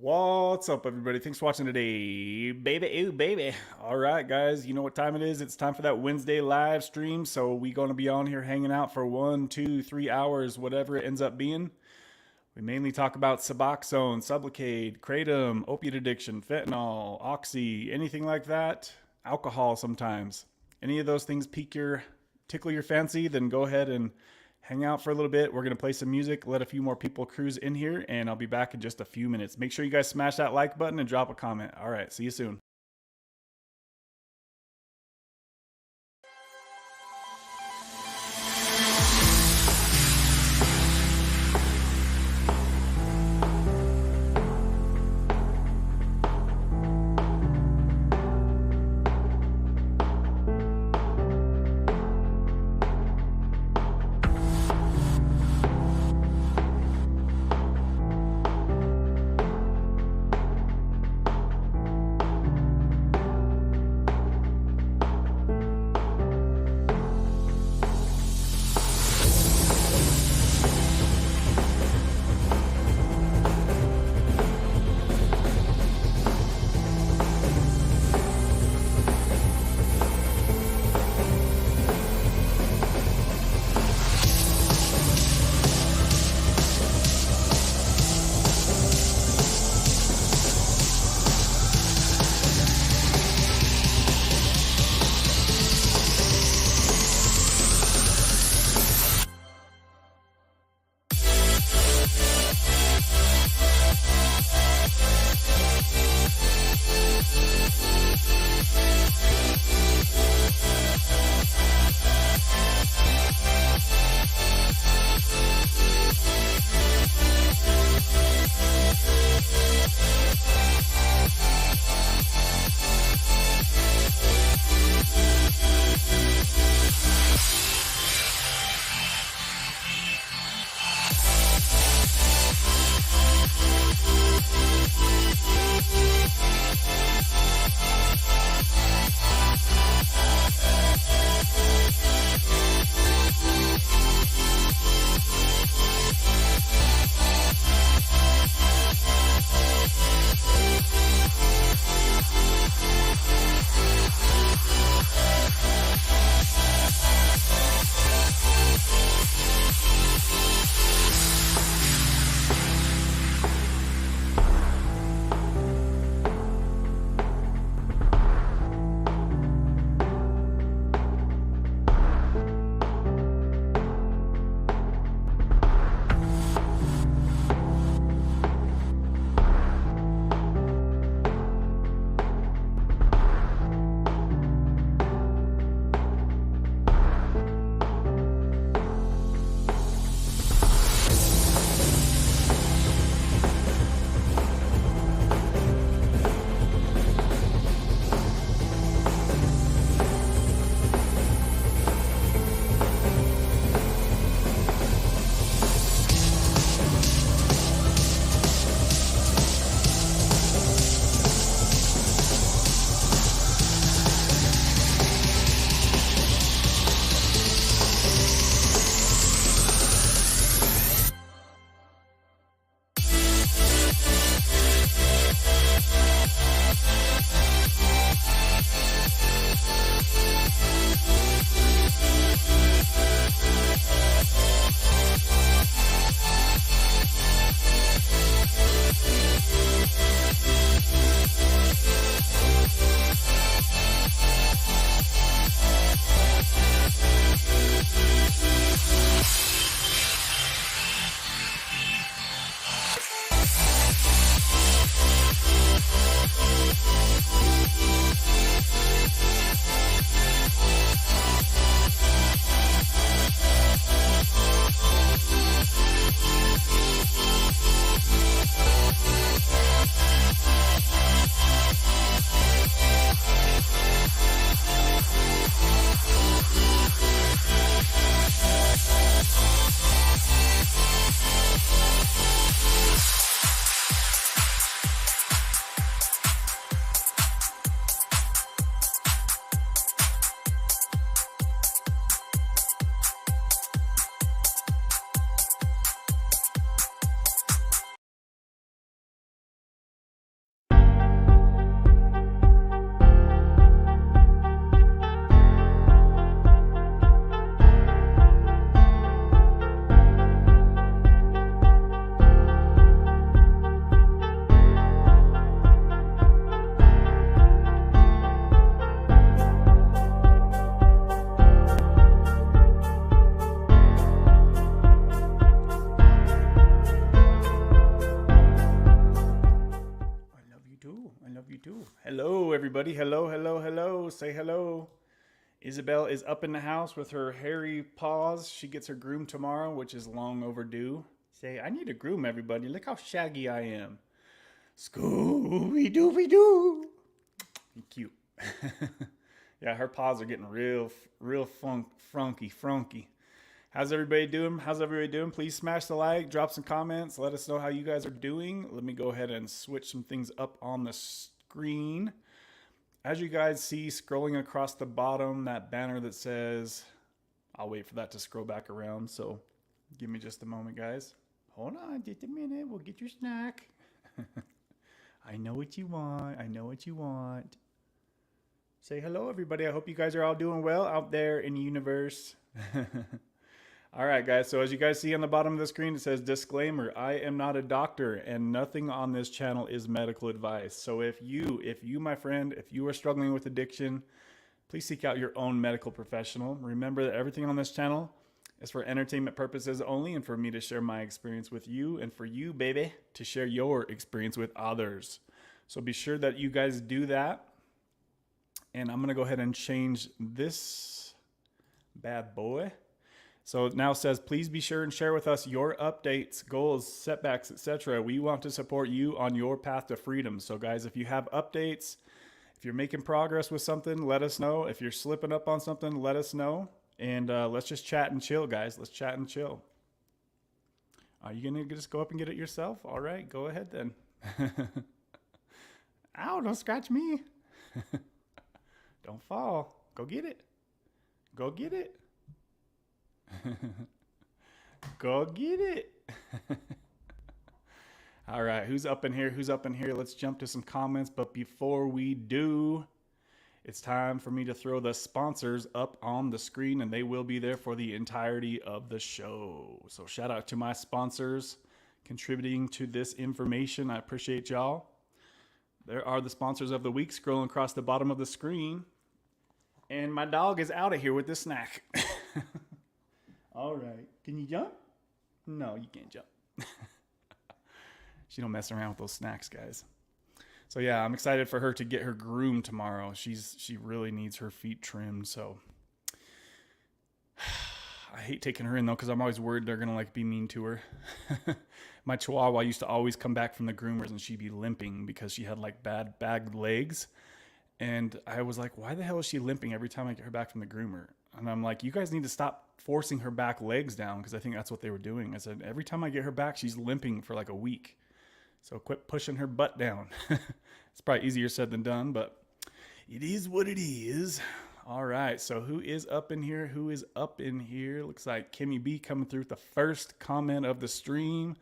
What's up, everybody? Thanks for watching today, baby. Ooh, baby. All right, guys, you know what time it is. It's time for that Wednesday live stream. So we gonna be on here hanging out for 1, 2, 3 hours, whatever it ends up being. We mainly talk about Suboxone, Sublocade, kratom, opiate addiction, fentanyl, oxy, anything like that. Alcohol sometimes. Any of those things tickle your fancy, then go ahead and hang out for a little bit. We're going to play some music, let a few more people cruise in here, and I'll be back in just a few minutes. Make sure you guys smash that like button and drop a comment. All right, see you soon. everybody. Hello, hello, hello. Say hello. Isabel is up in the house with her hairy paws. She gets her groom tomorrow, which is long overdue. Say, I need a groom, everybody. Look how shaggy I am. Scooby-Dooby-Doo. Cute. Yeah, her paws are getting real frunky. How's everybody doing? Please smash the like, drop some comments, let us know how you guys are doing. Let me go ahead and switch some things up on the screen. As you guys see scrolling across the bottom, that banner that says, I'll wait for that to scroll back around, so give me just a moment, guys. Hold on just a minute, we'll get your snack. I know what you want. Say hello, everybody. I hope you guys are all doing well out there in the universe. All right, guys. So as you guys see on the bottom of the screen, it says disclaimer. I am not a doctor and nothing on this channel is medical advice. So if you, my friend, if you are struggling with addiction, please seek out your own medical professional. Remember that everything on this channel is for entertainment purposes only and for me to share my experience with you and for you, baby, to share your experience with others. So be sure that you guys do that. And I'm going to go ahead and change this bad boy. So it now says, please be sure and share with us your updates, goals, setbacks, etc. We want to support you on your path to freedom. So guys, if you have updates, if you're making progress with something, let us know. If you're slipping up on something, let us know. And let's just chat and chill, guys. Let's chat and chill. Are you going to just go up and get it yourself? All right, go ahead then. Ow, don't scratch me. Don't fall. Go get it. Go get it. Go get it. All right, who's up in here? Let's jump to some comments. But before we do, it's time for me to throw the sponsors up on the screen, and they will be there for the entirety of the show. So shout out to my sponsors contributing to this information. I appreciate y'all. There are the sponsors of the week scrolling across the bottom of the screen. And my dog is out of here with this snack. All right. Can you jump? No, you can't jump. She don't mess around with those snacks, guys. So yeah, I'm excited for her to get her groomed tomorrow. She really needs her feet trimmed, so I hate taking her in though, because I'm always worried they're gonna be mean to her. My Chihuahua used to always come back from the groomers and she'd be limping because she had bad legs. And I was like, why the hell is she limping every time I get her back from the groomer? And I'm like, you guys need to stop forcing her back legs down, because I think that's what they were doing. I said, every time I get her back, she's limping for a week. So quit pushing her butt down. It's probably easier said than done, but it is what it is. All right, so who is up in here? Looks like Kimmy B coming through with the first comment of the stream.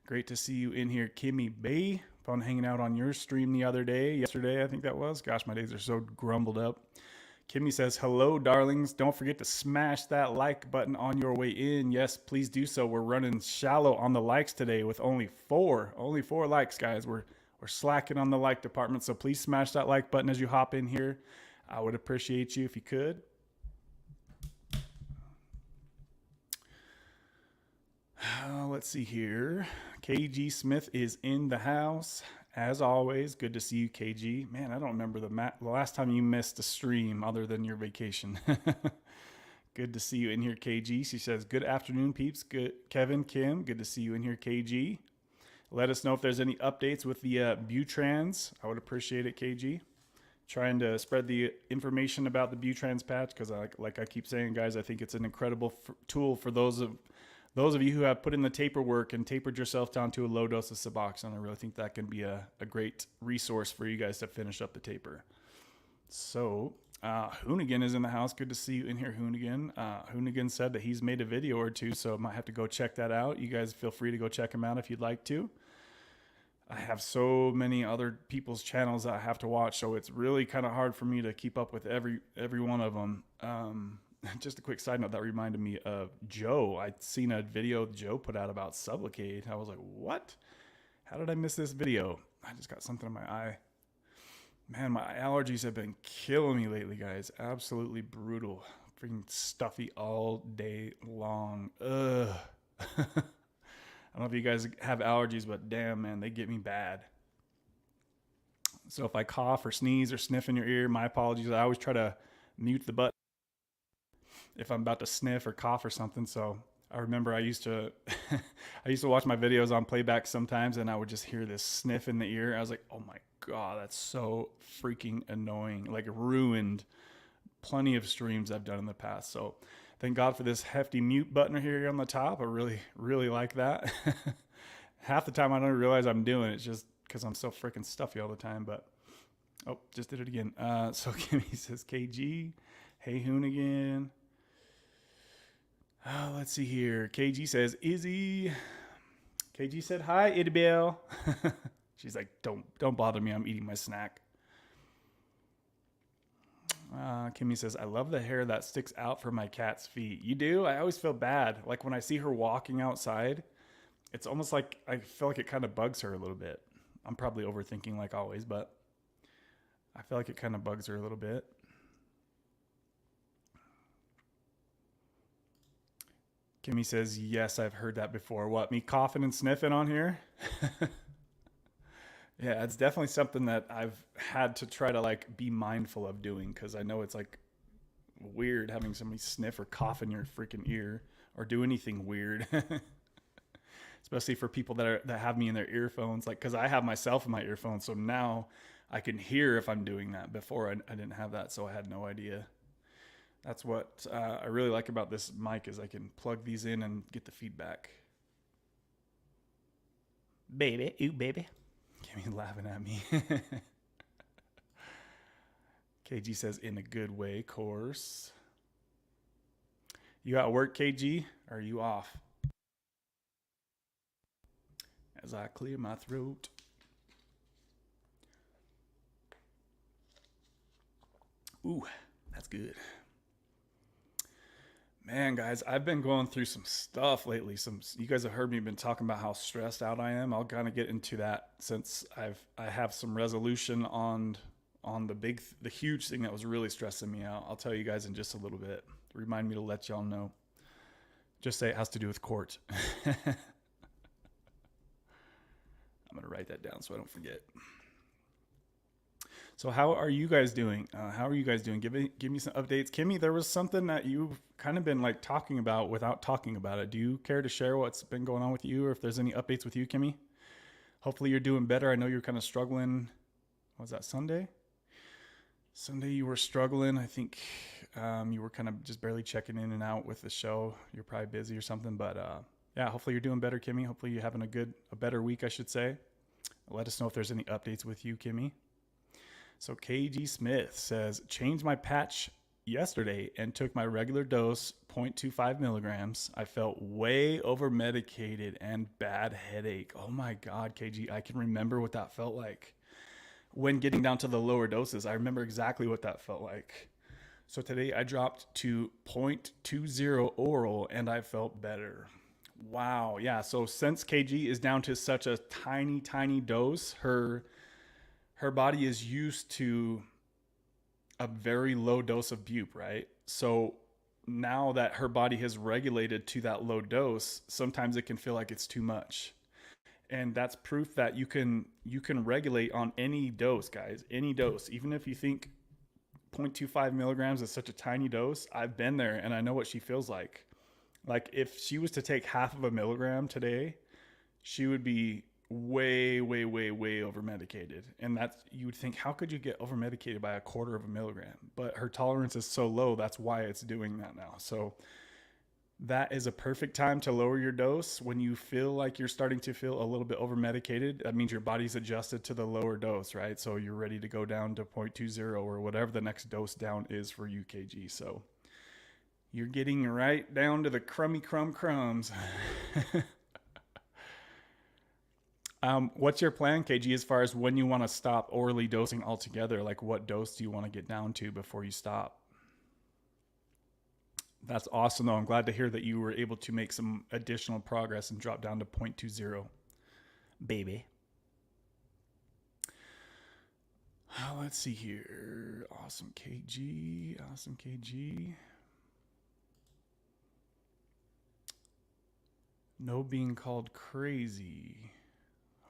Great to see you in here, Kimmy B. Fun hanging out on your stream yesterday, I think that was. Gosh, my days are so grumbled up. Kimmy says, hello, darlings. Don't forget to smash that like button on your way in. Yes, please do so. We're running shallow on the likes today with only four likes, guys. We're slacking on the like department, so please smash that like button as you hop in here. I would appreciate you if you could. Let's see here. KG Smith is in the house. As always, good to see you, KG. Man, I don't remember the last time you missed a stream other than your vacation. Good to see you in here, KG. She says, good afternoon, peeps. Good, Kevin, Kim, good to see you in here, KG. Let us know if there's any updates with the Butrans. I would appreciate it, KG. Trying to spread the information about the Butrans patch, because like I keep saying, guys, I think it's an incredible tool for those of you who have put in the taper work and tapered yourself down to a low dose of Suboxone. I really think that can be a great resource for you guys to finish up the taper. So, Hoonigan is in the house. Good to see you in here, Hoonigan. Hoonigan said that he's made a video or two, so I might have to go check that out. You guys feel free to go check him out if you'd like to. I have so many other people's channels that I have to watch, so it's really kind of hard for me to keep up with every one of them. Just a quick side note that reminded me of Joe. I'd seen a video Joe put out about Sublocade. I was like, what? How did I miss this video? I just got something in my eye. Man, my allergies have been killing me lately, guys. Absolutely brutal. Freaking stuffy all day long. Ugh. I don't know if you guys have allergies, but damn, man, they get me bad. So if I cough or sneeze or sniff in your ear, my apologies. I always try to mute the button if I'm about to sniff or cough or something. So I remember I used to I used to watch my videos on playback sometimes, and I would just hear this sniff in the ear. I was like, "Oh my god, that's so freaking annoying." Like ruined plenty of streams I've done in the past. So thank God for this hefty mute button here on the top. I really like that. Half the time I don't realize I'm doing it. It's just because I'm so freaking stuffy all the time. But oh, just did it again. So Kimmy says KG. Hey Hoon again. Let's see here. KG says Izzy. KG said hi, Idabelle. She's like, don't bother me. I'm eating my snack. Kimmy says, I love the hair that sticks out from my cat's feet. You do? I always feel bad. Like when I see her walking outside, it's almost like I feel like it kind of bugs her a little bit. I'm probably overthinking like always, but I feel like it kind of bugs her a little bit. Kimmy says, yes, I've heard that before. What, me coughing and sniffing on here? Yeah, it's definitely something that I've had to try to like be mindful of doing because I know it's like weird having somebody sniff or cough in your freaking ear or do anything weird. Especially for people that have me in their earphones, like because I have myself in my earphones, so now I can hear if I'm doing that. Before I didn't have that, so I had no idea. That's what I really like about this mic is I can plug these in and get the feedback. Baby, ooh baby. Kimmy's laughing at me. KG says in a good way, course. You at work, KG? Or are you off? As I clear my throat. Ooh, that's good. Man, guys, I've been going through some stuff lately. You guys have heard me been talking about how stressed out I am. I'll kind of get into that since I have some resolution on the huge thing that was really stressing me out. I'll tell you guys in just a little bit. Remind me to let y'all know. Just say it has to do with court. I'm gonna write that down so I don't forget. So how are you guys doing? Give me some updates. Kimmy, there was something that you've kind of been like talking about without talking about it. Do you care to share what's been going on with you or if there's any updates with you, Kimmy? Hopefully you're doing better. I know you're kind of struggling. What was that, Sunday? Sunday you were struggling. I think you were kind of just barely checking in and out with the show. You're probably busy or something, but yeah, hopefully you're doing better, Kimmy. Hopefully you're having a better week, I should say. Let us know if there's any updates with you, Kimmy. So KG Smith says, changed my patch yesterday and took my regular dose, 0.25 milligrams. I felt way over medicated and bad headache. Oh my God, KG, I can remember what that felt like. When getting down to the lower doses, I remember exactly what that felt like. So today I dropped to 0.20 oral and I felt better. Wow. Yeah. So since KG is down to such a tiny dose, her body is used to a very low dose of bupe, right? So now that her body has regulated to that low dose, sometimes it can feel like it's too much. And that's proof that you can regulate on any dose, guys, any dose. Even if you think 0.25 milligrams is such a tiny dose, I've been there and I know what she feels like. Like if she was to take half of a milligram today, she would be way over medicated. And that's, you would think, how could you get over medicated by a quarter of a milligram? But her tolerance is so low, that's why it's doing that now. So that is a perfect time to lower your dose. When you feel like you're starting to feel a little bit over medicated, that means your body's adjusted to the lower dose, right? So you're ready to go down to 0.20 or whatever the next dose down is for UKG. So you're getting right down to the crumbs. What's your plan, KG, as far as when you want to stop orally dosing altogether? Like what dose do you want to get down to before you stop? That's awesome, though. I'm glad to hear that you were able to make some additional progress and drop down to 0.20. Baby. Let's see here. Awesome KG. No being called crazy.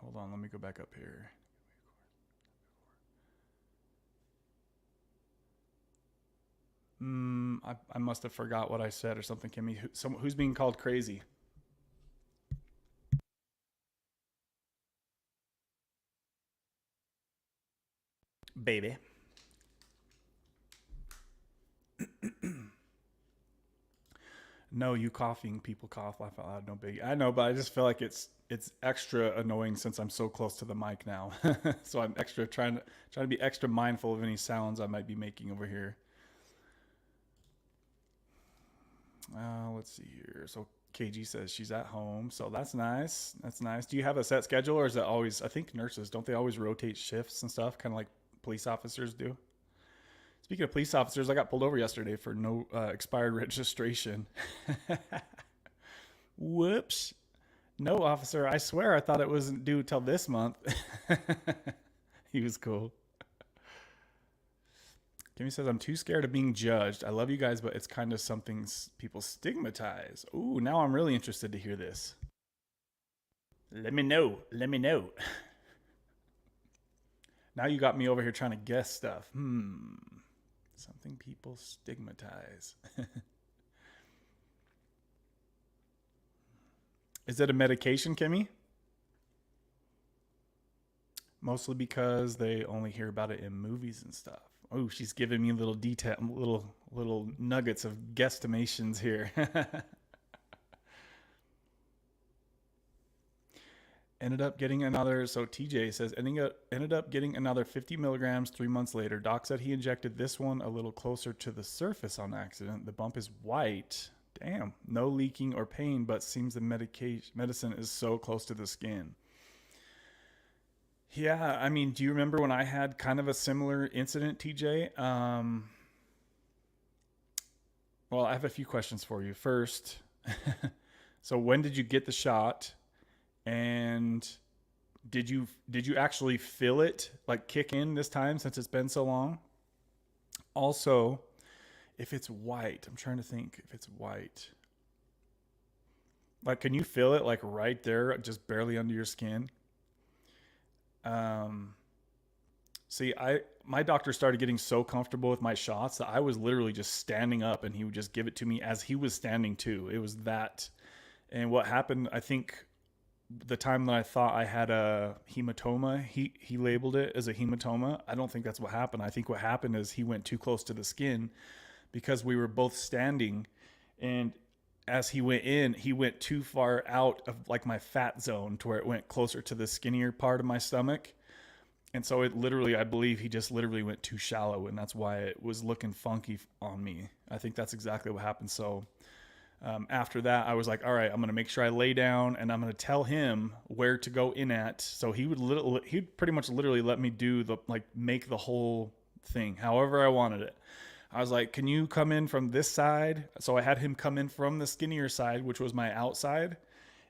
Hold on, let me go back up here. I must have forgot what I said or something, Kimmy. Who's being called crazy? Baby. No, you coughing, people cough, laugh out loud, no biggie. I know, but I just feel like it's extra annoying since I'm so close to the mic now. So I'm extra trying to be extra mindful of any sounds I might be making over here. Let's see here. So KG says she's at home, so that's nice. That's nice. Do you have a set schedule, or is it always? I think nurses don't they always rotate shifts and stuff, kind of like police officers do. Speaking of police officers, I got pulled over yesterday for no expired registration. Whoops. No, officer, I swear I thought it wasn't due till this month. He was cool. Kimmy says, I'm too scared of being judged. I love you guys, but it's kind of something people stigmatize. Ooh, now I'm really interested to hear this. Let me know. Let me know. Now you got me over here trying to guess stuff. Something people stigmatize. Is it a medication, Kimmy? Mostly because they only hear about it in movies and stuff. Oh, she's giving me little detail, little nuggets of guesstimations here. Ended up getting another. So TJ says ended up getting another 50 milligrams 3 months later. Doc said he injected this one a little closer to the surface on accident. The bump is white. Damn, no leaking or pain, but seems the medicine is so close to the skin. Yeah, I mean, do you remember when I had kind of a similar incident, TJ? Well, I have a few questions for you. First, so when did you get the shot, and did you actually feel it like kick in this time since it's been so long? Also, if it's white, I'm trying to think if it's white. Like, can you feel it like right there, just barely under your skin? Um, See, I my doctor started getting so comfortable with my shots that I was literally just standing up, and he would just give it to me as he was standing too. It was that. And what happened, I think the time that I thought I had a hematoma, he labeled it as a hematoma. I don't think that's what happened. I think what happened is he went too close to the skin because we were both standing, and as he went in, he went too far out of like my fat zone to where it went closer to the skinnier part of my stomach. And so it literally, I believe he just literally went too shallow, and that's why it was looking funky on me. I think that's exactly what happened. So after that, I was like, all right, I'm going to make sure I lay down, and I'm going to tell him where to go in at. So he'd pretty much literally let me do make the whole thing however I wanted it. I was like, can you come in from this side? So I had him come in from the skinnier side, which was my outside,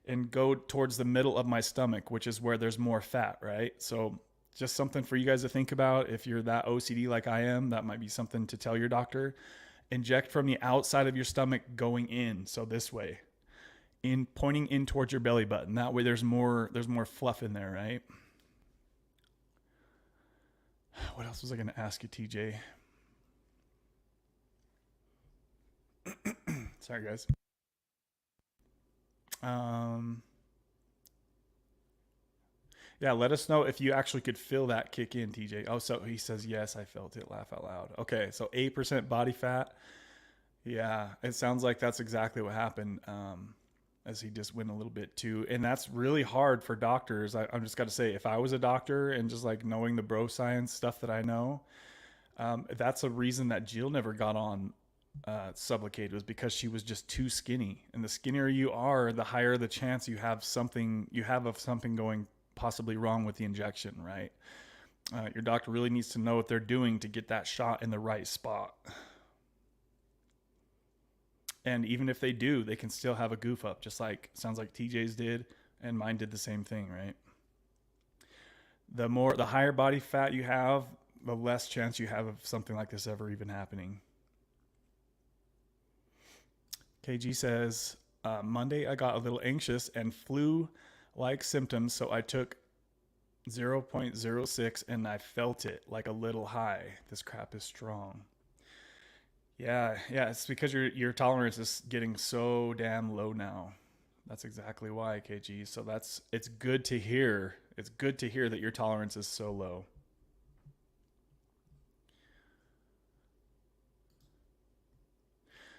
and go towards the middle of my stomach, which is where there's more fat, right? So just something for you guys to think about. If you're that OCD like I am, that might be something to tell your doctor. Inject from the outside of your stomach going in, so this way, in pointing in towards your belly button. That way there's more fluff in there, right? What else was I going to ask you, TJ? Sorry, guys. Yeah, let us know if you actually could feel that kick in, TJ. Oh, so he says, yes, I felt it. Laugh out loud. Okay, so 8% body fat. Yeah, it sounds like that's exactly what happened, as he just went a little bit too. And that's really hard for doctors. I'm just got to say, if I was a doctor and just like knowing the bro science stuff that I know, that's a reason that Jill never got on Sublocade, was because she was just too skinny. And the skinnier you are, the higher the chance you have of something going possibly wrong with the injection, right? Your doctor really needs to know what they're doing to get that shot in the right spot. And even if they do, they can still have a goof up, just like sounds like TJ's did, and mine did the same thing, right? The higher body fat you have, the less chance you have of something like this ever even happening. KG says, Monday I got a little anxious and flu-like symptoms, so I took 0.06 and I felt it like a little high. This crap is strong. Yeah, it's because your tolerance is getting so damn low now. That's exactly why, KG. So it's good to hear. It's good to hear that your tolerance is so low.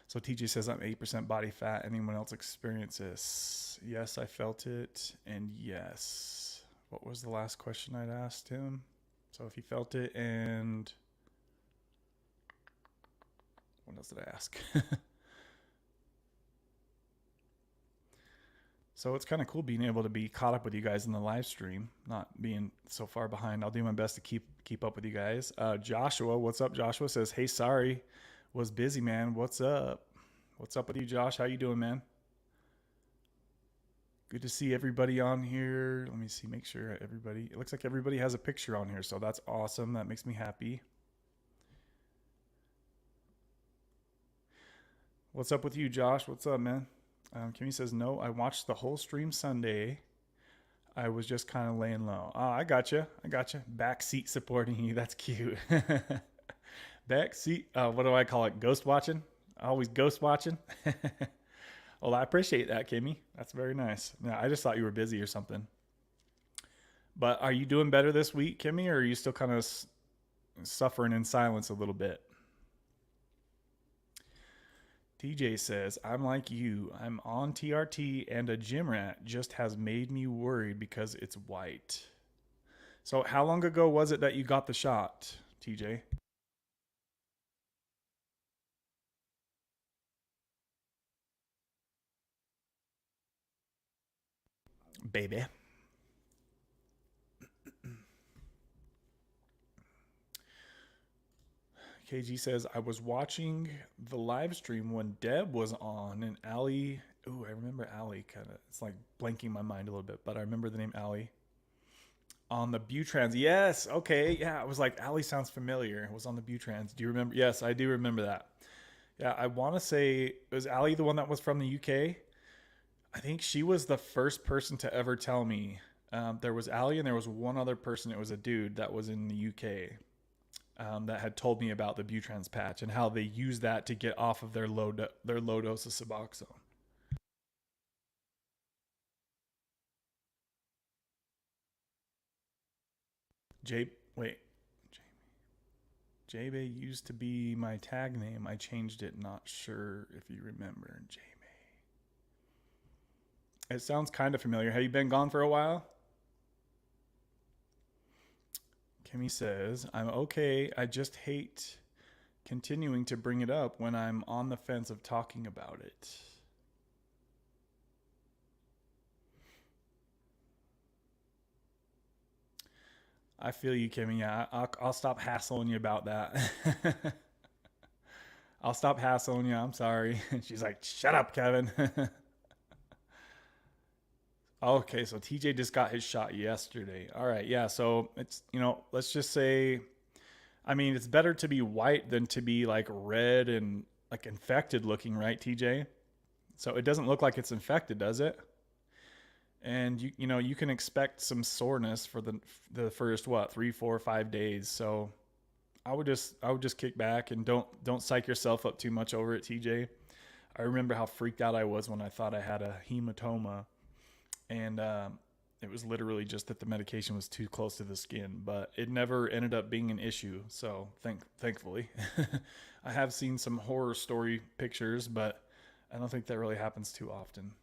So TJ says I'm 8% body fat. Anyone else experience this? Yes, I felt it, and yes. What was the last question I'd asked him? So if he felt it, and what else did I ask? So it's kind of cool being able to be caught up with you guys in the live stream, not being so far behind. I'll do my best to keep up with you guys. Joshua, what's up? Joshua says, "Hey, sorry, was busy, man. What's up? What's up with you, Josh? How you doing, man? Good to see everybody on here. Let me see, make sure everybody. It looks like everybody has a picture on here, so that's awesome. That makes me happy. What's up with you, Josh? What's up, man? Kimmy says, no, I watched the whole stream Sunday. I was just kind of laying low. Oh, I gotcha. I gotcha. Backseat supporting you. That's cute. Backseat. What do I call it? Ghost watching? Always ghost watching. Well, I appreciate that, Kimmy. That's very nice. Yeah, I just thought you were busy or something. But are you doing better this week, Kimmy, or are you still kind of suffering in silence a little bit? TJ says, I'm like you. I'm on TRT and a gym rat just has made me worried because it's white. So how long ago was it that you got the shot, TJ? Baby. KG says, I was watching the live stream when Deb was on and Allie. Ooh, I remember Allie kind of. It's like blanking my mind a little bit, but I remember the name Allie. On the Butrans. Yes. Okay. Yeah. I was like, Allie sounds familiar. It was on the Butrans. Do you remember? Yes, I do remember that. Yeah. I want to say, was Allie the one that was from the UK? I think she was the first person to ever tell me. There was Allie and there was one other person. It was a dude that was in the UK that had told me about the Butrans patch and how they use that to get off of their low dose of Suboxone. J wait, J Bay used to be my tag name. I changed it. Not sure if you remember, J Bay. It sounds kind of familiar. Have you been gone for a while? Kimmy says, I'm okay. I just hate continuing to bring it up when I'm on the fence of talking about it. I feel you, Kimmy. Yeah, I'll stop hassling you about that. I'll stop hassling you. I'm sorry. She's like, shut up, Kevin. Okay, so TJ just got his shot yesterday. All right, yeah. So it's, let's just say, I mean, it's better to be white than to be like red and like infected looking, right, TJ? So it doesn't look like it's infected, does it? And you can expect some soreness for the first what 3, 4, 5 days. So I would just kick back and don't psych yourself up too much over it, TJ. I remember how freaked out I was when I thought I had a hematoma, and it was literally just that the medication was too close to the skin, but it never ended up being an issue. So thankfully, I have seen some horror story pictures, but I don't think that really happens too often.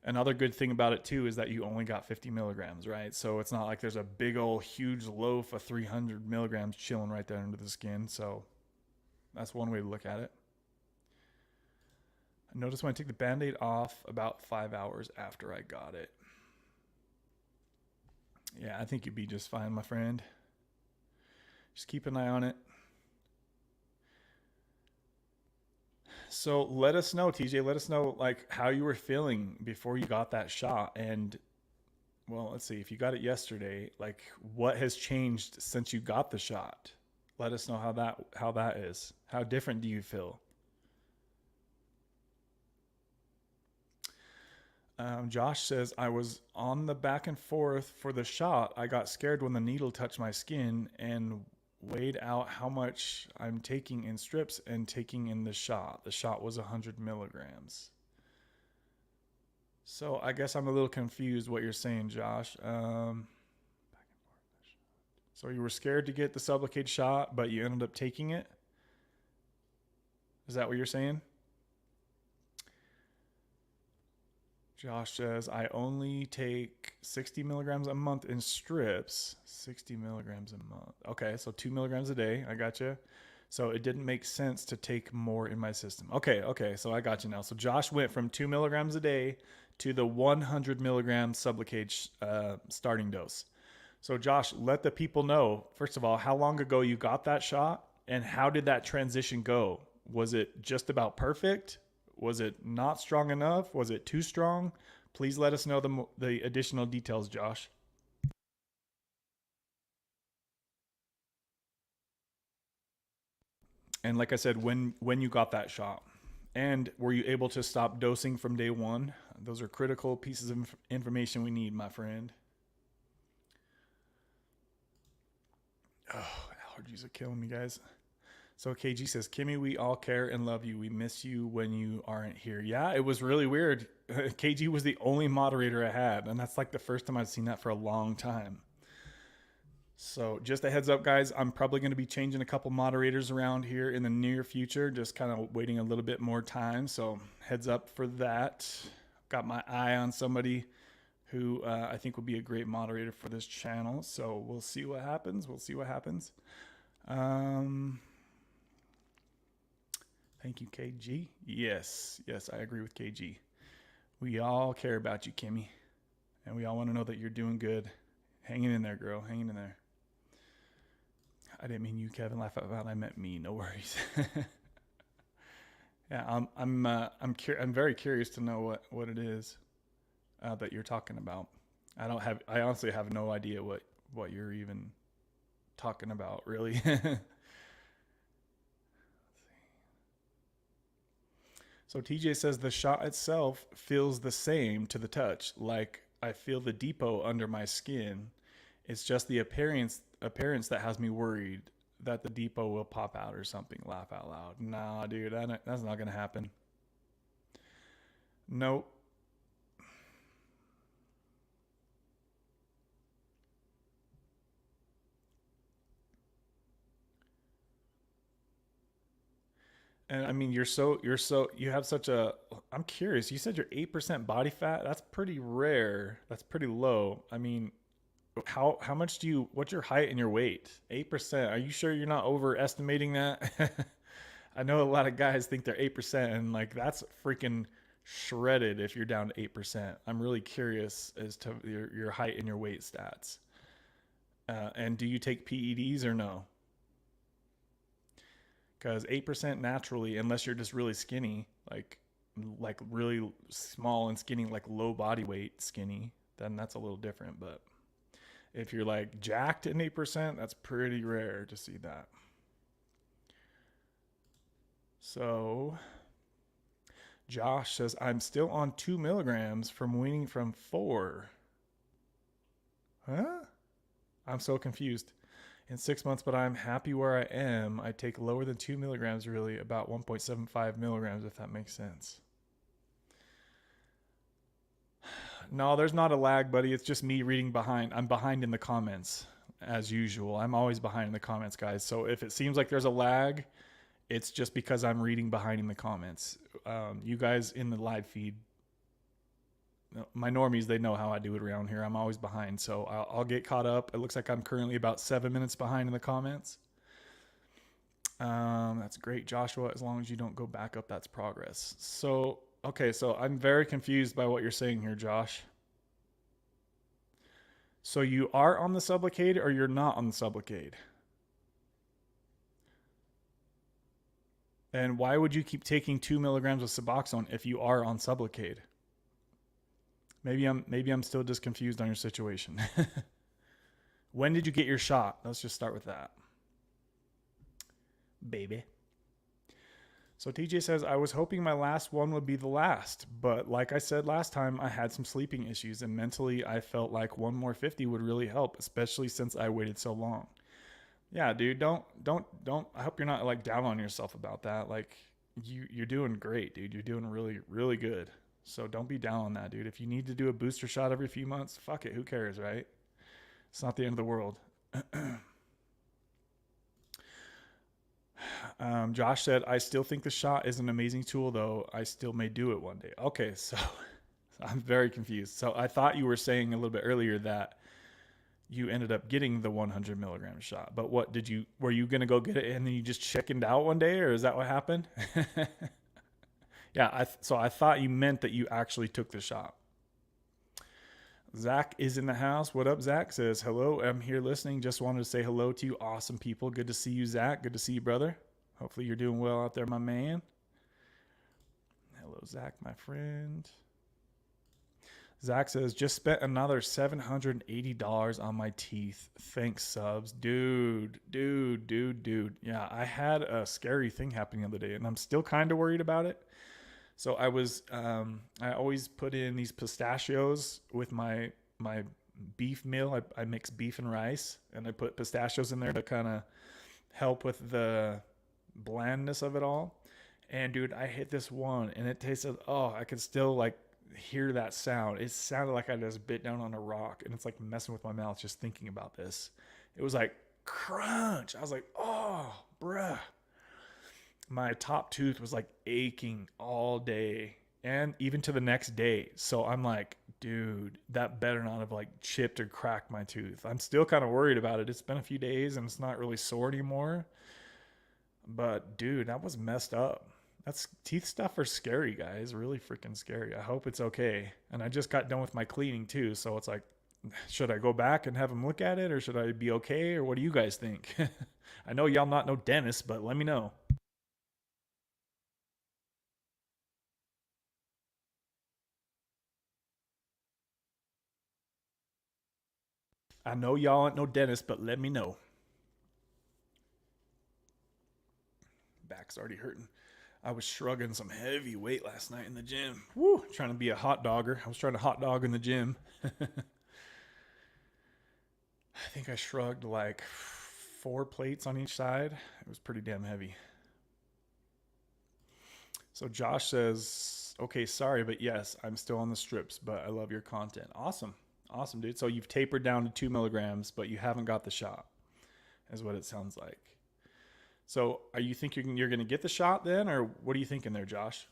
Another good thing about it too is that you only got 50 milligrams, right? So it's not like there's a big old huge loaf of 300 milligrams chilling right there under the skin. So that's one way to look at it. I noticed when I took the band-aid off about 5 hours after I got it. Yeah, I think you'd be just fine, my friend. Just keep an eye on it. So let us know, TJ. Let us know like how you were feeling before you got that shot, and well, let's see. If you got it yesterday, like what has changed since you got the shot? Let us know how that is. How different do you feel? Josh says I was on the back and forth for the shot. I got scared when the needle touched my skin and weighed out how much I'm taking in strips and taking in the shot. The shot was 100 milligrams. So I guess I'm a little confused what you're saying, Josh. So you were scared to get the Sublocade shot, but you ended up taking it? Is that what you're saying? Josh says, I only take 60 milligrams a month in strips. 60 milligrams a month. Okay, so 2 milligrams a day. I got you. So it didn't make sense to take more in my system. Okay, so I got you now. So Josh went from 2 milligrams a day to the 100 milligram Sublocade starting dose. So Josh, let the people know, first of all, how long ago you got that shot and how did that transition go? Was it just about perfect? Was it not strong enough? Was it too strong? Please let us know the additional details, Josh. And like I said, when you got that shot, and were you able to stop dosing from day one? Those are critical pieces of information we need, my friend. Oh, allergies are killing me, guys. So KG says, Kimmy, we all care and love you. We miss you when you aren't here. Yeah, it was really weird. KG was the only moderator I had, and that's like the first time I've seen that for a long time. So just a heads up, guys, I'm probably going to be changing a couple moderators around here in the near future, just kind of waiting a little bit more time. So heads up for that. Got my eye on somebody who I think will be a great moderator for this channel. So we'll see what happens. Thank you, KG. Yes, I agree with KG. We all care about you, Kimmy. And we all want to know that you're doing good. Hanging in there, girl. Hanging in there. I didn't mean you, Kevin. Laugh out loud. I meant me. No worries. Yeah, I'm very curious to know what it is that you're talking about. I honestly have no idea what you're even talking about, really. So TJ says the shot itself feels the same to the touch, like I feel the depot under my skin. It's just the appearance that has me worried that the depot will pop out or something. Laugh out loud. Nah, dude, that's not gonna happen. Nope. And I mean, you have such a, I'm curious, you said you're 8% body fat. That's pretty rare. That's pretty low. I mean, how much what's your height and your weight? 8%. Are you sure you're not overestimating that? I know a lot of guys think they're 8% and like that's freaking shredded if you're down to 8%. I'm really curious as to your height and your weight stats. And do you take PEDs or no? Because 8% naturally, unless you're just really skinny, like really small and skinny, like low body weight skinny, then that's a little different. But if you're like jacked in 8%, that's pretty rare to see that. So Josh says, I'm still on 2 milligrams from weaning from 4. Huh? I'm so confused. In 6 months, but I'm happy where I am. I take lower than 2 milligrams, really, about 1.75 milligrams, if that makes sense. No, there's not a lag, buddy. It's just me reading behind. I'm behind in the comments, as usual. I'm always behind in the comments, guys. So if it seems like there's a lag, it's just because I'm reading behind in the comments. You guys in the live feed, my normies, they know how I do it around here. I'm always behind, so I'll get caught up. It looks like I'm currently about 7 minutes behind in the comments. That's great, Joshua. As long as you don't go back up, that's progress. So, okay, so I'm very confused by what you're saying here, Josh. So you are on the Sublocade or you're not on the Sublocade? And why would you keep taking 2 milligrams of Suboxone if you are on Sublocade? Maybe I'm still just confused on your situation. When did you get your shot? Let's just start with that. Baby. So TJ says, I was hoping my last one would be the last, but like I said last time, I had some sleeping issues and mentally I felt like one more 50 would really help, especially since I waited so long. Yeah, dude, don't. I hope you're not like down on yourself about that. Like you're doing great, dude. You're doing really, really good. So don't be down on that, dude. If you need to do a booster shot every few months, fuck it. Who cares, right? It's not the end of the world. Josh said, I still think the shot is an amazing tool, though. I still may do it one day. Okay, so I'm very confused. So I thought you were saying a little bit earlier that you ended up getting the 100 milligram shot. But what did you, were you going to go get it and then you just chickened out one day, or is that what happened? Yeah, so I thought you meant that you actually took the shot. Zach is in the house. What up, Zach? Says, hello, I'm here listening. Just wanted to say hello to you. Awesome people. Good to see you, Zach. Good to see you, brother. Hopefully you're doing well out there, my man. Hello, Zach, my friend. Zach says, just spent another $780 on my teeth. Thanks, subs. Dude. Yeah, I had a scary thing happen the other day, and I'm still kind of worried about it. So I always put in these pistachios with my beef meal. I mix beef and rice, and I put pistachios in there to kind of help with the blandness of it all. And dude, I hit this one, and it tasted. Oh, I could still like hear that sound. It sounded like I just bit down on a rock, and it's like messing with my mouth just thinking about this. It was like crunch. I was like, oh, bruh. My top tooth was like aching all day and even to the next day. So I'm like, dude, that better not have like chipped or cracked my tooth. I'm still kind of worried about it. It's been a few days and it's not really sore anymore. But dude, that was messed up. That's teeth stuff are scary, guys. Really freaking scary. I hope it's okay. And I just got done with my cleaning too. So it's like, should I go back and have them look at it or should I be okay? Or what do you guys think? I know y'all not no dentists, but let me know. I know y'all ain't no dentist, but let me know. Back's already hurting. I was shrugging some heavy weight last night in the gym. Woo! Trying to be a hot dogger. I was trying to hot dog in the gym. I think I shrugged like 4 plates on each side. It was pretty damn heavy. So Josh says, okay, sorry, but yes, I'm still on the strips, but I love your content. Awesome. Awesome, dude. So you've tapered down to 2 milligrams, but you haven't got the shot, is what it sounds like. So, are you think you're going to get the shot then, or what are you thinking there, Josh?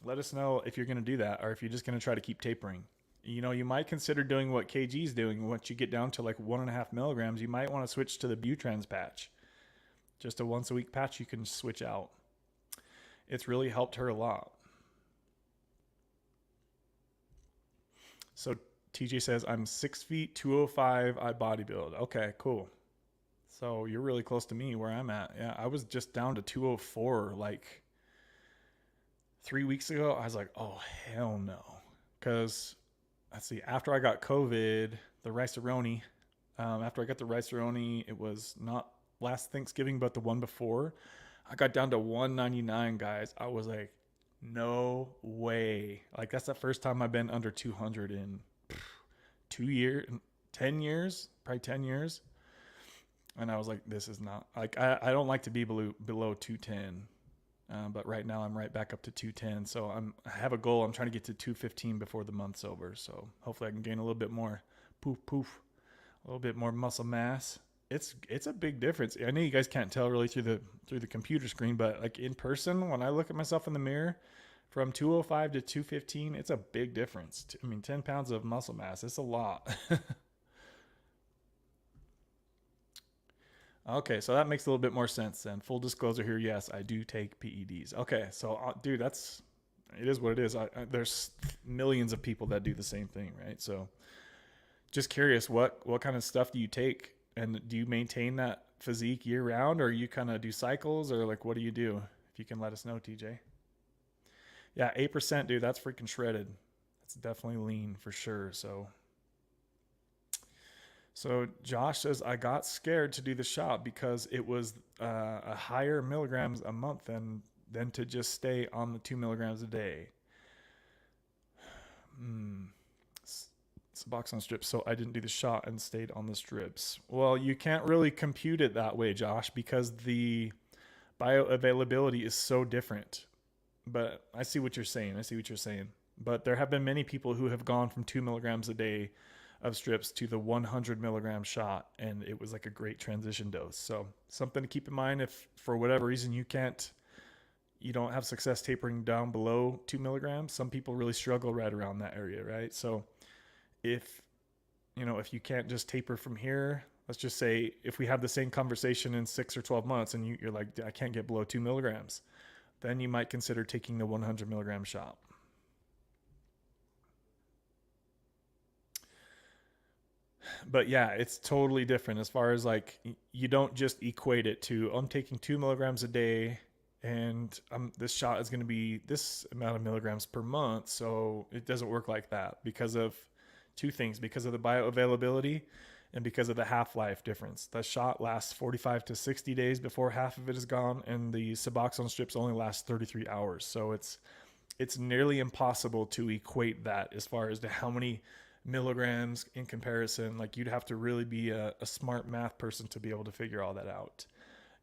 Let us know if you're going to do that, or if you're just going to try to keep tapering. You know, you might consider doing what KG's doing. Once you get down to like 1.5 milligrams, you might want to switch to the Butrans patch. Just a once a week patch you can switch out. It's really helped her a lot. So TJ says, I'm 6 feet, 205, I bodybuild. Okay, cool. So you're really close to me where I'm at. Yeah, I was just down to 204 like 3 weeks ago. I was like, oh, hell no. Because, let's see, after I got COVID, the rice-a-roni, after I got the rice-a-roni, it was not last Thanksgiving, but the one before. I got down to 199, guys. I was like, no way. Like, that's the first time I've been under 200 in 2 years, 10 years, probably 10 years. And I was like, this is not like I don't like to be below 210, but right now I'm right back up to 210. So I have a goal. I'm trying to get to 215 before the month's over. So hopefully I can gain a little bit more, a little bit more muscle mass. It's a big difference. I know you guys can't tell really through the computer screen, but like in person, when I look at myself in the mirror, from 205 to 215, it's a big difference. I mean, 10 pounds of muscle mass, it's a lot. Okay, so that makes a little bit more sense then. Full disclosure here, yes, I do take PEDs. Okay, so dude, it is what it is. There's millions of people that do the same thing, right? So just curious, what kind of stuff do you take, and do you maintain that physique year round, or you kind of do cycles, or like what do you do? If you can let us know, TJ. Yeah, 8%, dude. That's freaking shredded. That's definitely lean for sure. So Josh says, I got scared to do the shot because it was a higher milligrams a month than to just stay on the 2 milligrams a day. Suboxone strips, so I didn't do the shot and stayed on the strips. Well, you can't really compute it that way, Josh, because the bioavailability is so different. But I see what you're saying. But there have been many people who have gone from 2 milligrams a day of strips to the 100 milligram shot, and it was like a great transition dose. So something to keep in mind if for whatever reason you don't have success tapering down below 2 milligrams. Some people really struggle right around that area, right? So if you can't just taper from here, let's just say if we have the same conversation in 6 or 12 months and you're like, I can't get below 2 milligrams, then you might consider taking the 100 milligram shot. But yeah, it's totally different as far as like, you don't just equate it to, I'm taking 2 milligrams a day and this shot is going to be this amount of milligrams per month. So it doesn't work like that because of two things, because of the bioavailability and because of the half-life difference. The shot lasts 45 to 60 days before half of it is gone, and the Suboxone strips only last 33 hours. So it's nearly impossible to equate that as far as to how many milligrams in comparison. Like, you'd have to really be a smart math person to be able to figure all that out.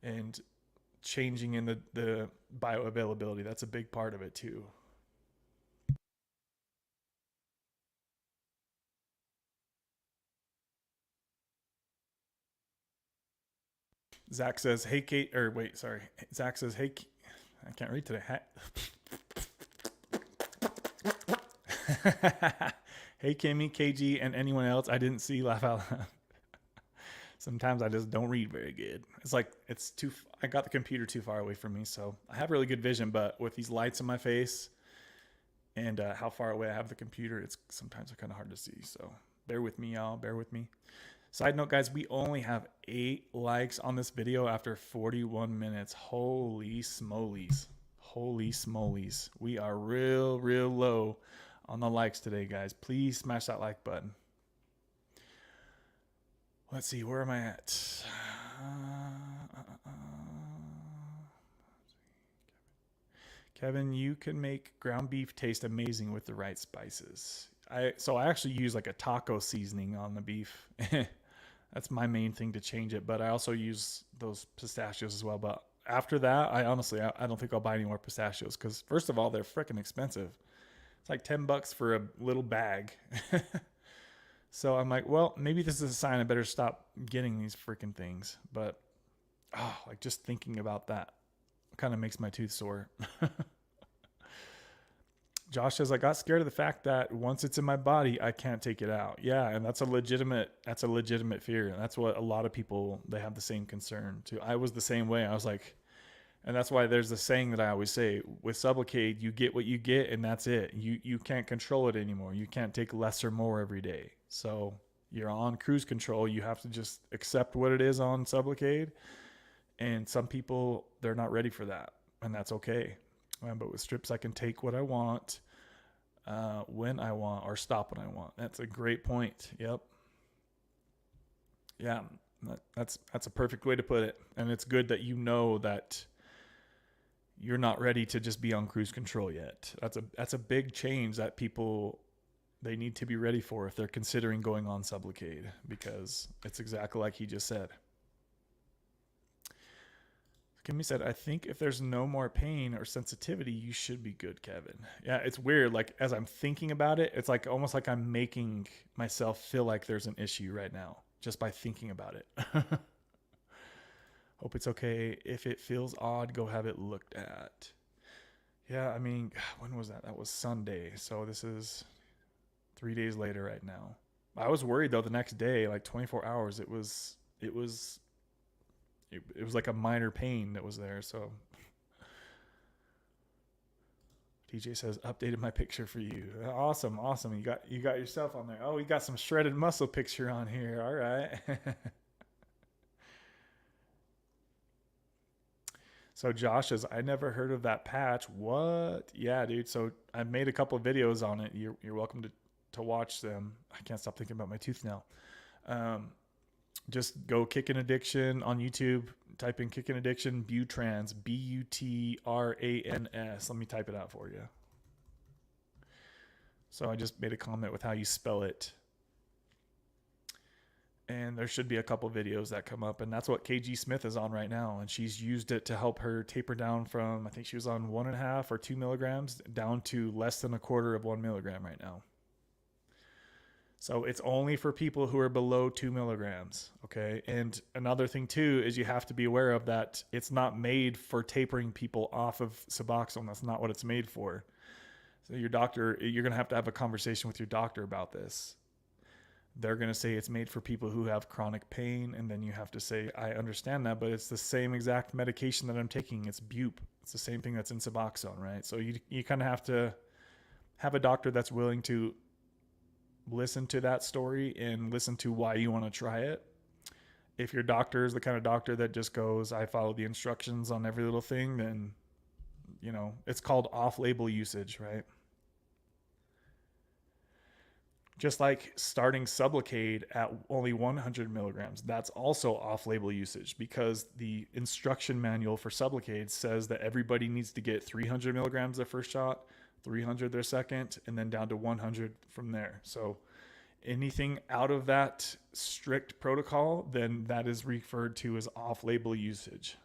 And changing in the bioavailability, that's a big part of it too. Zach says, hey, Kate, or wait, sorry. Zach says, hey, I can't read today. Hey, Kimmy, KG, and anyone else I didn't see, laugh out loud. Sometimes I just don't read very good. It's like, I got the computer too far away from me, so I have really good vision, but with these lights in my face and how far away I have the computer, it's sometimes kind of hard to see. So bear with me, y'all. Bear with me. Side note, guys, we only have 8 likes on this video after 41 minutes. Holy smolies. Holy smolies. We are real low on the likes today, guys. Please smash that like button. Let's see, where am I at? Kevin, you can make ground beef taste amazing with the right spices. So I actually use like a taco seasoning on the beef. That's my main thing to change it. But I also use those pistachios as well. But after that, I don't think I'll buy any more pistachios because first of all, they're freaking expensive. It's like $10 for a little bag. So I'm like, well, maybe this is a sign I better stop getting these freaking things. But like just thinking about that kind of makes my tooth sore. Josh says, I got scared of the fact that once it's in my body, I can't take it out. Yeah, and that's a legitimate fear. And that's what a lot of people, they have the same concern too. I was the same way. I was like, and that's why there's the saying that I always say, with Sublocade, you get what you get and that's it. You can't control it anymore. You can't take less or more every day. So you're on cruise control. You have to just accept what it is on Sublocade. And some people, they're not ready for that. And that's okay. But with strips, I can take what I want, when I want, or stop when I want. That's a great point. Yep. Yeah, that's a perfect way to put it. And it's good that you know that you're not ready to just be on cruise control yet. That's a big change that people, they need to be ready for if they're considering going on Sublocade, because it's exactly like he just said. Kimmy said, I think if there's no more pain or sensitivity, you should be good, Kevin. Yeah, it's weird. Like, as I'm thinking about it, it's like almost like I'm making myself feel like there's an issue right now just by thinking about it. Hope it's okay. If it feels odd, go have it looked at. Yeah, I mean, when was that? That was Sunday. So this is 3 days later right now. I was worried though the next day, like 24 hours, it was like a minor pain that was there. So TJ says, updated my picture for you. Awesome. You got yourself on there. Oh, we got some shredded muscle picture on here. All right. So Josh says, I never heard of that patch. What? Yeah, dude. So I made a couple of videos on it. You're welcome to watch them. I can't stop thinking about my tooth now. Just go Kickin' Addiction on YouTube. Type in Kickin' Addiction, Butrans, Butrans. Let me type it out for you. So I just made a comment with how you spell it. And there should be a couple videos that come up, and that's what KG Smith is on right now, and she's used it to help her taper down from, I think she was on 1.5 or 2 milligrams down to less than a quarter of 1 milligram right now. So it's only for people who are below 2 milligrams. Okay. And another thing too is you have to be aware of that. It's not made for tapering people off of Suboxone. That's not what it's made for. So your doctor, you're going to have a conversation with your doctor about this. They're going to say it's made for people who have chronic pain. And then you have to say, I understand that, but it's the same exact medication that I'm taking. It's Bupe. It's the same thing that's in Suboxone, right? So you kind of have to have a doctor that's willing to listen to that story and listen to why you want to try it. If your doctor is the kind of doctor that just goes, I follow the instructions on every little thing, then, it's called off-label usage, right? Just like starting Sublocade at only 100 milligrams, that's also off-label usage because the instruction manual for Sublocade says that everybody needs to get 300 milligrams their first shot, 300 their second, and then down to 100 from there. So anything out of that strict protocol, then that is referred to as off-label usage.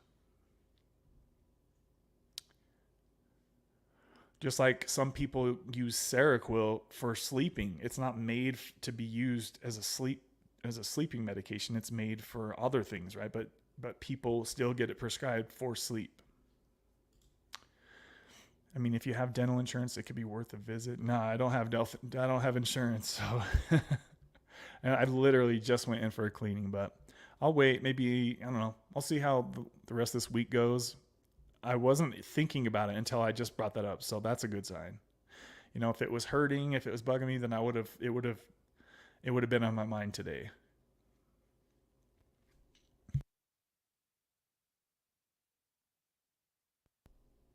Just like some people use Seroquel for sleeping, it's not made to be used as a sleeping medication. It's made for other things, right? But people still get it prescribed for sleep. I mean, if you have dental insurance, it could be worth a visit. No, I don't have insurance, so and I literally just went in for a cleaning, but I'll wait. Maybe, I don't know. I'll see how the rest of this week goes. I wasn't thinking about it until I just brought that up, so that's a good sign. If it was hurting, if it was bugging me, then it would have been on my mind today.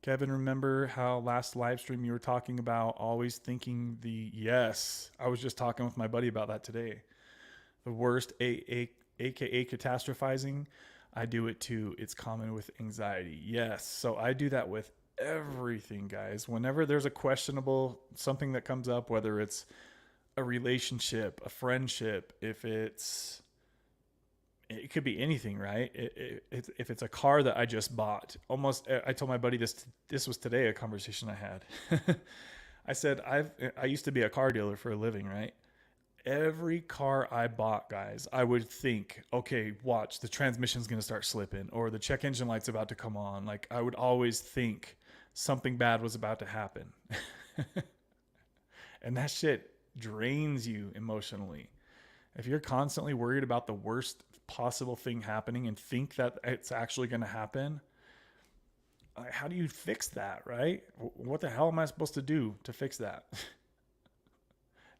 Kevin, remember how last live stream you were talking about always thinking yes, I was just talking with my buddy about that today. The worst, aka catastrophizing, I do it too. It's common with anxiety. Yes. So I do that with everything, guys. Whenever there's a questionable something that comes up, whether it's a relationship, a friendship, if it could be anything, right? If it's a car that I just bought, I told my buddy this was today, a conversation I had. I said, I used to be a car dealer for a living, right? Every car I bought, guys, I would think, okay, watch, the transmission's going to start slipping or the check engine light's about to come on. Like I would always think something bad was about to happen. And that shit drains you emotionally. If you're constantly worried about the worst possible thing happening and think that it's actually going to happen, how do you fix that, right? What the hell am I supposed to do to fix that?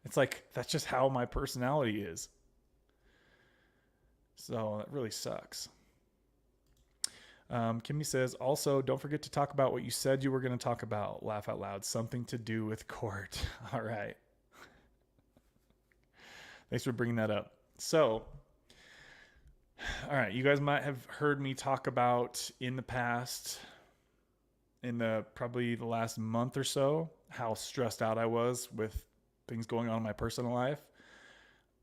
It's like, that's just how my personality is. So that really sucks. Kimmy says, also, don't forget to talk about what you said you were going to talk about. Laugh out loud. Something to do with court. All right. Thanks for bringing that up. So, all right. You guys might have heard me talk about in the past, probably the last month or so, how stressed out I was with things going on in my personal life.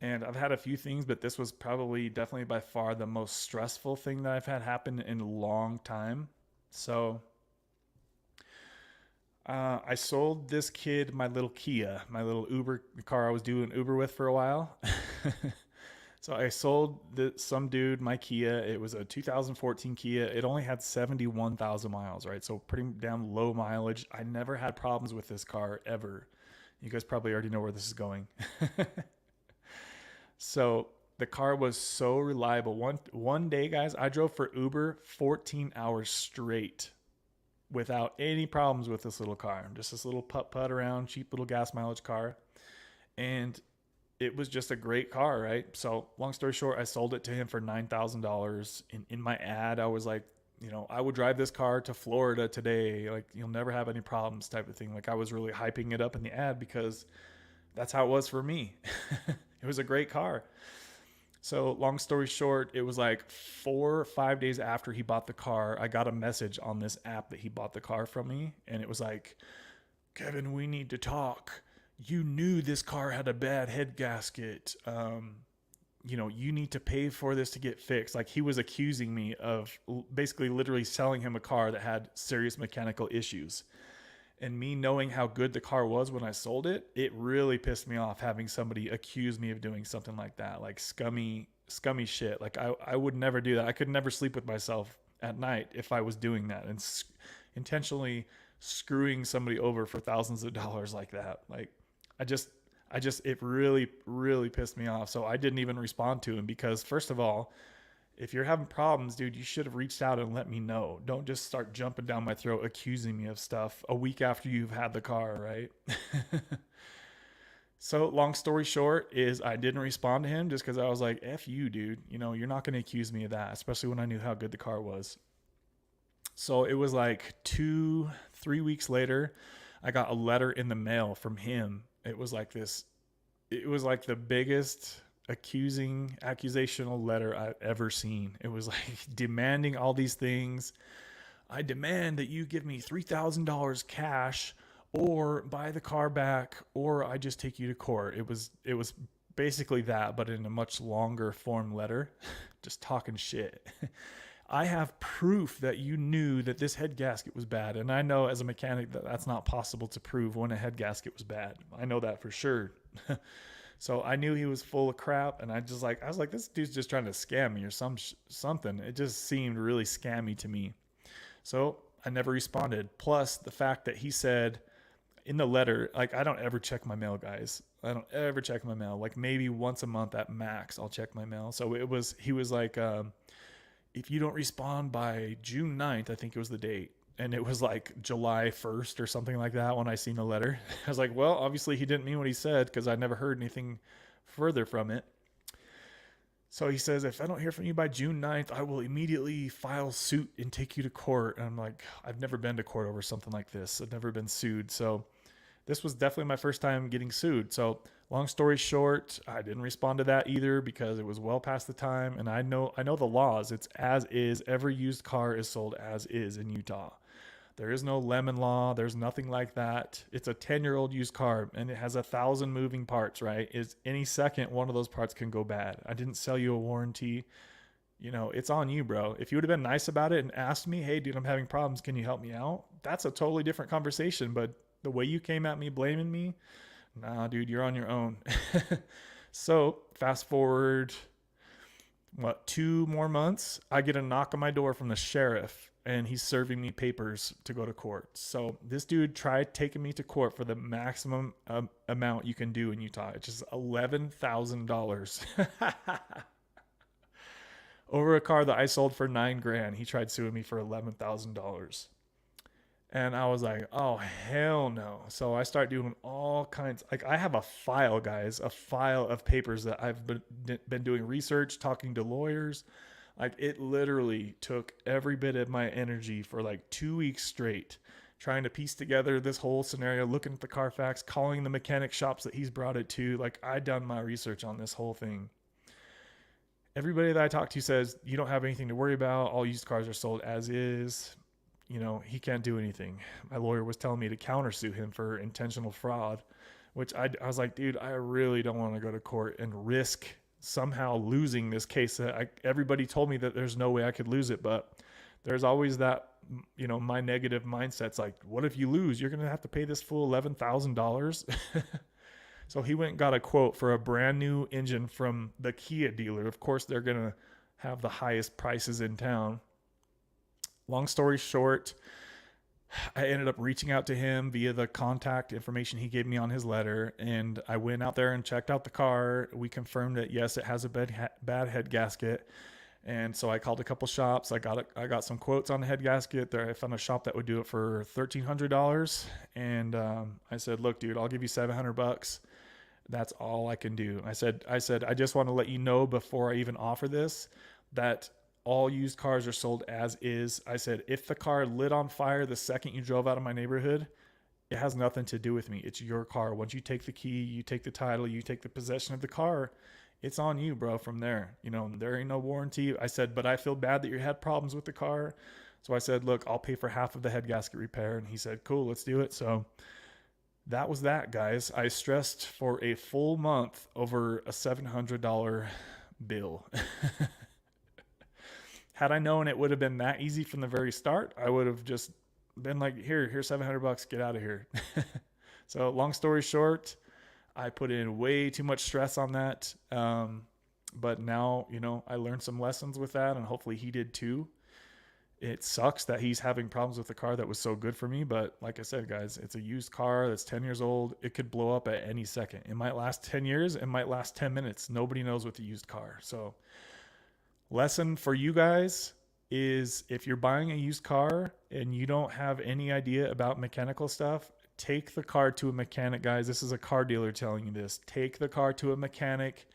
And I've had a few things, but this was definitely by far the most stressful thing that I've had happen in a long time. So I sold this kid my little Kia, my little Uber car I was doing Uber with for a while. So I sold some dude my Kia. It was a 2014 Kia. It only had 71,000 miles, right? So pretty damn low mileage. I never had problems with this car ever. You guys probably already know where this is going. So the car was so reliable. One day, guys, I drove for Uber 14 hours straight without any problems with this little car. Just this little putt around, cheap little gas mileage car. And it was just a great car, right? So long story short, I sold it to him for $9,000. In my ad, I was like, I would drive this car to Florida today. Like, you'll never have any problems type of thing. Like, I was really hyping it up in the ad because that's how it was for me. It was a great car. So long story short, it was like 4 or 5 days after he bought the car, I got a message on this app that he bought the car from me. And it was like, Kevin, we need to talk. You knew this car had a bad head gasket. you need to pay for this to get fixed. Like, he was accusing me of basically literally selling him a car that had serious mechanical issues. And me knowing how good the car was when I sold it, it really pissed me off having somebody accuse me of doing something like that, like scummy shit. Like, I would never do that. I could never sleep with myself at night if I was doing that and intentionally screwing somebody over for thousands of dollars like that. Like, it really, really pissed me off. So I didn't even respond to him because, first of all, if you're having problems, dude, you should have reached out and let me know. Don't just start jumping down my throat accusing me of stuff a week after you've had the car, right? So long story short is I didn't respond to him just because I was like, F you, dude. You're not going to accuse me of that, especially when I knew how good the car was. So it was like 2-3 weeks later, I got a letter in the mail from him. It was like the biggest accusational letter I've ever seen. It was like demanding all these things. I demand that you give me $3,000 cash or buy the car back, or I just take you to court. It was basically that, but in a much longer form letter, just talking shit. I have proof that you knew that this head gasket was bad. And I know as a mechanic that that's not possible to prove when a head gasket was bad. I know that for sure. So I knew he was full of crap, and I was like, this dude's just trying to scam me or something. It just seemed really scammy to me. So I never responded. Plus the fact that he said in the letter, like, I don't ever check my mail, guys. I don't ever check my mail. Like, maybe once a month at max, I'll check my mail. So he was like, if you don't respond by June 9th, I think it was the date. And it was like July 1st or something like that when I seen the letter. I was like, well, obviously he didn't mean what he said because I never heard anything further from it. So he says, if I don't hear from you by June 9th, I will immediately file suit and take you to court. And I'm like, I've never been to court over something like this. I've never been sued. So this was definitely my first time getting sued. So long story short, I didn't respond to that either because it was well past the time. And I know the laws. It's as is. Every used car is sold as is in Utah. There is no lemon law. There's nothing like that. It's a 10-year-old used car and it has 1,000 moving parts, right? Is any second one of those parts can go bad. I didn't sell you a warranty. It's on you, bro. If you would have been nice about it and asked me, hey, dude, I'm having problems. Can you help me out? That's a totally different conversation. But the way you came at me, blaming me, nah, dude, you're on your own. So fast forward, 2 more months, I get a knock on my door from the sheriff and he's serving me papers to go to court. So this dude tried taking me to court for the maximum amount you can do in Utah. It's just $11,000 over a car that I sold for $9,000. He tried suing me for $11,000. And I was like, oh, hell no. So I start doing all kinds. Like, I have a file, guys, a file of papers that I've been doing research, talking to lawyers. Like, it literally took every bit of my energy for like 2 weeks straight, trying to piece together this whole scenario, looking at the Carfax, calling the mechanic shops that he's brought it to. Like, I done my research on this whole thing. Everybody that I talk to says, you don't have anything to worry about. All used cars are sold as is. He can't do anything. My lawyer was telling me to countersue him for intentional fraud, which I was like, dude, I really don't want to go to court and risk somehow losing this case. Everybody told me that there's no way I could lose it, but there's always that, my negative mindset's like, what if you lose? You're going to have to pay this full $11,000. So he went and got a quote for a brand new engine from the Kia dealer. Of course, they're going to have the highest prices in town. Long story short, I ended up reaching out to him via the contact information he gave me on his letter, and I went out there and checked out the car. We confirmed that, yes, it has a bad head gasket. And so I called a couple shops. I got some quotes on the head gasket. There, I found a shop that would do it for $1,300. And I said, look, dude, I'll give you $700. That's all I can do. I said, I just want to let you know before I even offer this that all used cars are sold as is. I said, if the car lit on fire the second you drove out of my neighborhood, it has nothing to do with me. It's your car. Once you take the key, you take the title, you take the possession of the car, it's on you, bro, from there. There ain't no warranty. I said, but I feel bad that you had problems with the car. So I said, look, I'll pay for half of the head gasket repair. And he said, cool, let's do it. So that was that, guys. I stressed for a full month over a $700 bill. Had I known it would have been that easy from the very start, I would have just been like, here's $700, get out of here. So long story short, I put in way too much stress on that. But now, I learned some lessons with that, and hopefully he did too. It sucks that he's having problems with the car that was so good for me. But like I said, guys, it's a used car that's 10 years old. It could blow up at any second. It might last 10 years. It might last 10 minutes. Nobody knows with the used car. So lesson for you guys is, if you're buying a used car and you don't have any idea about mechanical stuff, take the car to a mechanic, guys. This is a car dealer telling you this. Take the car to a mechanic.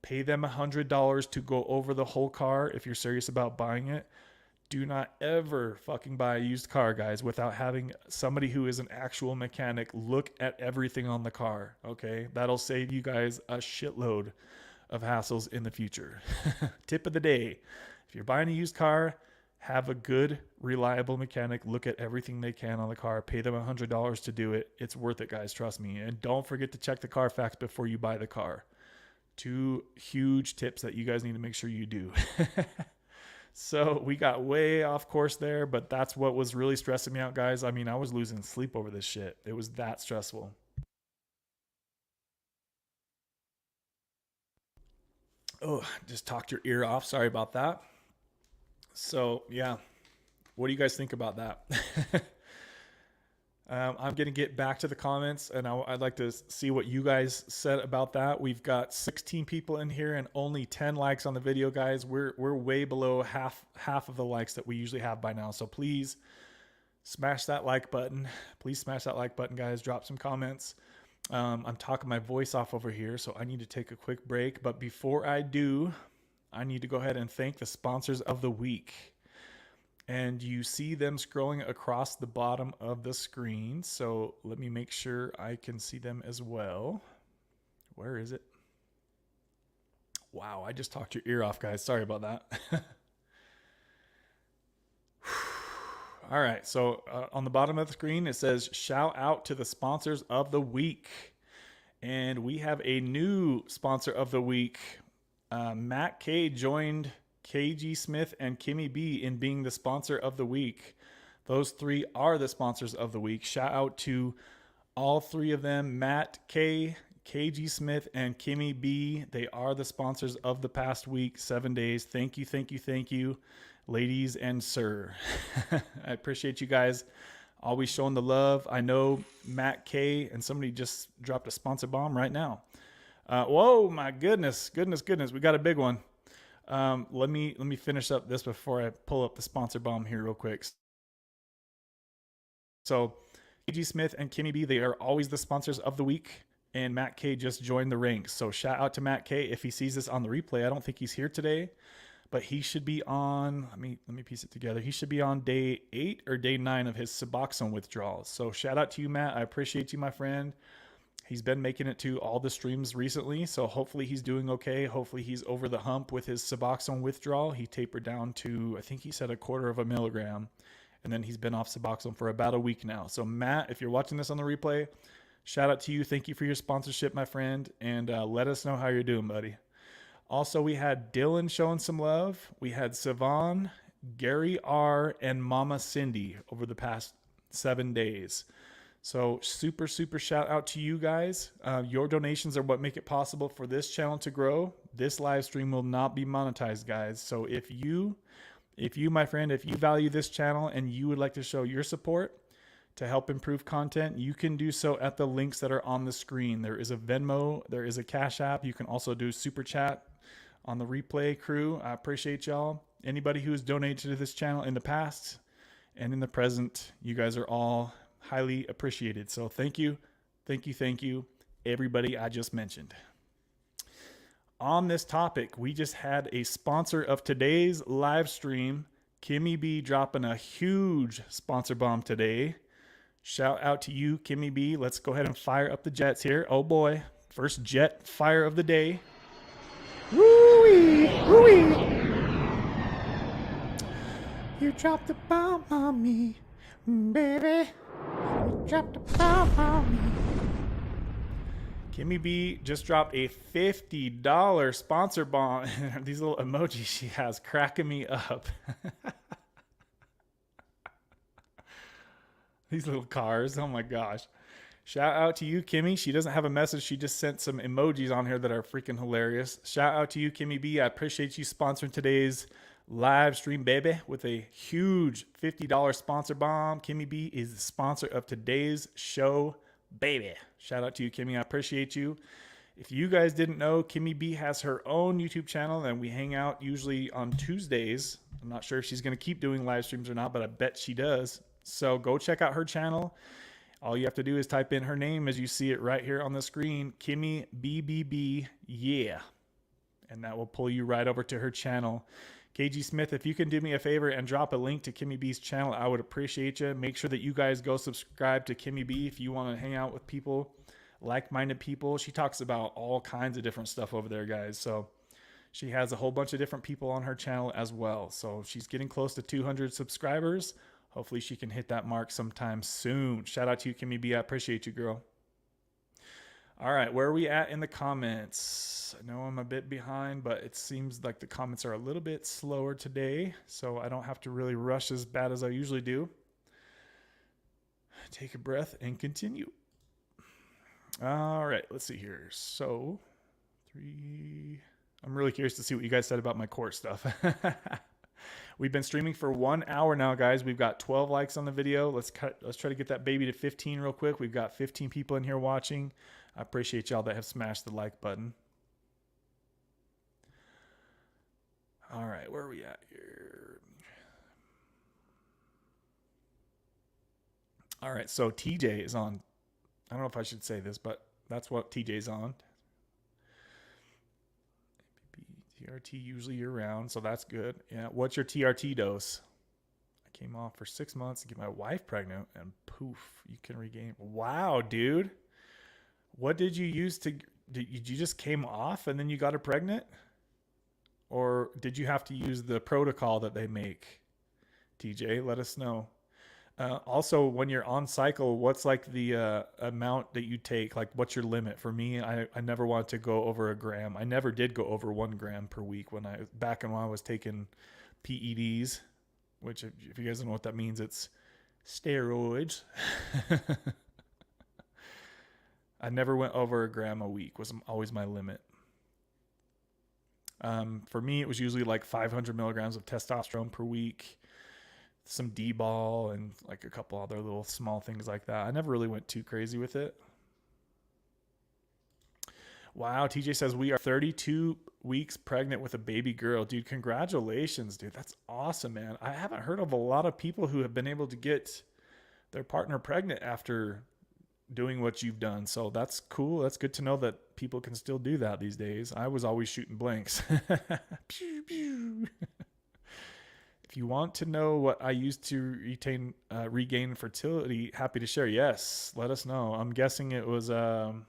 Pay them $100 to go over the whole car if you're serious about buying it. Do not ever fucking buy a used car, guys, without having somebody who is an actual mechanic look at everything on the car, okay? That'll save you guys a shitload of hassles in the future. Tip of the day: if you're buying a used car, have a good, reliable mechanic look at everything they can on the car. Pay them $100 to do it. It's worth it, guys. Trust me. And don't forget to check the Carfax before you buy the car. 2 huge tips that you guys need to make sure you do. So we got way off course there, but that's what was really stressing me out, guys. I mean, I was losing sleep over this shit. It was that stressful. Oh, just talked your ear off. Sorry about that. So yeah, what do you guys think about that? I'm going to get back to the comments, and I'd like to see what you guys said about that. We've got 16 people in here and only 10 likes on the video, guys. We're way below half of the likes that we usually have by now. So please smash that like button. Please smash that like button, guys. Drop some comments. I'm talking my voice off over here, so I need to take a quick break. But before I do, I need to go ahead and thank the sponsors of the week. And you see them scrolling across the bottom of the screen. So let me make sure I can see them as well. Where is it? Wow, I just talked your ear off, guys. Sorry about that. All right, so on the bottom of the screen, it says shout out to the sponsors of the week. And we have a new sponsor of the week. Matt K joined KG Smith and Kimmy B in being the sponsor of the week. Those 3 are the sponsors of the week. Shout out to all 3 of them, Matt K, KG Smith, and Kimmy B. They are the sponsors of the past week, 7 days. Thank you, thank you, thank you, ladies and sir. I appreciate you guys always showing the love. I know Matt K and somebody just dropped a sponsor bomb right now. Whoa, my goodness. We got a big one. Let me finish up this before I pull up the sponsor bomb here real quick. So KG Smith and Kimmy B, they are always the sponsors of the week, and Matt K just joined the ranks. So shout out to Matt K. If he sees this on the replay, I don't think he's here today, but he should be on, let me piece it together. He should be on day 8 or day 9 of his Suboxone withdrawals. So shout out to you, Matt. I appreciate you, my friend. He's been making it to all the streams recently, so hopefully he's doing okay. Hopefully he's over the hump with his Suboxone withdrawal. He tapered down to, I think he said 1/4 milligram, and then he's been off Suboxone for about a week now. So Matt, if you're watching this on the replay, shout out to you. Thank you for your sponsorship, my friend, and let us know how you're doing, buddy. Also, we had Dylan showing some love. We had Savon, Gary R, and Mama Cindy over the past 7 days. So super shout out to you guys. Your donations are what make it possible for this channel to grow. This live stream will not be monetized, guys. So if you, my friend, if you value this channel and you would like to show your support to help improve content, you can do so at the links that are on the screen. There is a Venmo, there is a Cashapp. You can also do super chat on the replay crew. I appreciate y'all. Anybody who has donated to this channel in the past and in the present, you guys are all highly appreciated. So thank you, everybody I just mentioned. On this topic, we just had a sponsor of today's live stream, Kimmy B, dropping a huge sponsor bomb today. Shout out to you, Kimmy B. Let's go ahead and fire up the jets here. Oh boy, first jet fire of the day. Woo-wee, woo-wee. You dropped a bomb on me, baby. You dropped a bomb on me. Kimmy B just dropped a $50 sponsor bomb. These little emojis she has cracking me up. These little cars. Oh my gosh. Shout out to you, Kimmy. She doesn't have a message. She just sent some emojis on here that are freaking hilarious. Shout out to you, Kimmy B. I appreciate you sponsoring today's live stream, baby, with a huge $50 sponsor bomb. Kimmy B is the sponsor of today's show, baby. Shout out to you, Kimmy. I appreciate you. If you guys didn't know, Kimmy B has her own YouTube channel, and we hang out usually on Tuesdays. I'm not sure if she's going to keep doing live streams or not, but I bet she does. So go check out her channel. All you have to do is type in her name as you see it right here on the screen, Kimmy BBB, yeah. And that will pull you right over to her channel. KG Smith, if you can do me a favor and drop a link to Kimmy B's channel, I would appreciate you. Make sure that you guys go subscribe to Kimmy B if you want to hang out with people, like-minded people. She talks about all kinds of different stuff over there, guys. So she has a whole bunch of different people on her channel as well. So she's getting close to 200 subscribers. Hopefully she can hit that mark sometime soon. Shout out to you, Kimmy B. I appreciate you, girl. All right, where are we at in the comments? I know I'm a bit behind, but it seems like the comments are a little bit slower today, so I don't have to really rush as bad as I usually do. Take a breath and continue. All right, let's see here. So, I'm really curious to see what you guys said about my court stuff. We've been streaming for 1 hour now, guys. We've got 12 likes on the video. Let's try to get that baby to 15 real quick. We've got 15 people in here watching. I appreciate y'all that have smashed the like button. All right, where are we at here? All right, so TJ is on. I don't know if I should say this, but that's what TJ's on. TRT usually year-round, so that's good. Yeah, what's your TRT dose? I came off for 6 months to get my wife pregnant, and poof, you can regain. Wow, dude. What did you use to... you just came off and then you got her pregnant? Or did you have to use the protocol that they make? TJ, let us know. Also, when you're on cycle, what's like the amount that you take? Like, what's your limit? For me, I never wanted to go over a gram. I never did go over 1 gram per week when I was taking PEDs, which if you guys don't know what that means, it's steroids. I never went over a gram a week, was always my limit. For me, it was usually like 500 milligrams of testosterone per week, some D-ball, and like a couple other little small things like that. I never really went too crazy with it. Wow, TJ says we are 32 weeks pregnant with a baby girl. Dude, congratulations, dude. That's awesome, man. I haven't heard of a lot of people who have been able to get their partner pregnant after doing what you've done. So that's cool. That's good to know that people can still do that these days. I was always shooting blanks. Pew, pew. If you want to know what I used to regain fertility, happy to share. Yes, let us know. I'm guessing it was like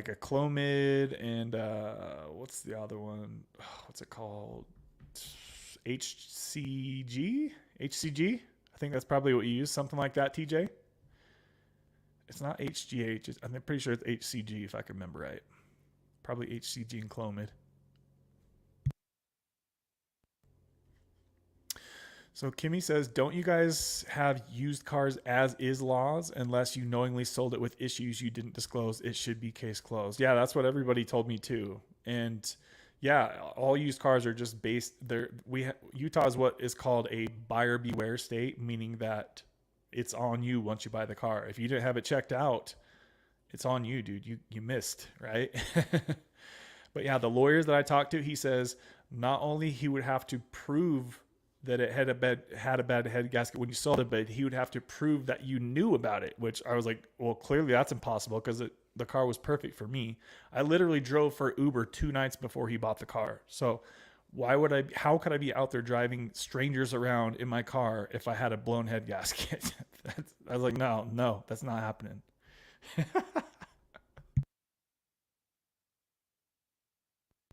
a Clomid and what's the other one? What's it called? HCG? I think that's probably what you use. Something like that, TJ. It's not HGH. I'm pretty sure it's HCG if I can remember right. Probably HCG and Clomid. So Kimmy says, don't you guys have used cars as is laws unless you knowingly sold it with issues you didn't disclose? It should be case closed. Yeah, that's what everybody told me too. And yeah, all used cars are just based there. Utah is what is called a buyer beware state, meaning that it's on you once you buy the car. If you didn't have it checked out, it's on you, dude. You missed, right? But yeah, the lawyers that I talked to, he says not only he would have to prove that it had a bad head gasket when you sold it, but he would have to prove that you knew about it, which I was like, well, clearly that's impossible because the car was perfect for me. I literally drove for Uber 2 nights before he bought the car. So how could I be out there driving strangers around in my car if I had a blown head gasket? I was like, no, that's not happening.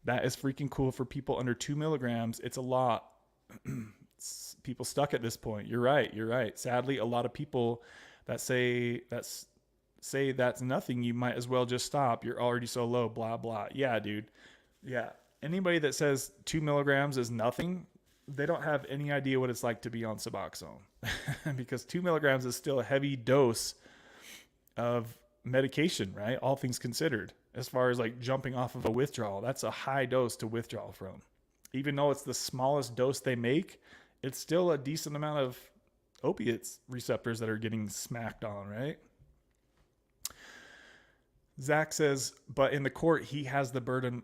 That is freaking cool for people under 2 milligrams. It's a lot. People stuck at this point. You're right. Sadly, a lot of people that say say that's nothing, you might as well just stop. You're already so low, blah, blah. Yeah, dude. Yeah. Anybody that says 2 milligrams is nothing, they don't have any idea what it's like to be on Suboxone. Because 2 milligrams is still a heavy dose of medication, right? All things considered. As far as like jumping off of a withdrawal, that's a high dose to withdraw from. Even though it's the smallest dose they make, it's still a decent amount of opiates receptors that are getting smacked on, right? Zach says, but in the court, he has the burden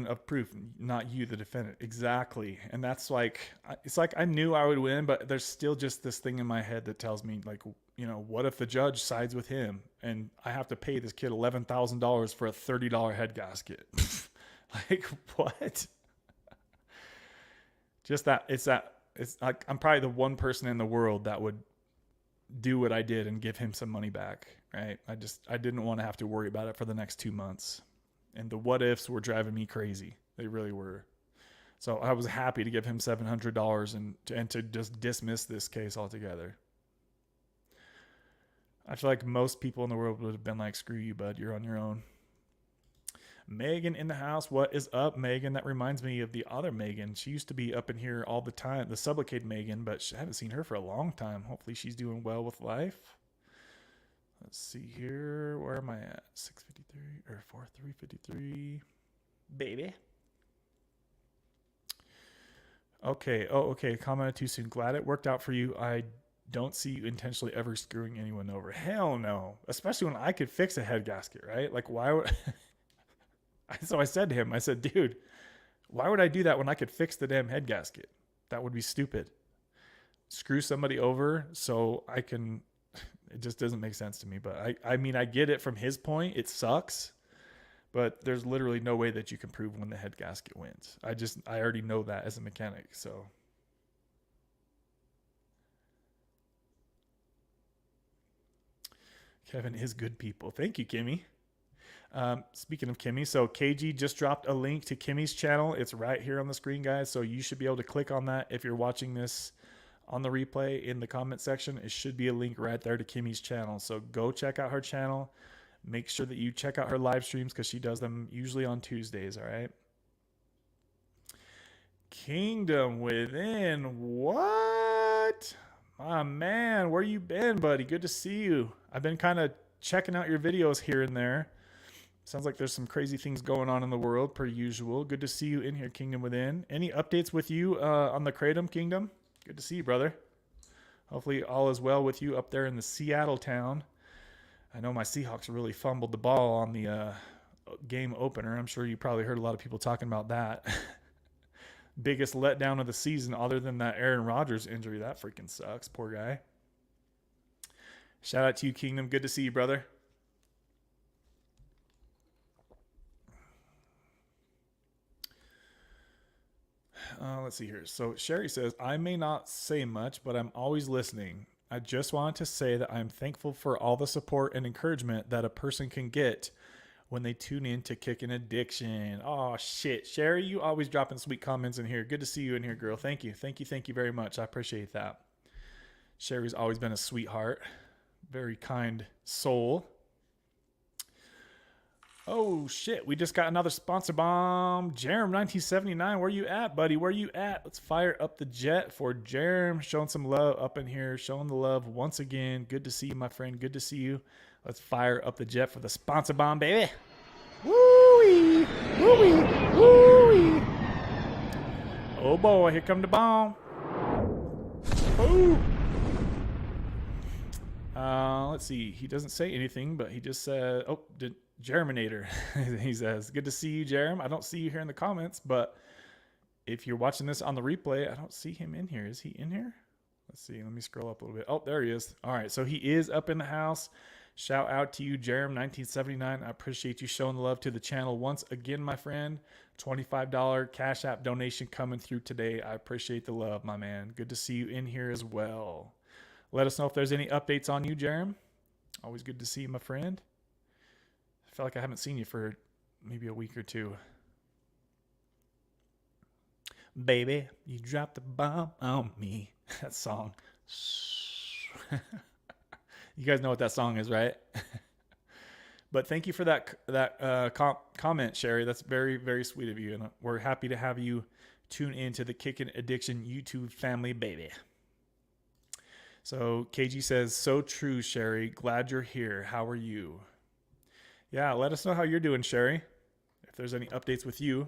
of proof, not you, the defendant. Exactly. And that's like, it's like I knew I would win, but there's still just this thing in my head that tells me, like, you know, what if the judge sides with him and I have to pay this kid $11,000 for a $30 head gasket? Like, what? Just that, it's like, I'm probably the one person in the world that would do what I did and give him some money back, right? I didn't want to have to worry about it for the next 2 months. And the what ifs were driving me crazy. They really were. So I was happy to give him $700 and to just dismiss this case altogether. I feel like most people in the world would have been like, screw you, bud, you're on your own. Megan in the house. What is up, Megan? That reminds me of the other Megan. She used to be up in here all the time, the Sublocade Megan, but I haven't seen her for a long time. Hopefully she's doing well with life. Let's see here. Where am I at? 653 or 4353. Baby. Okay. Oh, okay. Commented too soon. Glad it worked out for you. I don't see you intentionally ever screwing anyone over. Hell no. Especially when I could fix a head gasket, right? Like, why would... So I said to him, I said, dude, why would I do that when I could fix the damn head gasket? That would be stupid. Screw somebody over so I can... It just doesn't make sense to me. But I mean, I get it from his point. It sucks. But there's literally no way that you can prove when the head gasket wins. I already know that as a mechanic. So... Kevin is good people. Thank you, Kimmy. Speaking of Kimmy, so KG just dropped a link to Kimmy's channel. It's right here on the screen, guys. So you should be able to click on that if you're watching this on the replay in the comment section. It should be a link right there to Kimmy's channel. So go check out her channel. Make sure that you check out her live streams because she does them usually on Tuesdays. All right. Kingdom Within. What? My man, where you been, buddy? Good to see you. I've been kind of checking out your videos here and there. Sounds like there's some crazy things going on in the world, per usual. Good to see you in here, Kingdom Within. Any updates with you on the Kratom Kingdom? Good to see you, brother. Hopefully all is well with you up there in the Seattle town. I know my Seahawks really fumbled the ball on the game opener. I'm sure you probably heard a lot of people talking about that. Biggest letdown of the season other than that Aaron Rodgers injury. That freaking sucks. Poor guy. Shout out to you, Kingdom. Good to see you, brother. Let's see here. So Sherry says, I may not say much, but I'm always listening. I just wanted to say that I'm thankful for all the support and encouragement that a person can get when they tune in to Kicking Addiction. Oh, shit. Sherry, you always dropping sweet comments in here. Good to see you in here, girl. Thank you. Thank you. Thank you very much. I appreciate that. Sherry's always been a sweetheart. Very kind soul. Oh, shit. We just got another sponsor bomb. Jerem 1979. Where you at, buddy? Where you at? Let's fire up the jet for Jerem. Showing some love up in here. Showing the love once again. Good to see you, my friend. Good to see you. Let's fire up the jet for the sponsor bomb, baby. Woo-wee. Woo-wee. Woo-wee. Oh, boy. Here come the bomb. Ooh. Let's see. He doesn't say anything, but he just said, Jerminator. He says, good to see you, Jerem. I don't see you here in the comments, but if you're watching this on the replay, I don't see him in here. Is he in here? Let's see. Let me scroll up a little bit. Oh, there he is. All right. So he is up in the house. Shout out to you, Jerem 1979. I appreciate you showing the love to the channel once again, my friend. $25 Cash App donation coming through today. I appreciate the love, my man. Good to see you in here as well. Let us know if there's any updates on you, Jerem. Always good to see you, my friend. I feel like I haven't seen you for maybe a week or two. Baby, you dropped the bomb on me. That song. You guys know what that song is, right? But thank you for that comment, Sherry. That's very, very sweet of you, and we're happy to have you tune into the Kickin' Addiction YouTube family, baby. So KG says, so true, Sherry. Glad you're here. How are you? Yeah, let us know how you're doing, Sherry. If there's any updates with you.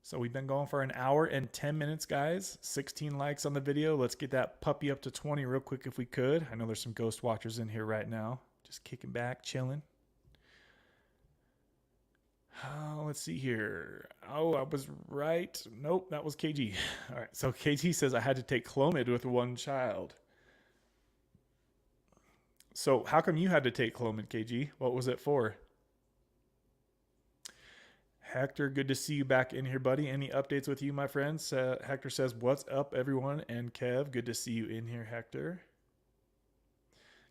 So we've been going for an hour and 10 minutes, guys. 16 likes on the video. Let's get that puppy up to 20 real quick if we could. I know there's some ghost watchers in here right now. Just kicking back, chilling. Let's see here. Oh, I was right. Nope, that was KG. All right, so KG says I had to take Clomid with one child. So how come you had to take Clomid, KG? What was it for? Hector, good to see you back in here, buddy. Any updates with you, my friends? Hector says, what's up, everyone? And Kev, good to see you in here, Hector.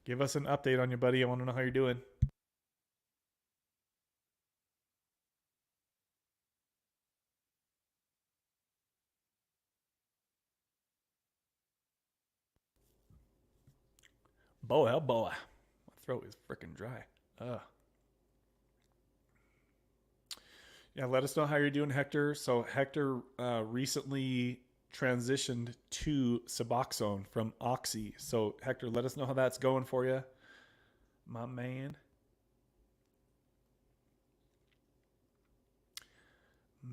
Give us an update on you, buddy. I want to know how you're doing. Boa, boa. My throat is freaking dry. Yeah, let us know how you're doing, Hector. So Hector recently transitioned to Suboxone from Oxy. So Hector, let us know how that's going for you, my man.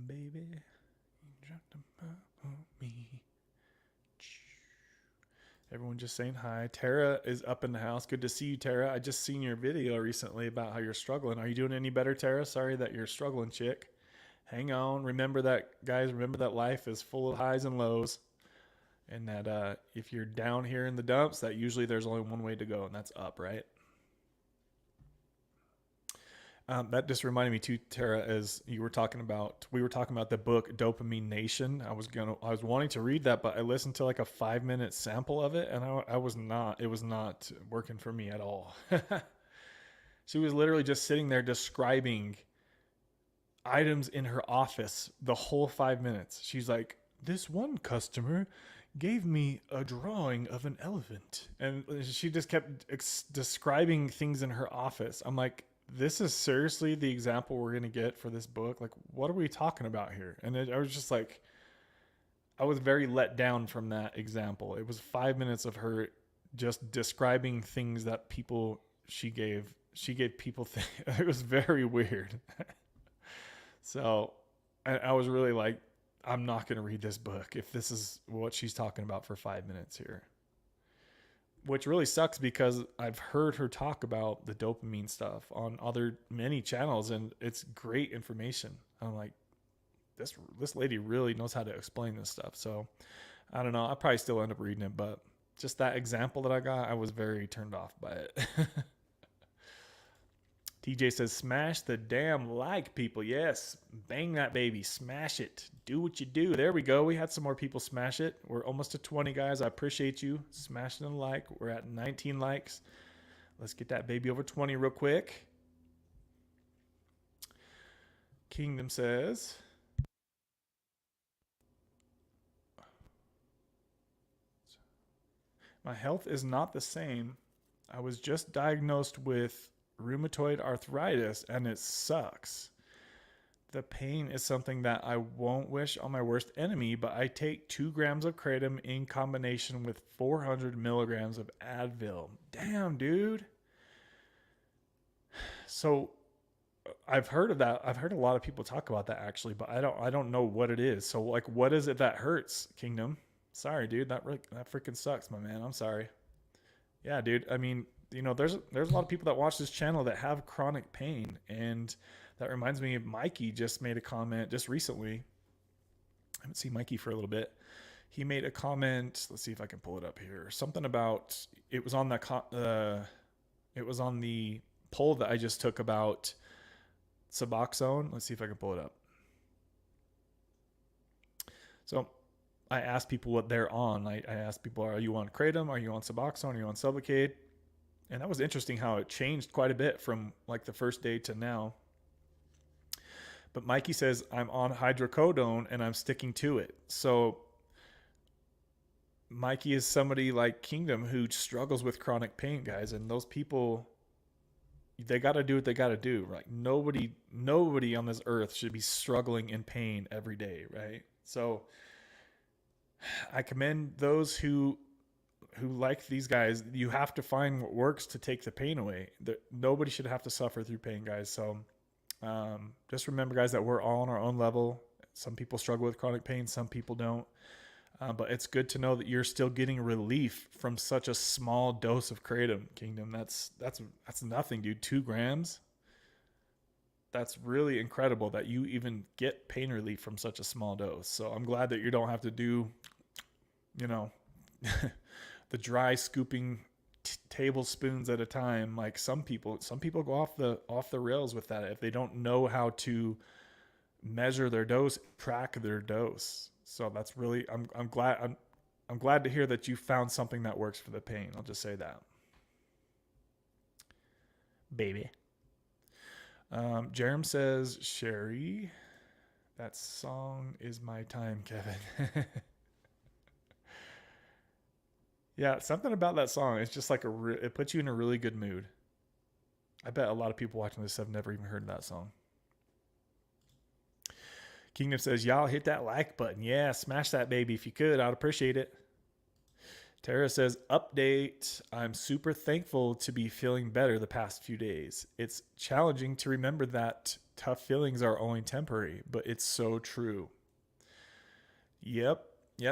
Baby, you dropped a bomb on me. Everyone just saying hi. Tara is up in the house. Good to see you, Tara. I just seen your video recently about how you're struggling. Are you doing any better, Tara? Sorry that you're struggling, chick. Hang on. Remember that, guys. Remember that life is full of highs and lows. And that if you're down here in the dumps, that usually there's only one way to go, and that's up, right? That just reminded me too, Tara, as we were talking about the book Dopamine Nation. I was wanting to read that, but I listened to like a 5-minute sample of it, and it was not working for me at all. She was literally just sitting there describing items in her office the whole 5 minutes. She's like, this one customer gave me a drawing of an elephant, and she just kept describing things in her office. I'm like, this is seriously the example we're going to get for this book? Like, what are we talking about here? And I was just like, I was very let down from that example. It was 5 minutes of her just describing things that she gave people. It was very weird. So I was really like, I'm not going to read this book if this is what she's talking about for 5 minutes here. Which really sucks because I've heard her talk about the dopamine stuff on many channels, and it's great information. I'm like, this lady really knows how to explain this stuff. So I don't know. I'll probably still end up reading it, but just that example that I got, I was very turned off by it. TJ says, smash the damn like, people. Yes, bang that baby. Smash it. Do what you do. There we go. We had some more people smash it. We're almost to 20, guys. I appreciate you smashing the like. We're at 19 likes. Let's get that baby over 20 real quick. Kingdom says, my health is not the same. I was just diagnosed with rheumatoid arthritis, and it sucks. The pain is something that I won't wish on my worst enemy, but I take 2 grams of kratom in combination with 400 milligrams of Advil. Damn, dude. So I've heard of that. I've heard a lot of people talk about that actually, but I don't know what it is. So like, what is it that hurts, Kingdom? Sorry, dude. That freaking sucks, my man. I'm sorry. Yeah, dude. I mean, you know, there's a lot of people that watch this channel that have chronic pain, and that reminds me of Mikey just made a comment just recently. I haven't seen Mikey for a little bit. He made a comment. Let's see if I can pull it up here. Something about it was on the poll that I just took about Suboxone. Let's see if I can pull it up. So I asked people what they're on. I asked people, are you on kratom? Are you on Suboxone? Are you on Sublocade? And that was interesting how it changed quite a bit from like the first day to now. But Mikey says, I'm on hydrocodone and I'm sticking to it. So Mikey is somebody like Kingdom who struggles with chronic pain, guys. And those people, they got to do what they got to do. Like nobody on this earth should be struggling in pain every day, right? So I commend those who like these guys. You have to find what works to take the pain away. Nobody should have to suffer through pain, guys. So just remember, guys, that we're all on our own level. Some people struggle with chronic pain, some people don't. But it's good to know that you're still getting relief from such a small dose of Kratom, Kingdom. That's nothing, dude. 2 grams. That's really incredible that you even get pain relief from such a small dose. So I'm glad that you don't have to do, the dry scooping tablespoons at a time. Like some people go off the rails with that if they don't know how to measure their dose, track their dose. So that's really, I'm glad to hear that you found something that works for the pain. I'll just say that. Baby. Jerem says, Sherry, that song is my time, Kevin. Yeah, something about that song. It's just like it puts you in a really good mood. I bet a lot of people watching this have never even heard that song. Kingdom says, y'all hit that like button. Yeah, smash that baby if you could. I'd appreciate it. Tara says, update. I'm super thankful to be feeling better the past few days. It's challenging to remember that tough feelings are only temporary, but it's so true. Yep.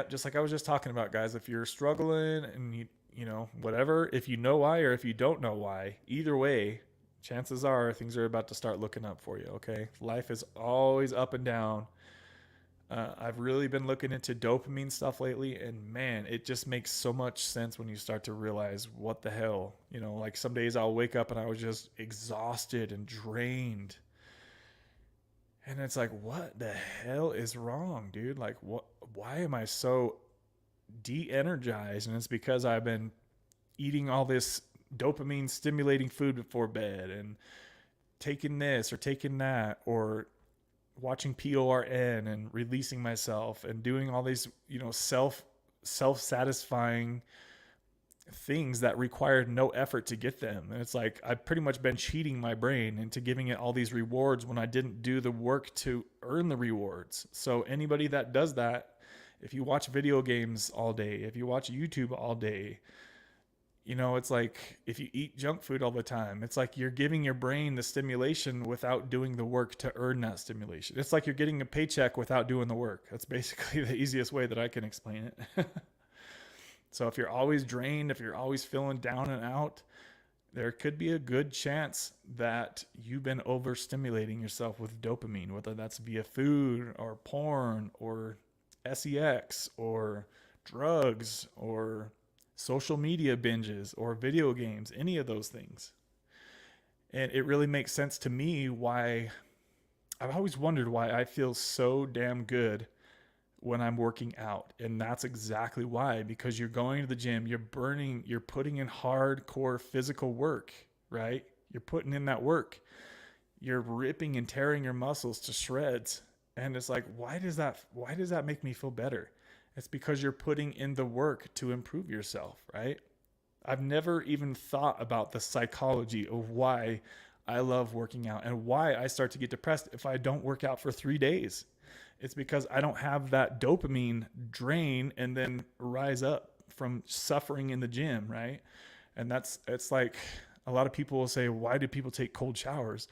Just like I was just talking about, guys. If you're struggling and you know, whatever, if you know why or if you don't know why, either way, chances are things are about to start looking up for you, okay? Life is always up and down. I've really been looking into dopamine stuff lately, and man, it just makes so much sense when you start to realize what the hell, like some days I'll wake up and I was just exhausted and drained. And it's like, what the hell is wrong, dude? Like, why am I so de-energized? And it's because I've been eating all this dopamine stimulating food before bed and taking this or taking that or watching PORN and releasing myself and doing all these, self-satisfying things that required no effort to get them. And it's like I've pretty much been cheating my brain into giving it all these rewards when I didn't do the work to earn the rewards. So anybody that does that, if you watch video games all day, if you watch YouTube all day, it's like if you eat junk food all the time, it's like you're giving your brain the stimulation without doing the work to earn that stimulation. It's like you're getting a paycheck without doing the work. That's basically the easiest way that I can explain it. So if you're always drained, if you're always feeling down and out, there could be a good chance that you've been overstimulating yourself with dopamine, whether that's via food or porn or sex or drugs or social media binges or video games, any of those things. And it really makes sense to me why I've always wondered why I feel so damn good when I'm working out. And that's exactly why, because you're going to the gym, you're putting in hardcore physical work, right? You're putting in that work. You're ripping and tearing your muscles to shreds. And it's like, why does that make me feel better? It's because you're putting in the work to improve yourself, right? I've never even thought about the psychology of why I love working out and why I start to get depressed if I don't work out for 3 days. It's because I don't have that dopamine drain and then rise up from suffering in the gym, right? And it's like a lot of people will say, why do people take cold showers?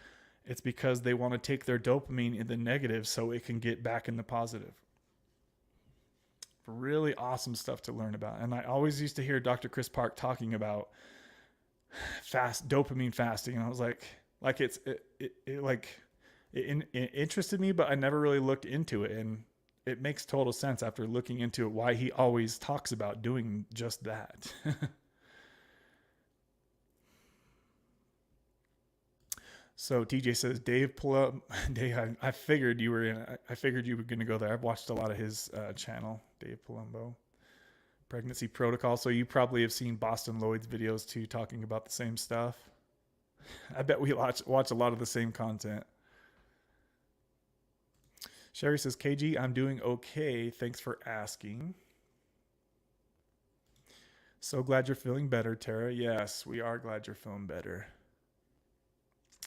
It's because they want to take their dopamine in the negative so it can get back in the positive. Really awesome stuff to learn about. And I always used to hear Dr. Chris Park talking about dopamine fasting. And I was like it interested me, but I never really looked into it. And it makes total sense after looking into it, why he always talks about doing just that. So TJ says, Dave, pull up. Dave, I figured you were going to go there. I've watched a lot of his channel, Dave Palumbo. Pregnancy protocol. So you probably have seen Boston Lloyd's videos too, talking about the same stuff. I bet we watch a lot of the same content. Sherry says, KG, I'm doing okay. Thanks for asking. So glad you're feeling better, Tara. Yes, we are glad you're feeling better.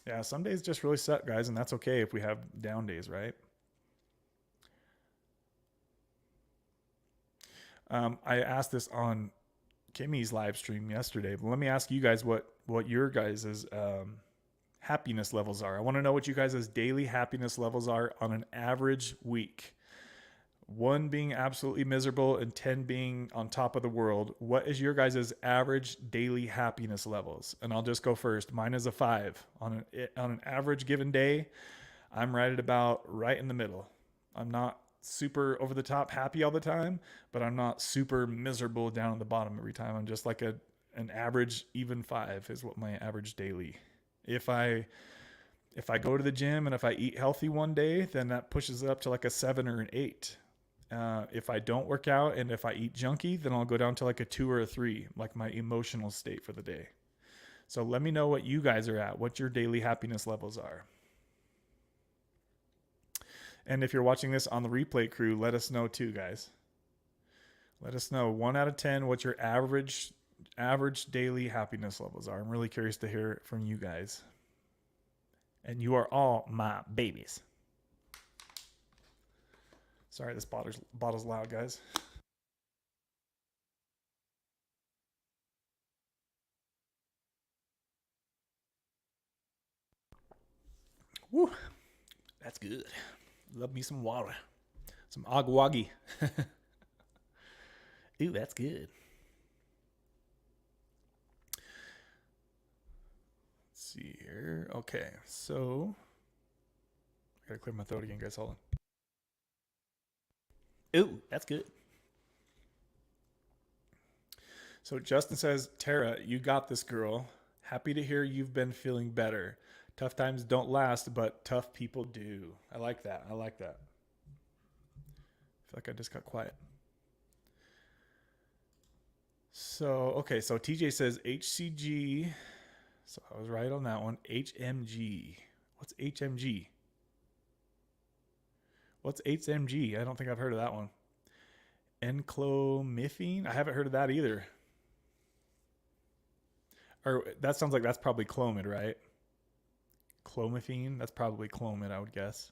Yeah, some days just really suck, guys, and that's okay if we have down days, right? I asked this on Kimmy's live stream yesterday, but let me ask you guys what your guys' happiness levels are. I want to know what you guys' daily happiness levels are on an average week. 1 being absolutely miserable and 10 being on top of the world. What is your guys' average daily happiness levels? And I'll just go first. Mine is a 5. On an average given day, I'm right in the middle. I'm not super over the top happy all the time, but I'm not super miserable down at the bottom every time. I'm just like an average even 5 is what my average daily. If I go to the gym and if I eat healthy one day, then that pushes it up to like a 7 or an 8. If I don't work out and if I eat junky, then I'll go down to like a 2 or a 3, like my emotional state for the day. So let me know what you guys are at, what your daily happiness levels are. And if you're watching this on the replay crew, let us know too, guys. Let us know 1 out of 10 what your average daily happiness levels are. I'm really curious to hear from you guys. And you are all my babies. Sorry, this bottle's loud, guys. Woo, that's good. Love me some water. Some agwagi. Ooh, that's good. Let's see here. Okay, so I gotta clear my throat again, guys. Hold on. Ooh, that's good. So Justin says, Tara, you got this, girl. Happy to hear you've been feeling better. Tough times don't last, but tough people do. I like that. I like that. I feel like I just got quiet. So, okay, so TJ says HCG. So I was right on that one. HMG. What's HMG? What's HMG? I don't think I've heard of that one. Enclomiphene? I haven't heard of that either. Or that sounds like that's probably Clomid, right? Clomiphene? That's probably Clomid, I would guess.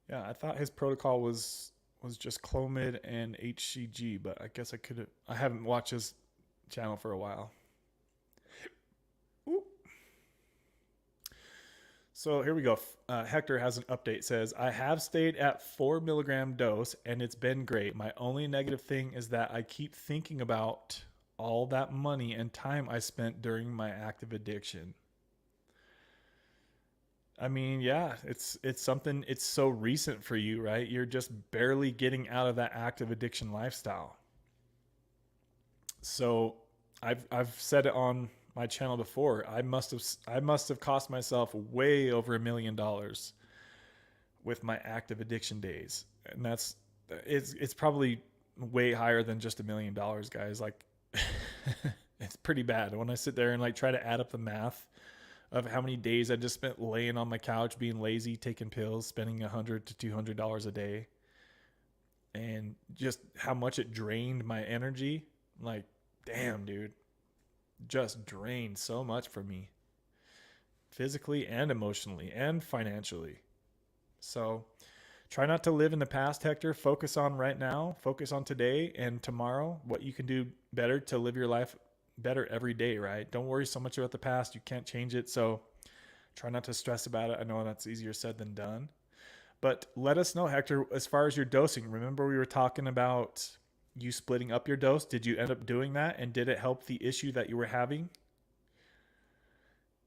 Yeah, I thought his protocol was just Clomid and HCG, but I guess I haven't watched his channel for a while. Ooh. So here we go. Hector has an update. Says, I have stayed at 4 milligram dose and it's been great. My only negative thing is that I keep thinking about all that money and time I spent during my active addiction. I mean, yeah, it's something. It's so recent for you, right? You're just barely getting out of that active addiction lifestyle. So I've said it on my channel before. I must have cost myself way over $1 million with my active addiction days, and it's probably way higher than just $1 million, guys. Like, it's pretty bad when I sit there and like try to add up the math of how many days I just spent laying on my couch, being lazy, taking pills, spending $100 to $200 a day, and just how much it drained my energy. Like, damn, dude, just drained so much from me, physically and emotionally and financially. So try not to live in the past, Hector. Focus on right now. Focus on today and tomorrow, what you can do better to live your life better every day, right? Don't worry so much about the past. You can't change it. So try not to stress about it. I know that's easier said than done. But let us know, Hector, as far as your dosing. Remember, we were talking about you splitting up your dose. Did you end up doing that? And did it help the issue that you were having?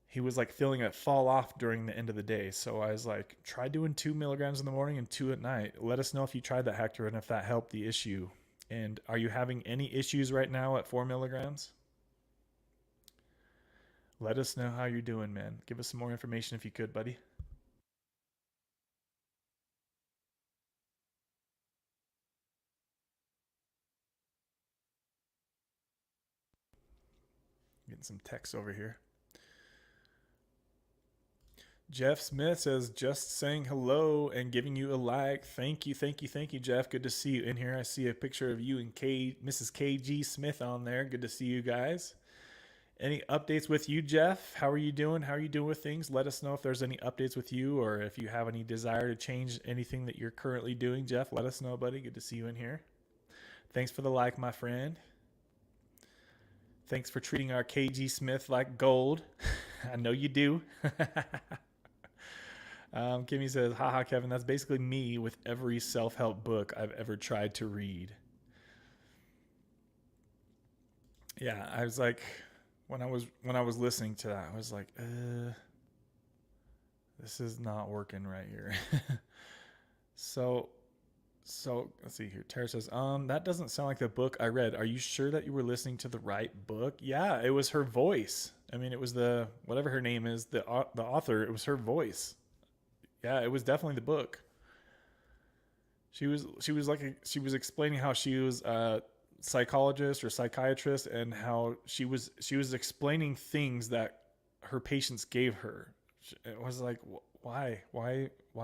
He was like feeling it fall off during the end of the day. So I was like, try doing 2 milligrams in the morning and 2 at night. Let us know if you tried that, Hector, and if that helped the issue. And are you having any issues right now at 4 milligrams? Let us know how you're doing, man. Give us some more information if you could, buddy. Getting some text over here. Jeff Smith says, just saying hello and giving you a like. Thank you, thank you, thank you, Jeff. Good to see you in here. I see a picture of you and Mrs. KG Smith on there. Good to see you guys. Any updates with you, Jeff? How are you doing? How are you doing with things? Let us know if there's any updates with you, or if you have any desire to change anything that you're currently doing. Jeff, let us know, buddy. Good to see you in here. Thanks for the like, my friend. Thanks for treating our KG Smith like gold. I know you do. Kimmy says, haha, Kevin, that's basically me with every self-help book I've ever tried to read. Yeah, I was like, when I was listening to that, I was like, this is not working right here. So let's see here. Tara says, that doesn't sound like the book I read. Are you sure that you were listening to the right book? Yeah, it was her voice. I mean, it was the, whatever her name is, the author, it was her voice. Yeah, it was definitely the book. She was explaining how she was a psychologist or psychiatrist, and how she was explaining things that her patients gave her. It was like, why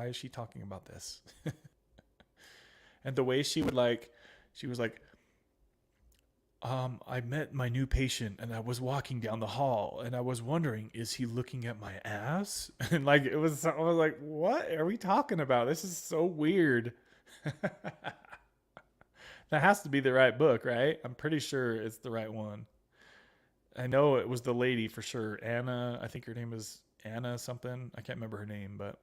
is she talking about this? And the way she was like, I met my new patient and I was walking down the hall and I was wondering, is he looking at my ass? And like, I was like, what are we talking about? This is so weird. That has to be the right book, right? I'm pretty sure it's the right one. I know it was the lady for sure. Anna, I think her name is Anna something. I can't remember her name, but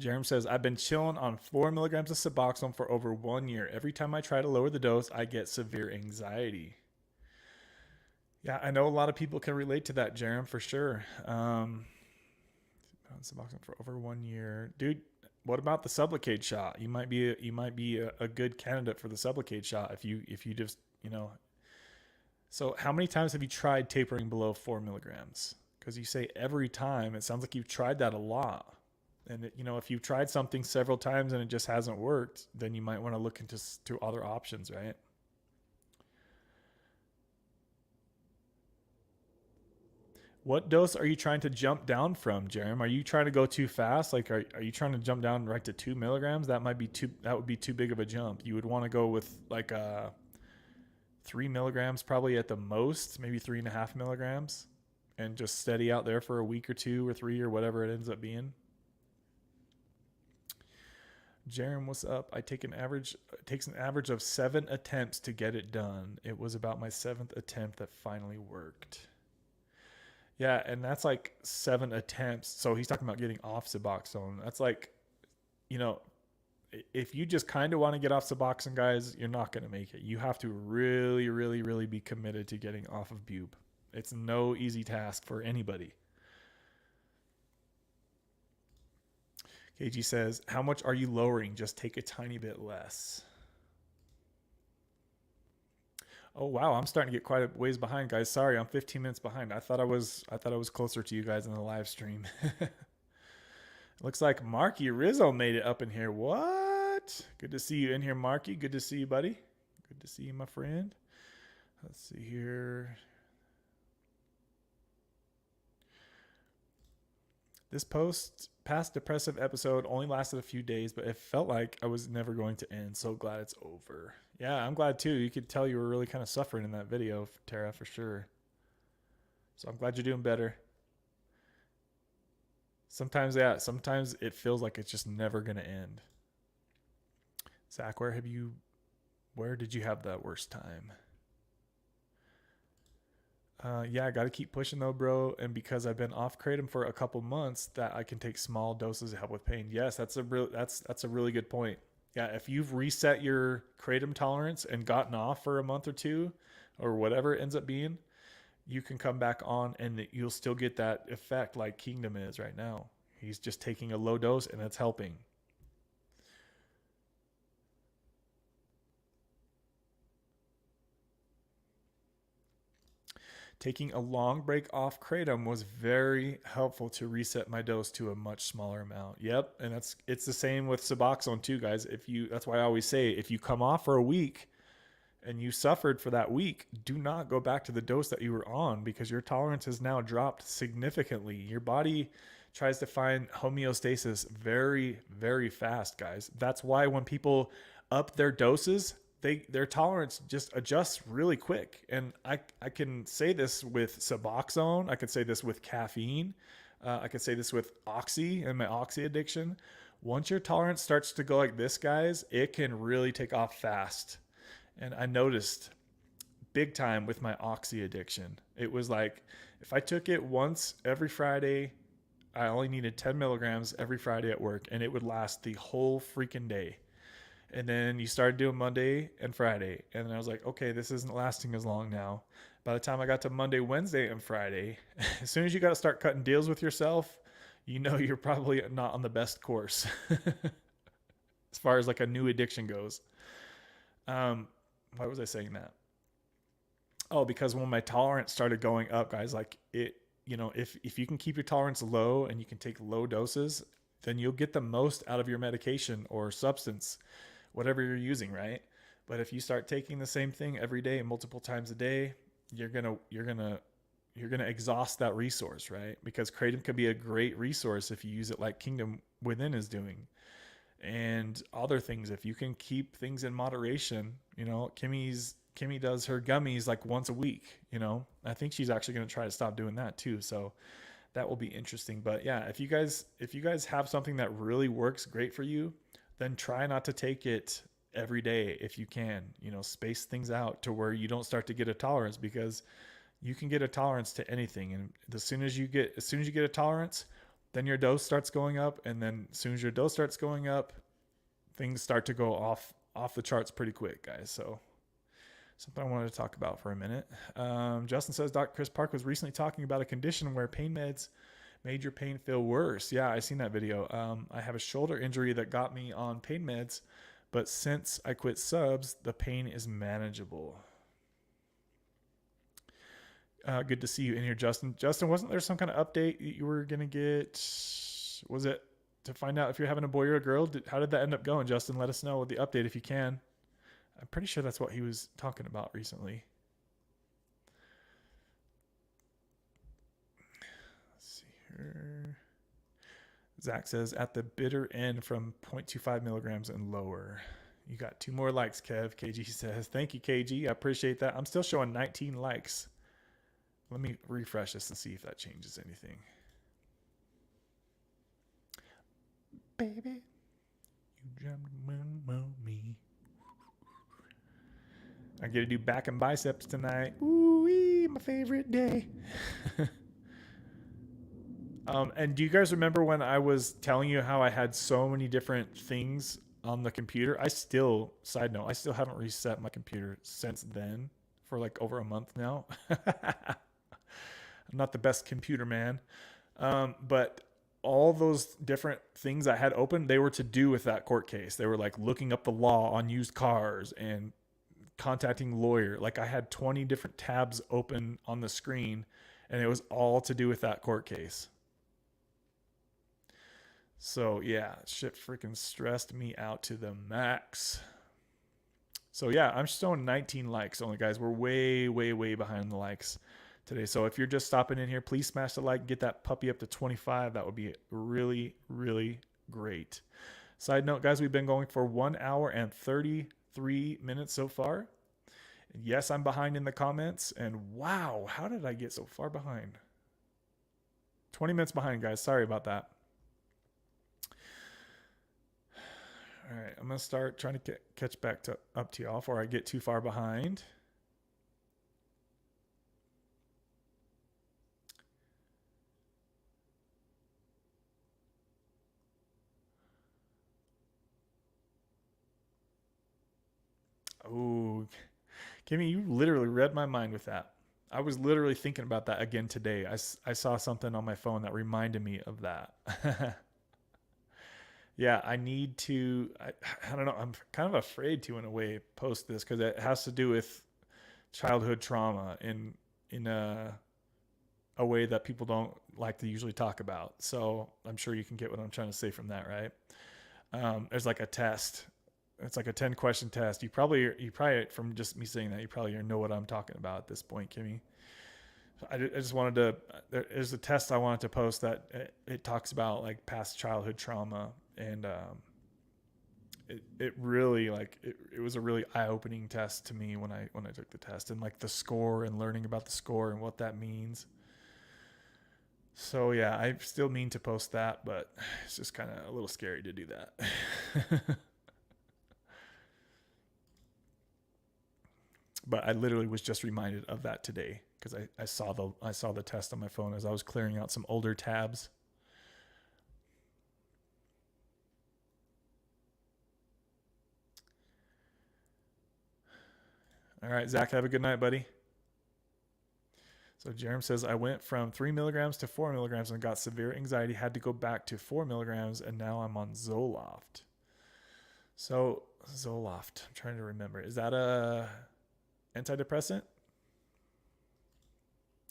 Jerem says, I've been chilling on 4 milligrams of Suboxone for over 1 year. Every time I try to lower the dose, I get severe anxiety. Yeah, I know a lot of people can relate to that, Jerem, for sure. On Suboxone for over 1 year. Dude, what about the Sublocade shot? You might be a good candidate for the Sublocade shot if you just, So how many times have you tried tapering below 4 milligrams? Because you say every time. It sounds like you've tried that a lot. And if you've tried something several times and it just hasn't worked, then you might want to look into other options, right? What dose are you trying to jump down from, Jerem? Are you trying to go too fast? Like, are you trying to jump down right to 2 milligrams? That would be too big of a jump. You would want to go with like 3 milligrams probably at the most, maybe 3.5 milligrams, and just steady out there for a week or 2 or 3 or whatever it ends up being. Jerem, what's up? It takes an average of 7 attempts to get it done. It was about my 7th attempt that finally worked. Yeah, and that's like 7 attempts. So he's talking about getting off Suboxone. That's like, if you just kind of want to get off Suboxone, guys, you're not going to make it. You have to really, really, really be committed to getting off of bube. It's no easy task for anybody. KG says, how much are you lowering? Just take a tiny bit less. Oh, wow. I'm starting to get quite a ways behind, guys. Sorry, I'm 15 minutes behind. I thought I was closer to you guys in the live stream. Looks like Marky Rizzo made it up in here. What? Good to see you in here, Marky. Good to see you, buddy. Good to see you, my friend. Let's see here. This past depressive episode only lasted a few days, but it felt like I was never going to end. So glad it's over. Yeah, I'm glad too. You could tell you were really kind of suffering in that video, Tara, for sure. So I'm glad you're doing better. Sometimes it feels like it's just never going to end. Zach, where did you have that worst time? Yeah, I got to keep pushing though, bro. And because I've been off kratom for a couple months, that I can take small doses to help with pain. Yes, that's a really good point. Yeah, if you've reset your kratom tolerance and gotten off for a month or two, or whatever it ends up being, you can come back on and you'll still get that effect like Kingdom is right now. He's just taking a low dose and it's helping. Taking a long break off kratom was very helpful to reset my dose to a much smaller amount. Yep, and it's the same with Suboxone too, guys. That's why I always say, if you come off for a week and you suffered for that week, do not go back to the dose that you were on, because your tolerance has now dropped significantly. Your body tries to find homeostasis very, very fast, guys. That's why when people up their doses, their tolerance just adjusts really quick. And I can say this with Suboxone. I could say this with caffeine. I could say this with Oxy and my Oxy addiction. Once your tolerance starts to go like this, guys, it can really take off fast. And I noticed big time with my Oxy addiction. It was like, if I took it once every Friday, I only needed 10 milligrams every Friday at work, and it would last the whole freaking day. And then you started doing Monday and Friday. And then I was like, okay, this isn't lasting as long now. By the time I got to Monday, Wednesday, and Friday, as soon as you got to start cutting deals with yourself, you know you're probably not on the best course as far as like a new addiction goes. Why was I saying that? Oh, because when my tolerance started going up, guys, like it, you know, if you can keep your tolerance low and you can take low doses, then you'll get the most out of your medication or substance, whatever you're using, right? But if you start taking the same thing every day, multiple times a day, you're gonna exhaust that resource, right? Because Kratom could be a great resource if you use it like Kingdom Within is doing, and other things. If you can keep things in moderation, you know, Kimmy does her gummies like once a week. You know, I think she's actually going to try to stop doing that too. So that will be interesting. But yeah, if you guys have something that really works great for you, then try not to take it every day if you can. You know, space things out to where you don't start to get a tolerance, because you can get a tolerance to anything. And as soon as you get a tolerance, then your dose starts going up. And then as soon as your dose starts going up, things start to go off the charts pretty quick, guys. So something I wanted to talk about for a minute. Justin says, Dr. Chris Park was recently talking about a condition where pain meds made your pain feel worse. Yeah, I seen that video. I have a shoulder injury that got me on pain meds, but since I quit subs, the pain is manageable. Good to see you in here, Justin. Justin, wasn't there some kind of update you were going to get? Was it to find out if you're having a boy or a girl? How did that end up going, Justin? Let us know the update if you can. I'm pretty sure that's what he was talking about recently. Let's see here. Zach says, at the bitter end from 0.25 milligrams and lower. You got 2 more likes, Kev. KG says, thank you, KG. I appreciate that. I'm still showing 19 likes. Let me refresh this and see if that changes anything. Baby, you jumped on me. I get to do back and biceps tonight. Ooh, my favorite day. And do you guys remember when I was telling you how I had so many different things on the computer? Side note, I still haven't reset my computer since then for like over a month now. I'm not the best computer man. But all those different things I had open, they were to do with that court case. They were like looking up the law on used cars and contacting lawyer. Like I had 20 different tabs open on the screen, and it was all to do with that court case. So yeah, shit freaking stressed me out to the max. So yeah, I'm showing 19 likes only, guys. We're way, way, way behind the likes today. So if you're just stopping in here, please smash the like, get that puppy up to 25. That would be really, really great. Side note, guys, we've been going for 1 hour and 33 minutes so far. And yes, I'm behind in the comments. And wow, how did I get so far behind? 20 minutes behind, guys. Sorry about that. All right, I'm going to start trying to catch back up to y'all before I get too far behind. Oh, Kimmy, you literally read my mind with that. I was literally thinking about that again today. I saw something on my phone that reminded me of that. Yeah, I need to, I don't know, I'm kind of afraid to, in a way, post this because it has to do with childhood trauma in a way that people don't like to usually talk about. So I'm sure you can get what I'm trying to say from that, right? There's like a test it's like a 10 question test. You probably from just me saying that, you probably know what I'm talking about at this point, Kimmy. I just wanted to, there's a test I wanted to post that it talks about like past childhood trauma, and it really like it was a really eye-opening test to me when I took the test, and like the score and learning about the score and what that means. So yeah, I still mean to post that, but it's just kind of a little scary to do that. But I literally was just reminded of that today because I saw the test on my phone as I was clearing out some older tabs. All right, Zach, have a good night, buddy. So Jerem says, I went from 3 milligrams to 4 milligrams and got severe anxiety, had to go back to 4 milligrams, and now I'm on Zoloft. So Zoloft, I'm trying to remember. Is that a antidepressant?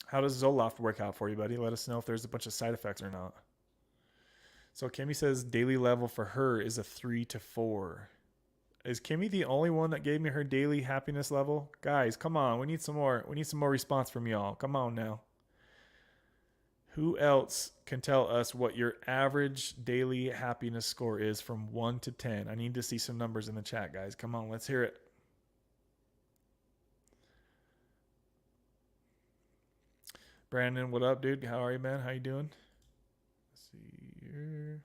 How does Zoloft work out for you, buddy? Let us know if there's a bunch of side effects or not. So Kimmy says daily level for her is a 3 to 4. Is Kimmy the only one that gave me her daily happiness level? Guys, come on. We need some more. We need some more response from y'all. Come on now. Who else can tell us what your average daily happiness score is from 1 to 10? I need to see some numbers in the chat, guys. Come on, let's hear it. Brandon, what up, dude? How are you, man? How you doing? Let's see here.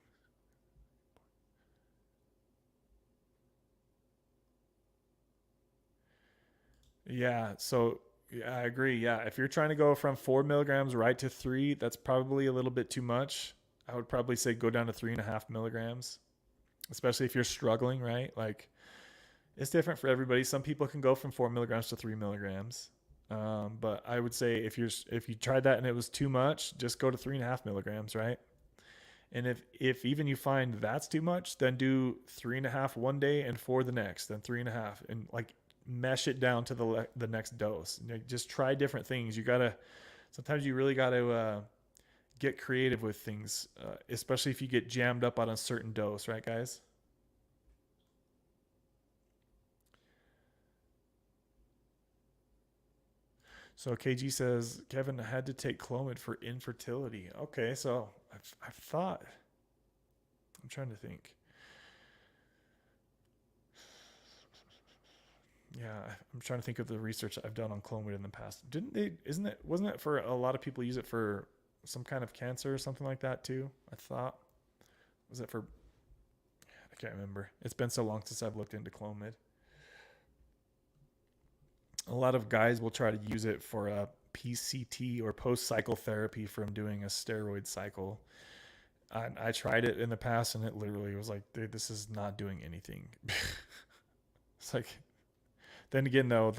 Yeah, so yeah, I agree. Yeah, if you're trying to go from 4 milligrams right to 3, that's probably a little bit too much. I would probably say go down to 3.5 milligrams, especially if you're struggling, right? Like, it's different for everybody. Some people can go from 4 milligrams to 3 milligrams. But I would say if you tried that and it was too much, just go to 3.5 milligrams, right? And if even you find that's too much, then do 3.5 one day and 4 the next, then 3.5, and like mesh it down to the next dose. Just try different things. Sometimes you really gotta get creative with things, especially if you get jammed up on a certain dose, right, guys? So KG says Kevin had to take Clomid for infertility. Okay, so I've thought. I'm trying to think. Yeah, I'm trying to think of the research I've done on Clomid in the past. Wasn't it for a lot of people use it for some kind of cancer or something like that too? I thought. Was it for, I can't remember. It's been so long since I've looked into Clomid. A lot of guys will try to use it for a PCT or post-cycle therapy from doing a steroid cycle. I tried it in the past and it literally was like, dude, this is not doing anything. It's like, then again though,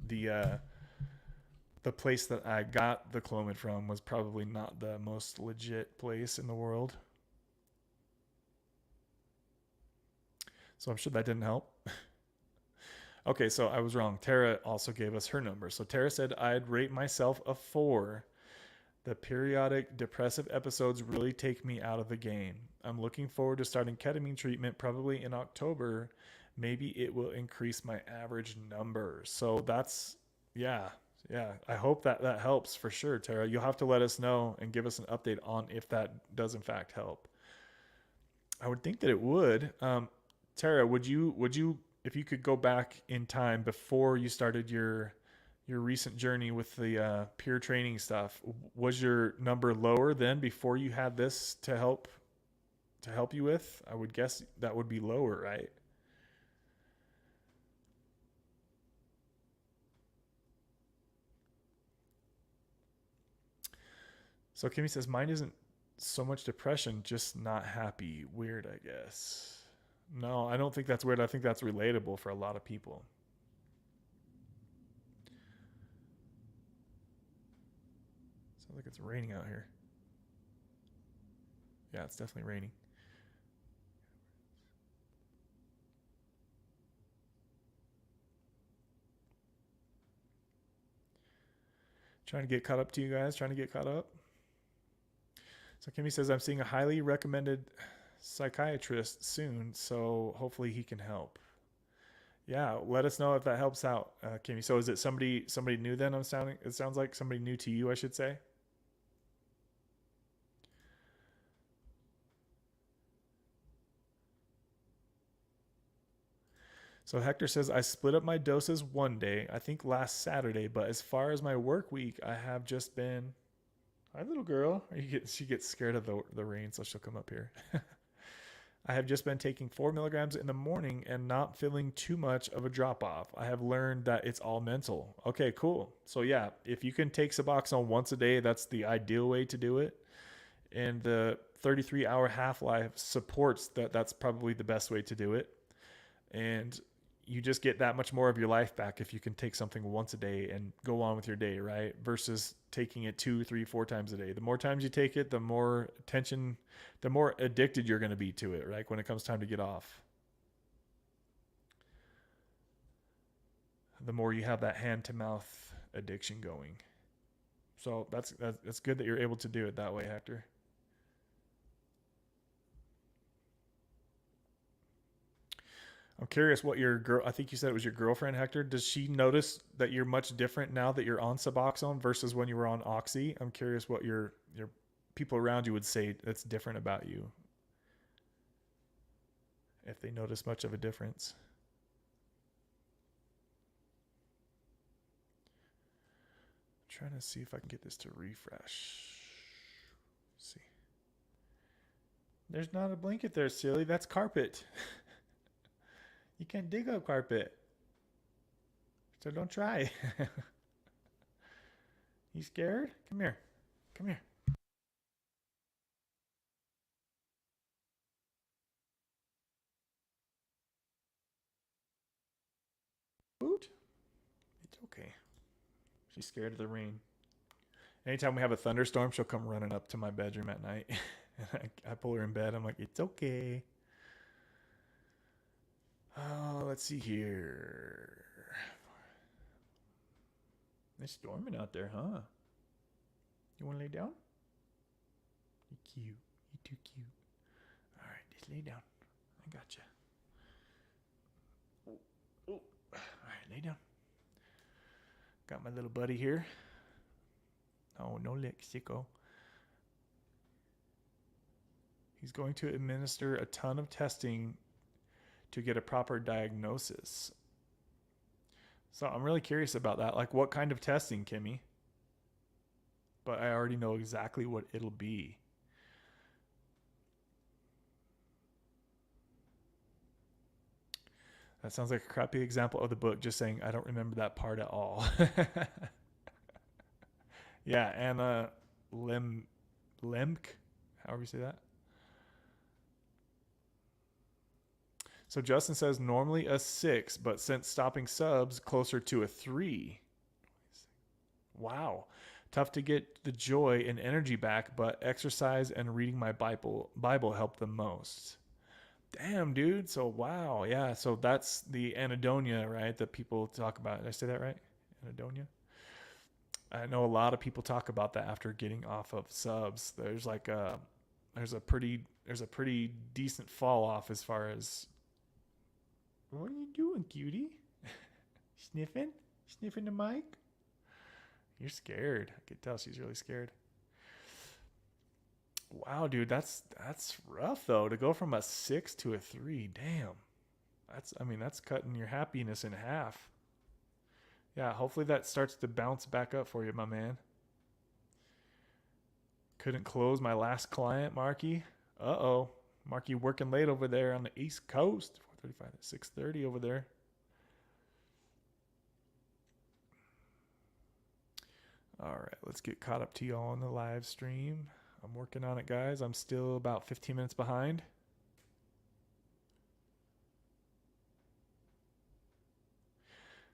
the place that I got the Clomid from was probably not the most legit place in the world. So I'm sure that didn't help. Okay, so I was wrong. Tara also gave us her number. So Tara said, I'd rate myself a 4. The periodic depressive episodes really take me out of the game. I'm looking forward to starting ketamine treatment probably in October. Maybe it will increase my average number. So that's, yeah. I hope that helps for sure, Tara. You'll have to let us know and give us an update on if that does in fact help. I would think that it would. Tara, would you, if you could go back in time before you started your recent journey with the peer training stuff, was your number lower then before you had this to help you with? I would guess that would be lower, right? So Kimmy says, mine isn't so much depression, just not happy. Weird, I guess. No, I don't think that's weird. I think that's relatable for a lot of people. Sounds like it's raining out here. Yeah, it's definitely raining. Trying to get caught up to you guys. Trying to get caught up. So Kimmy says, I'm seeing a highly recommended psychiatrist soon, so hopefully he can help. Yeah, let us know if that helps out, Kimmy. So is it somebody new then? It sounds like somebody new to you, I should say. So Hector says, I split up my doses one day, I think last Saturday, but as far as my work week, I have just been. Hi, little girl. She gets scared of the rain, so she'll come up here. I have just been taking 4 milligrams in the morning and not feeling too much of a drop off. I have learned that it's all mental. Okay, cool. So yeah, if you can take Suboxone once a day, that's the ideal way to do it. And the 33-hour half-life supports that. That's probably the best way to do it. And you just get that much more of your life back if you can take something once a day and go on with your day, right? Versus taking it 2, 3, 4 times a day. The more times you take it, the more addicted you're going to be to it, right? When it comes time to get off, the more you have that hand to mouth addiction going. So that's good that you're able to do it that way, Hector. I'm curious what I think you said it was your girlfriend, Hector. Does she notice that you're much different now that you're on Suboxone versus when you were on Oxy? I'm curious what your people around you would say that's different about you. If they notice much of a difference. I'm trying to see if I can get this to refresh. Let's see. There's not a blanket there, silly. That's carpet. You can't dig up carpet. So don't try. You scared? Come here. Come here. Boot? It's okay. She's scared of the rain. Anytime we have a thunderstorm, she'll come running up to my bedroom at night. I pull her in bed. I'm like, it's okay. Oh, let's see here. It's storming out there, huh? You want to lay down? You're cute. You're too cute. All right, just lay down. I got you. Oh. All right, lay down. Got my little buddy here. Oh, no lick, sicko. He's going to administer a ton of testing to get a proper diagnosis. So I'm really curious about that. Like, what kind of testing, Kimmy? But I already know exactly what it'll be. That sounds like a crappy example of the book, just saying I don't remember that part at all. Yeah, Anna Lemk, however you say that. So Justin says normally a 6, but since stopping subs, closer to a 3. Wow. Tough to get the joy and energy back, but exercise and reading my Bible helped the most. Damn, dude. So wow, yeah. So that's the anhedonia, right? That people talk about. Did I say that right? Anhedonia. I know a lot of people talk about that after getting off of subs. There's a pretty decent fall off as far as. What are you doing, cutie? Sniffing the mic. You're scared. I could tell she's really scared. Wow, dude, that's rough though, to go from a 6 to a 3. Damn. That's cutting your happiness in half. Yeah, hopefully that starts to bounce back up for you, my man. Couldn't close my last client, Marky. Uh-oh. Marky working late over there on the East Coast. 4:35 to 6:30 over there. All right, let's get caught up to y'all on the live stream. I'm working on it, guys. I'm still about 15 minutes behind.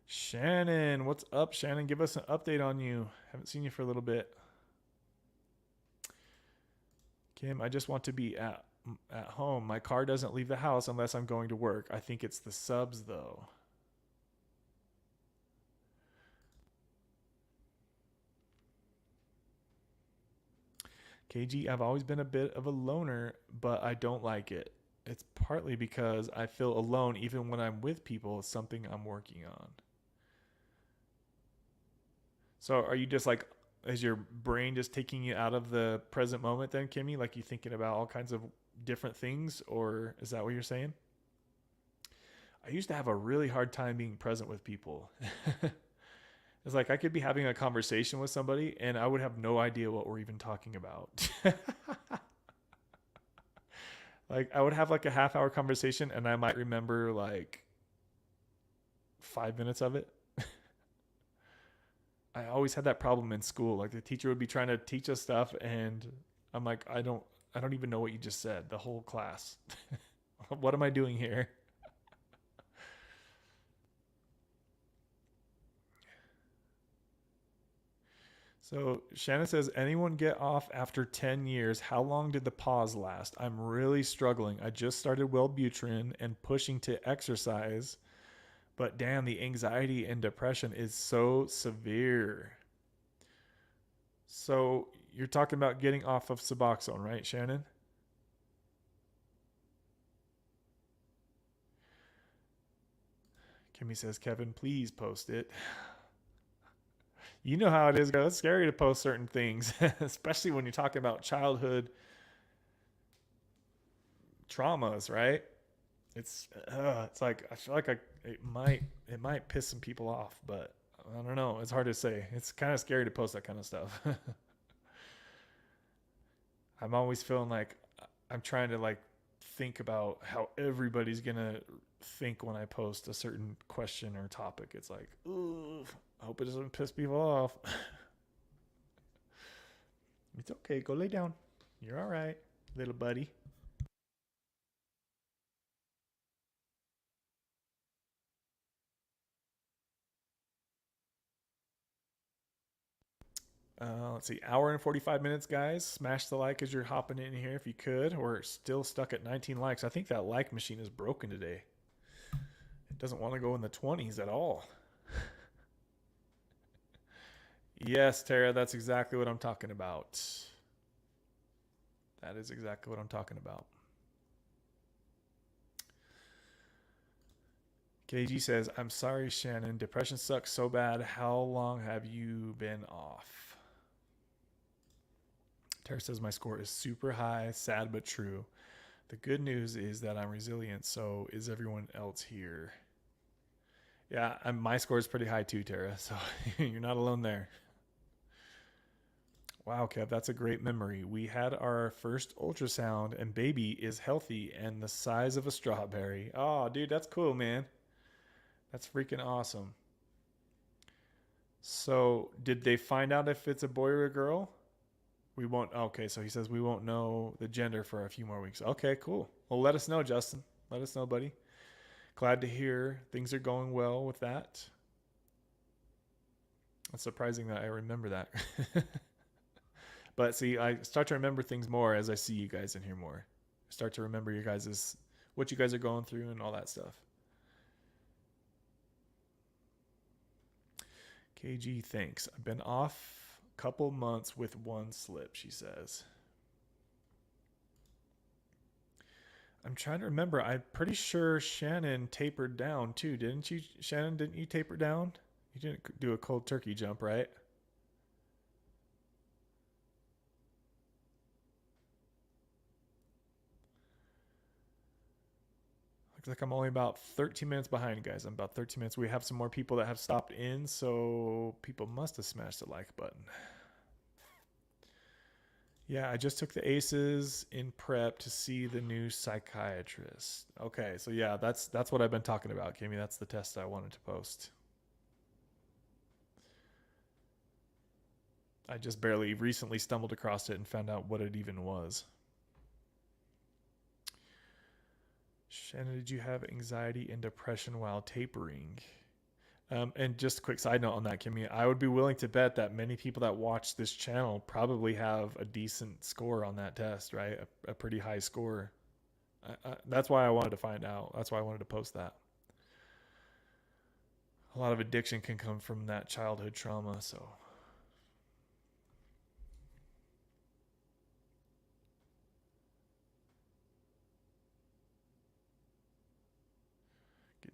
Shannon, what's up, Shannon? Give us an update on you. Haven't seen you for a little bit. Kim, I just want to be at home. My car doesn't leave the house unless I'm going to work. I think it's the subs, though. KG, I've always been a bit of a loner, but I don't like it. It's partly because I feel alone even when I'm with people. It's something I'm working on. So are you just like, is your brain just taking you out of the present moment then, Kimmy? Like you thinking about all kinds of different things, or is that what you're saying? I used to have a really hard time being present with people. It's like I could be having a conversation with somebody and I would have no idea what we're even talking about. Like I would have like a half hour conversation and I might remember like 5 minutes of it. I always had that problem in school. Like the teacher would be trying to teach us stuff and I'm like, I don't even know what you just said, the whole class. What am I doing here? So Shannon says, anyone get off after 10 years? How long did the pause last? I'm really struggling. I just started Wellbutrin and pushing to exercise, but damn, the anxiety and depression is so severe. So you're talking about getting off of Suboxone, right, Shannon? Kimmy says, Kevin, please post it. You know how it is, guys. It's scary to post certain things, especially when you're talking about childhood traumas, right? It's like I feel like it might piss some people off, but I don't know. It's hard to say. It's kind of scary to post that kind of stuff. I'm always feeling like I'm trying to like think about how everybody's gonna think when I post a certain question or topic. It's like, ooh, I hope it doesn't piss people off. It's okay. Go lay down. You're all right, little buddy. Let's see, hour and 45 minutes, guys. Smash the like as you're hopping in here if you could. We're still stuck at 19 likes. I think that like machine is broken today. It doesn't want to go in the 20s at all. Yes, Tara, that's exactly what I'm talking about. That is exactly what I'm talking about. KG says, I'm sorry, Shannon. Depression sucks so bad. How long have you been off? Tara says, my score is super high, sad but true. The good news is that I'm resilient, so is everyone else here. Yeah, my score is pretty high too, Tara, so you're not alone there. Wow, Kev, that's a great memory. We had our first ultrasound, and baby is healthy and the size of a strawberry. Oh, dude, that's cool, man. That's freaking awesome. So, did they find out if it's a boy or a girl? We won't. Okay, so he says we won't know the gender for a few more weeks. Okay, cool. Well, let us know, Justin. Let us know, buddy. Glad to hear things are going well with that. It's surprising that I remember that. But see, I start to remember things more as I see you guys in here more. I start to remember you guys' what you guys are going through and all that stuff. KG, thanks. I've been off a couple months with one slip, she says. I'm trying to remember. I'm pretty sure Shannon tapered down too, didn't you? Shannon, didn't you taper down? You didn't do a cold turkey jump, right? Looks like I'm only about 13 minutes behind, guys. I'm about 13 minutes. We have some more people that have stopped in, so people must have smashed the like button. Yeah, I just took the ACEs in prep to see the new psychiatrist. Okay, so yeah, that's what I've been talking about, Kimmy. That's the test I wanted to post. I just barely recently stumbled across it and found out what it even was. Shannon, did you have anxiety and depression while tapering? And just a quick side note on that, Kimmy, I would be willing to bet that many people that watch this channel probably have a decent score on that test, right? A pretty high score. That's why I wanted to find out. That's why I wanted to post that. A lot of addiction can come from that childhood trauma, so.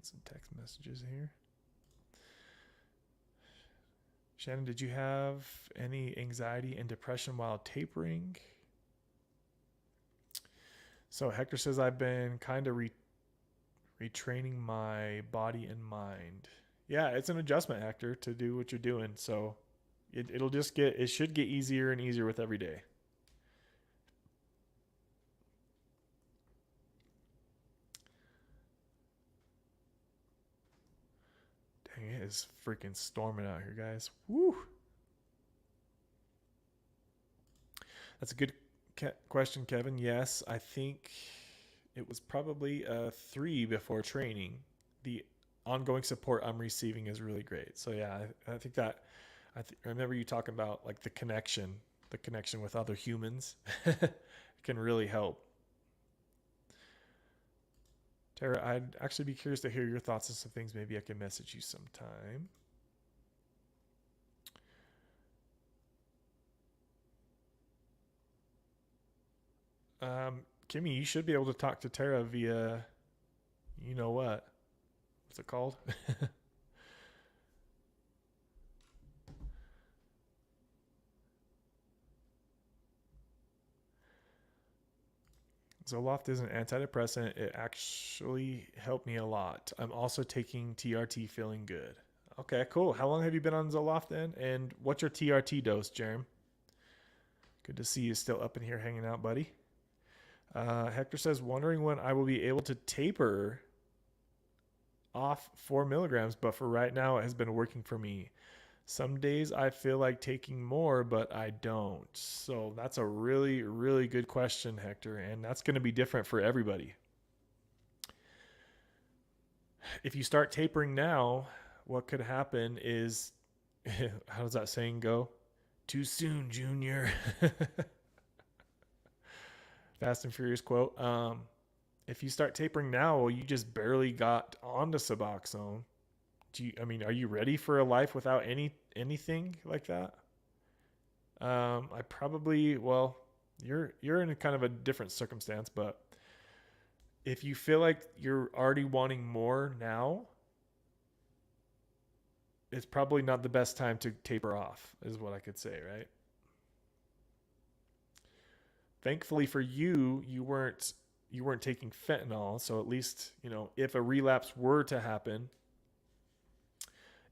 some text messages here. Shannon, did you have any anxiety and depression while tapering? So Hector says I've been kind of retraining my body and mind. Yeah, it's an adjustment, Hector, to do what you're doing. So it should get easier and easier with every day. Dang, it is freaking storming out here, guys. Woo! That's a good question, Kevin. Yes, I think it was probably a 3 before training. The ongoing support I'm receiving is really great. So yeah, I think that I remember you talking about like the connection with other humans can really help. Tara, I'd actually be curious to hear your thoughts on some things. Maybe I can message you sometime. Kimmy, you should be able to talk to Tara via, you know what? What's it called? Zoloft is an antidepressant. It actually helped me a lot. I'm also taking TRT, feeling good. Okay, cool. How long have you been on Zoloft then? And what's your TRT dose, Jerem? Good to see you still up in here hanging out, buddy. Hector says, wondering when I will be able to taper off 4 milligrams, but for right now, it has been working for me. Some days I feel like taking more, but I don't. So that's a really, really good question, Hector, and that's going to be different for everybody. If you start tapering now, what could happen is, how does that saying go? Too soon, Junior. Fast and Furious quote. If you start tapering now, well, you just barely got onto Suboxone. Are you ready for a life without anything like that? I probably, well, you're in a kind of a different circumstance, but if you feel like you're already wanting more now, it's probably not the best time to taper off, is what I could say, right? Thankfully for you, you weren't taking fentanyl, so at least, if a relapse were to happen,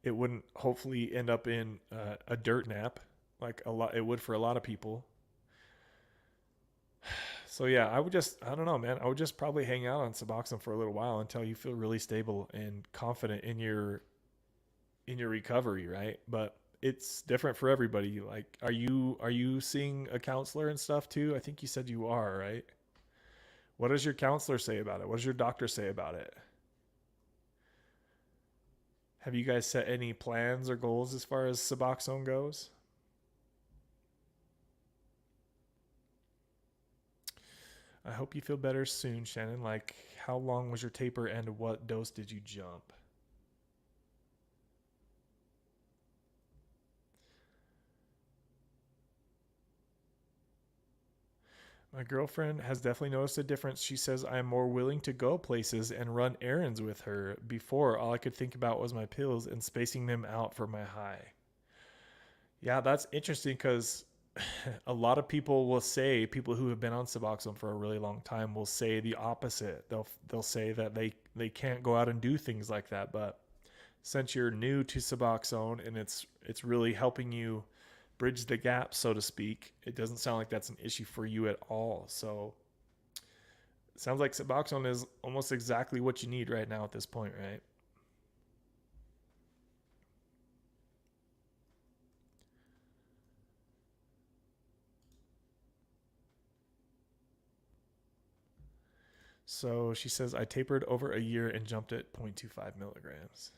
it wouldn't hopefully end up in a dirt nap like it would for a lot of people. So yeah, I don't know, man. I would just probably hang out on Suboxone for a little while until you feel really stable and confident in your recovery, right? But it's different for everybody. Like, are you seeing a counselor and stuff too? I think you said you are, right? What does your counselor say about it? What does your doctor say about it? Have you guys set any plans or goals as far as Suboxone goes? I hope you feel better soon, Shannon. Like, how long was your taper and what dose did you jump? My girlfriend has definitely noticed a difference. She says I am more willing to go places and run errands with her. Before, all I could think about was my pills and spacing them out for my high. Yeah, that's interesting because a lot of people who have been on Suboxone for a really long time will say the opposite. They'll say that they can't go out and do things like that. But since you're new to Suboxone and it's really helping you bridge the gap, so to speak, it doesn't sound like that's an issue for you at all. So it sounds like Suboxone is almost exactly what you need right now at this point, right? So she says, I tapered over a year and jumped at 0.25 milligrams.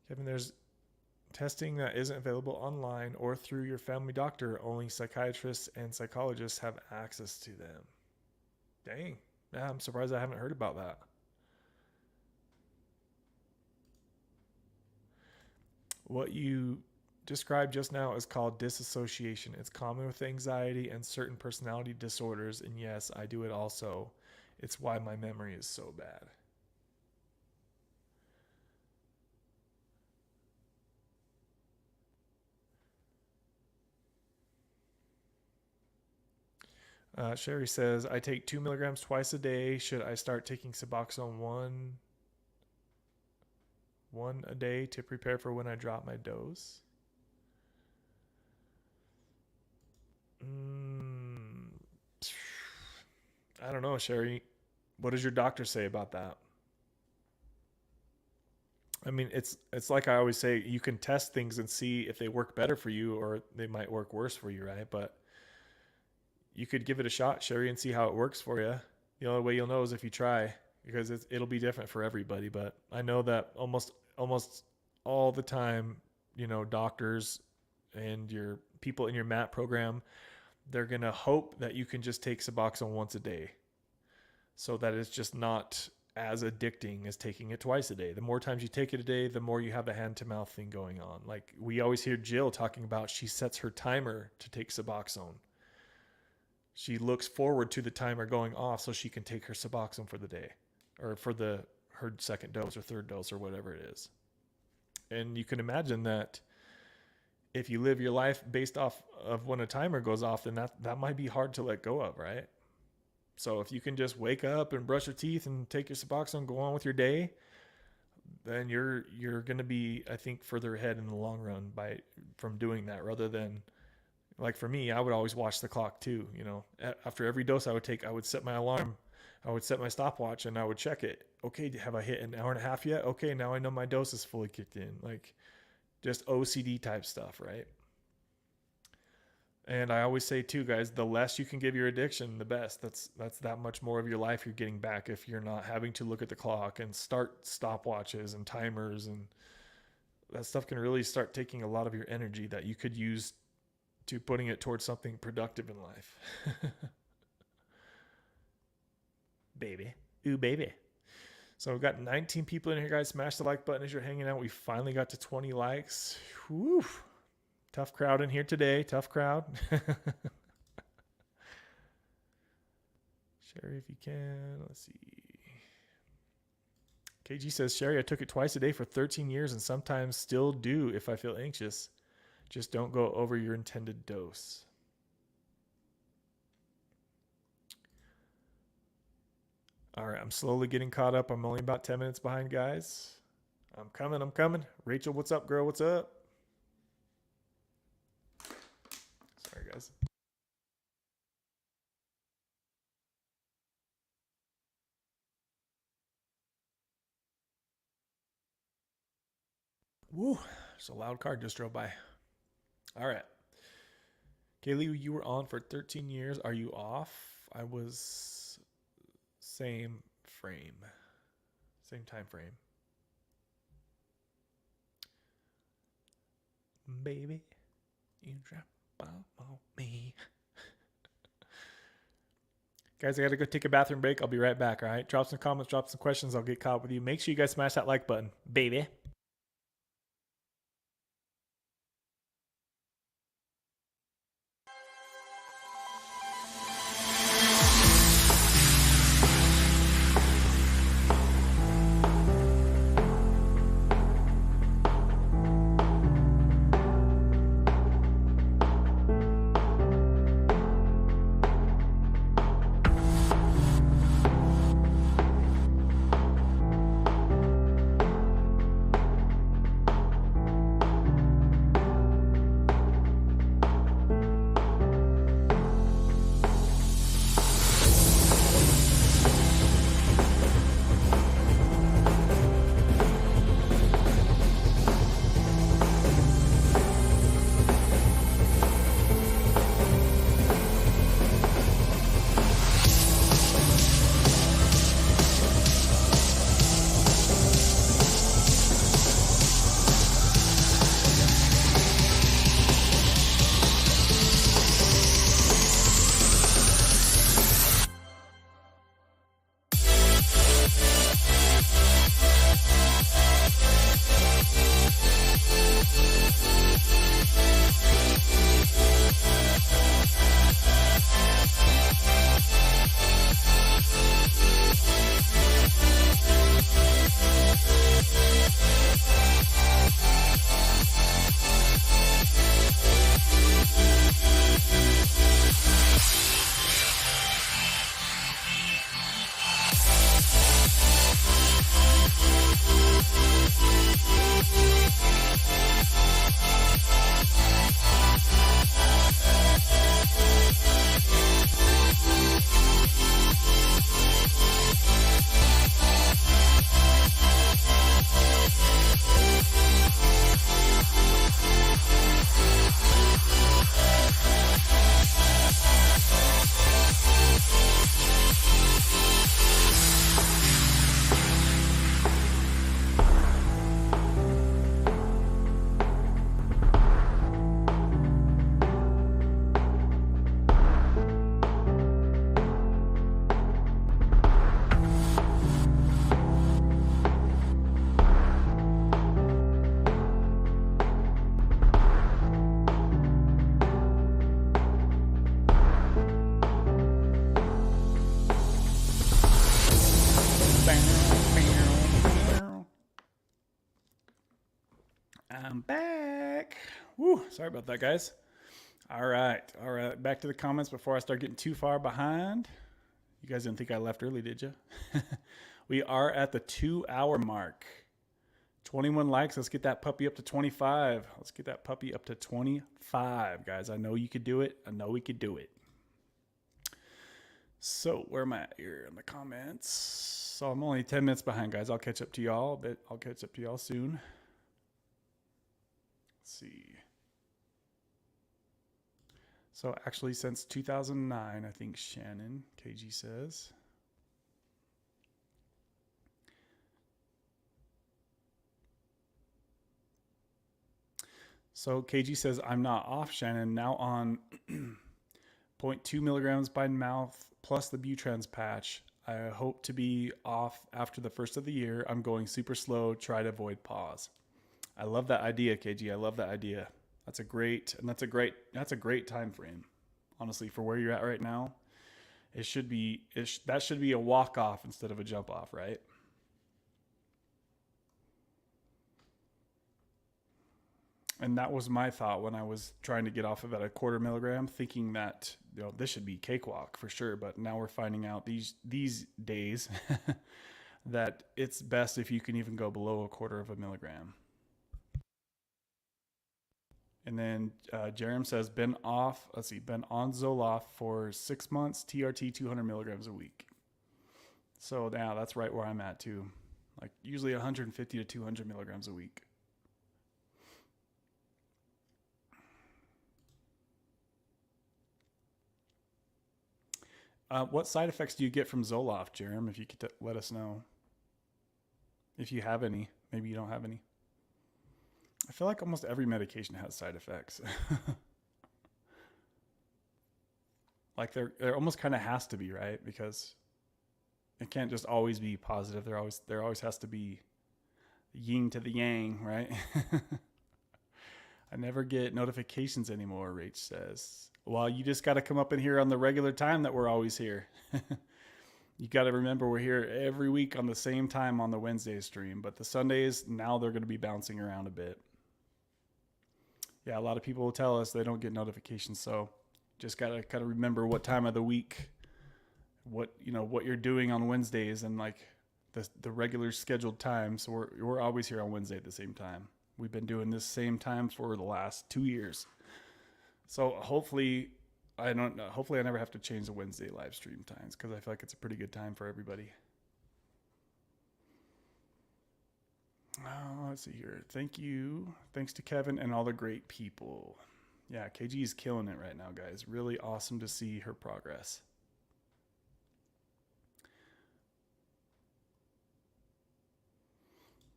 Kevin, there's testing that isn't available online or through your family doctor. Only psychiatrists and psychologists have access to them. Dang. Yeah, I'm surprised I haven't heard about that. What you described just now is called disassociation. It's common with anxiety and certain personality disorders. And yes, I do it also. It's why my memory is so bad. Sherry says, I take 2 milligrams twice a day. Should I start taking Suboxone one a day to prepare for when I drop my dose? I don't know, Sherry. What does your doctor say about that? I mean, it's like I always say, you can test things and see if they work better for you or they might work worse for you, right? But you could give it a shot, Sherry, and see how it works for you. The only way you'll know is if you try, because it'll be different for everybody. But I know that almost all the time, doctors and your people in your MAT program, they're going to hope that you can just take Suboxone once a day so that it's just not as addicting as taking it twice a day. The more times you take it a day, the more you have the hand-to-mouth thing going on. Like we always hear Jill talking about, she sets her timer to take Suboxone. She looks forward to the timer going off so she can take her Suboxone for the day or for her second dose or third dose or whatever it is. And you can imagine that if you live your life based off of when a timer goes off, then that might be hard to let go of, right? So if you can just wake up and brush your teeth and take your Suboxone, go on with your day, then you're going to be, I think, further ahead in the long run from doing that, rather than, like for me, I would always watch the clock too. After every dose I would take, I would set my alarm, I would set my stopwatch, and I would check it. Okay, have I hit an hour and a half yet? Okay, now I know my dose is fully kicked in. Like just OCD type stuff, right? And I always say too, guys, the less you can give your addiction, the best. That's that much more of your life you're getting back if you're not having to look at the clock and start stopwatches and timers, and that stuff can really start taking a lot of your energy that you could use to putting it towards something productive in life. Baby. Ooh, baby. So we've got 19 people in here, guys. Smash the like button as you're hanging out. We finally got to 20 likes. Whew. Tough crowd in here today. Tough crowd. Sherry, if you can. Let's see. KG says, Sherry, I took it twice a day for 13 years and sometimes still do if I feel anxious. Just don't go over your intended dose. All right, I'm slowly getting caught up. I'm only about 10 minutes behind, guys. I'm coming. Rachel, what's up, girl? What's up? Sorry, guys. Woo, there's a loud car just drove by. All right. Kaylee, you were on for 13 years. Are you off? I was same time frame. Baby, you drop on me. Guys, I got to go take a bathroom break. I'll be right back, all right? Drop some comments, drop some questions. I'll get caught up with you. Make sure you guys smash that like button, baby. Woo, sorry about that, guys. All right. Back to the comments before I start getting too far behind. You guys didn't think I left early, did you? We are at the 2-hour mark. 21 likes. Let's get that puppy up to 25. Let's get that puppy up to 25, guys. I know you could do it. I know we could do it. So where am I at here in the comments? So I'm only 10 minutes behind, guys. I'll catch up to y'all. I'll catch up to y'all soon. Let's see. So actually since 2009, I think Shannon, KG says. So KG says, I'm not off, Shannon. Now on 0.2 milligrams by mouth plus the Butrans patch. I hope to be off after the first of the year. I'm going super slow. Try to avoid pause. I love that idea, KG. I love that idea. That's a great time frame. Honestly, for where you're at right now, that should be a walk off instead of a jump off, right? And that was my thought when I was trying to get off of it at 1/4 milligram, thinking that this should be cakewalk for sure. But now we're finding out these days that it's best if you can even go below 1/4 milligram. And then Jerem says, been on Zoloft for 6 months, TRT 200 milligrams a week. So now that's right where I'm at too. Like usually 150 to 200 milligrams a week. What side effects do you get from Zoloft, Jerem? If you could let us know. If you have any. Maybe you don't have any. I feel like almost every medication has side effects. Like there almost kind of has to be, right? Because it can't just always be positive. There always has to be yin to the yang, right? I never get notifications anymore, Rach says. Well, you just got to come up in here on the regular time that we're always here. You got to remember we're here every week on the same time on the Wednesday stream, but the Sundays, now they're going to be bouncing around a bit. Yeah, a lot of people will tell us they don't get notifications, so just got to kind of remember what time of the week, what you're doing on Wednesdays and like the regular scheduled time. So we're always here on Wednesday at the same time. We've been doing this same time for the last 2 years. So hopefully I never have to change the Wednesday live stream times because I feel like it's a pretty good time for everybody. Let's see here. Thank you. Thanks to Kevin and all the great people. Yeah, KG is killing it right now, guys. Really awesome to see her progress.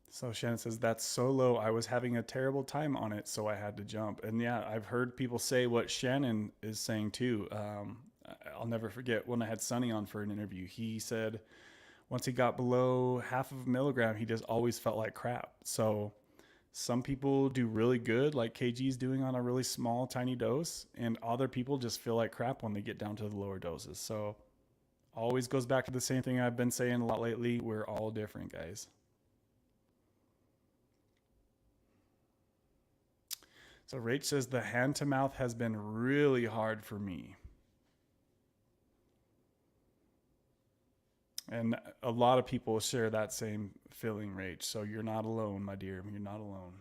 So Shannon says, that's so low. I was having a terrible time on it, so I had to jump. And yeah, I've heard people say what Shannon is saying too. I'll never forget when I had Sonny on for an interview. He said once he got below 0.5 milligram, he just always felt like crap. So some people do really good, like KG's doing on a really small, tiny dose. And other people just feel like crap when they get down to the lower doses. So always goes back to the same thing I've been saying a lot lately. We're all different, guys. So Rach says the hand to mouth has been really hard for me. And a lot of people share that same feeling, Rach. So you're not alone, my dear. You're not alone.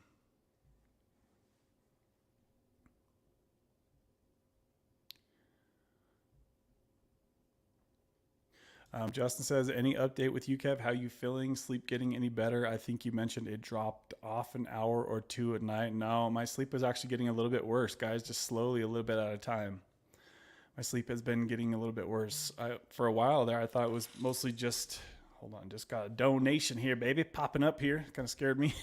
Justin says, any update with you, Kev? How you feeling? Sleep getting any better? I think you mentioned it dropped off an hour or two at night. No, my sleep is actually getting a little bit worse, guys, just slowly, a little bit at a time. My sleep has been getting a little bit worse. For a while there, I thought it was mostly just, hold on, just got a donation here, baby, popping up here. Kind of scared me.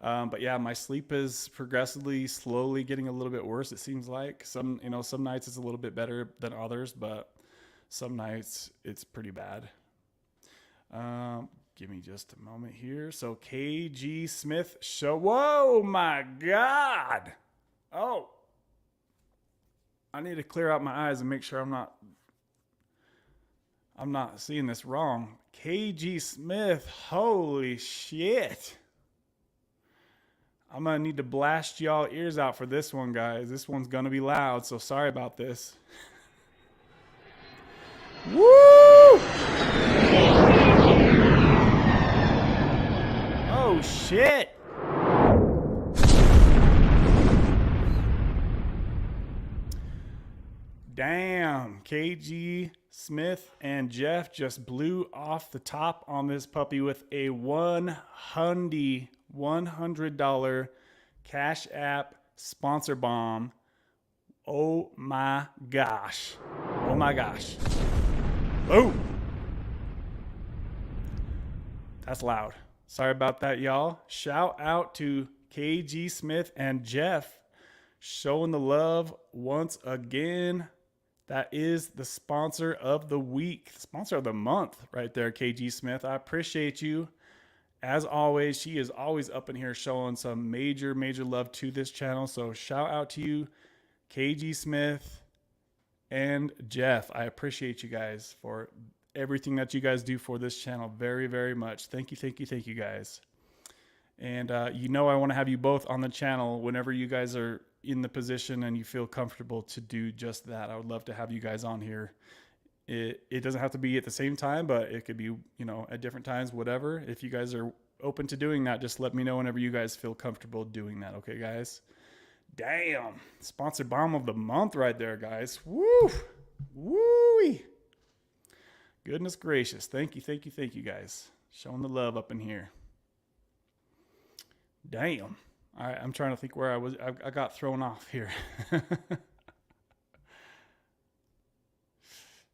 But yeah, my sleep is progressively, slowly getting a little bit worse, it seems like. Some nights it's a little bit better than others, but some nights it's pretty bad. Give me just a moment here. So KG Smith show. Whoa, my God. Oh, I need to clear out my eyes and make sure I'm not seeing this wrong. KG Smith, holy shit. I'm going to need to blast y'all ears out for this one, guys. This one's going to be loud, so sorry about this. Woo! Oh, shit. Damn, KG Smith and Jeff just blew off the top on this puppy with a $100 Cash App sponsor bomb. Oh my gosh. Oh my gosh. Oh. That's loud. Sorry about that, y'all. Shout out to KG Smith and Jeff showing the love once again. That is the sponsor of the week, sponsor of the month right there, KG Smith. I appreciate you. As always, she is always up in here showing some major love to this channel. So shout out to you, KG Smith and Jeff. I appreciate you guys for everything that you guys do for this channel very much. Thank you guys. And I want to have you both on the channel whenever you guys are in the position and you feel comfortable to do just that. I would love to have you guys on here. It doesn't have to be at the same time, but it could be, at different times, whatever. If you guys are open to doing that, just let me know whenever you guys feel comfortable doing that. Okay, guys? Damn. Sponsor bomb of the month right there, guys. Woo! Woo-wee. Goodness gracious. Thank you, guys. Showing the love up in here. Damn. All right, I'm trying to think where I was. I got thrown off here.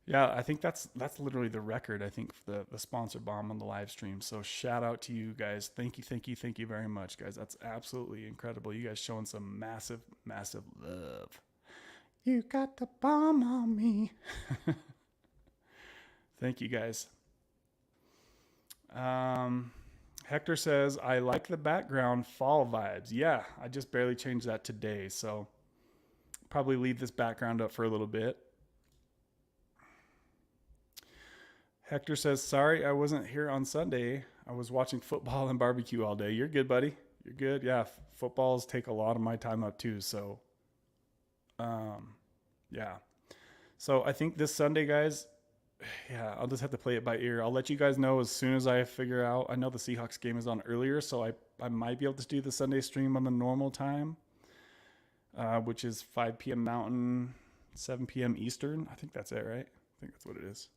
Yeah, I think that's literally the record, I think, for the sponsor bomb on the live stream. So shout out to you guys. Thank you very much, guys. That's absolutely incredible. You guys showing some massive love. You got the bomb on me. Thank you, guys. Hector says, I like the background fall vibes. Yeah, I just barely changed that today, so probably leave this background up for a little bit. Hector says, sorry I wasn't here on Sunday. I was watching football and barbecue all day. You're good, buddy. You're good. Yeah, footballs take a lot of my time up too, so yeah. So I think this Sunday, guys, yeah, I'll just have to play it by ear. I'll let you guys know as soon as I figure out. I know the Seahawks game is on earlier, so I might be able to do the Sunday stream on the normal time, which is 5 p.m. Mountain, 7 p.m. Eastern. I think that's it, right? I think that's what it is.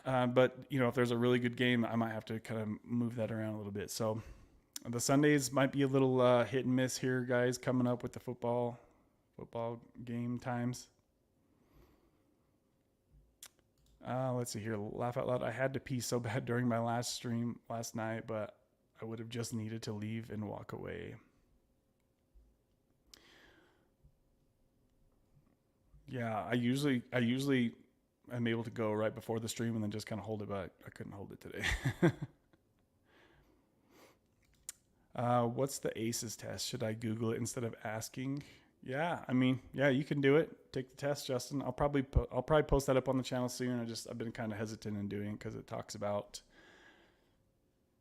But, if there's a really good game, I might have to kind of move that around a little bit. So the Sundays might be a little hit and miss here, guys, coming up with the football game times. Let's see here. Laugh out loud. I had to pee so bad during my last stream last night, but I would have just needed to leave and walk away. Yeah, I usually am able to go right before the stream and then just kind of hold it, but I couldn't hold it today. What's the ACEs test? Should I Google it instead of asking? Yeah, you can do it. Take the test, Justin. I'll probably post that up on the channel soon. I've been kind of hesitant in doing it because it talks about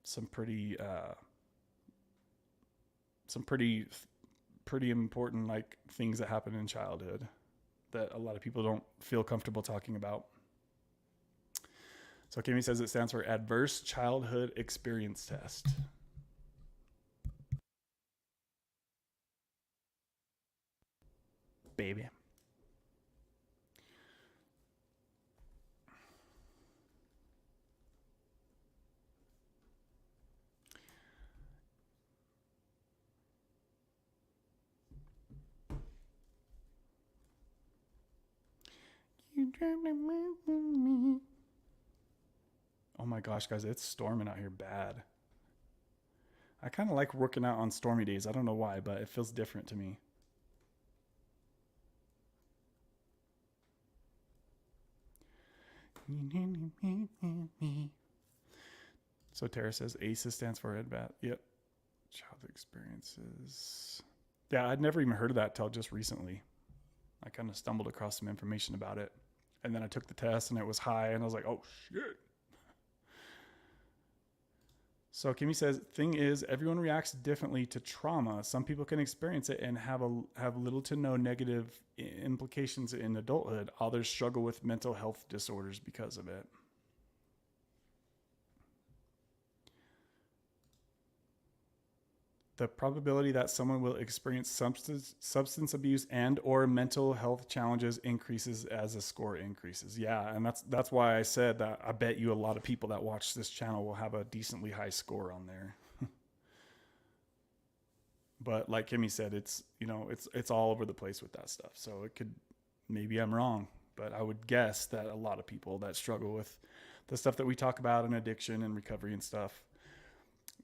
some pretty important things that happen in childhood that a lot of people don't feel comfortable talking about. So Kimmy says it stands for Adverse Childhood Experience Test. Baby. You drive me. Oh my gosh, guys, it's storming out here bad. I kind of like working out on stormy days. I don't know why, but it feels different to me. So Tara says ACEs stands for ADVAT. Yep. Childhood experiences. Yeah, I'd never even heard of that till just recently. I kind of stumbled across some information about it. And then I took the test and it was high and I was like, oh shit. So Kimmy says, thing is, everyone reacts differently to trauma. Some people can experience it and have little to no negative implications in adulthood. Others struggle with mental health disorders because of it. The probability that someone will experience substance abuse and or mental health challenges increases as the score increases. Yeah, and that's why I said that I bet you a lot of people that watch this channel will have a decently high score on there. But like Kimmy said, it's all over the place with that stuff. So it could, maybe I'm wrong, but I would guess that a lot of people that struggle with the stuff that we talk about in addiction and recovery and stuff,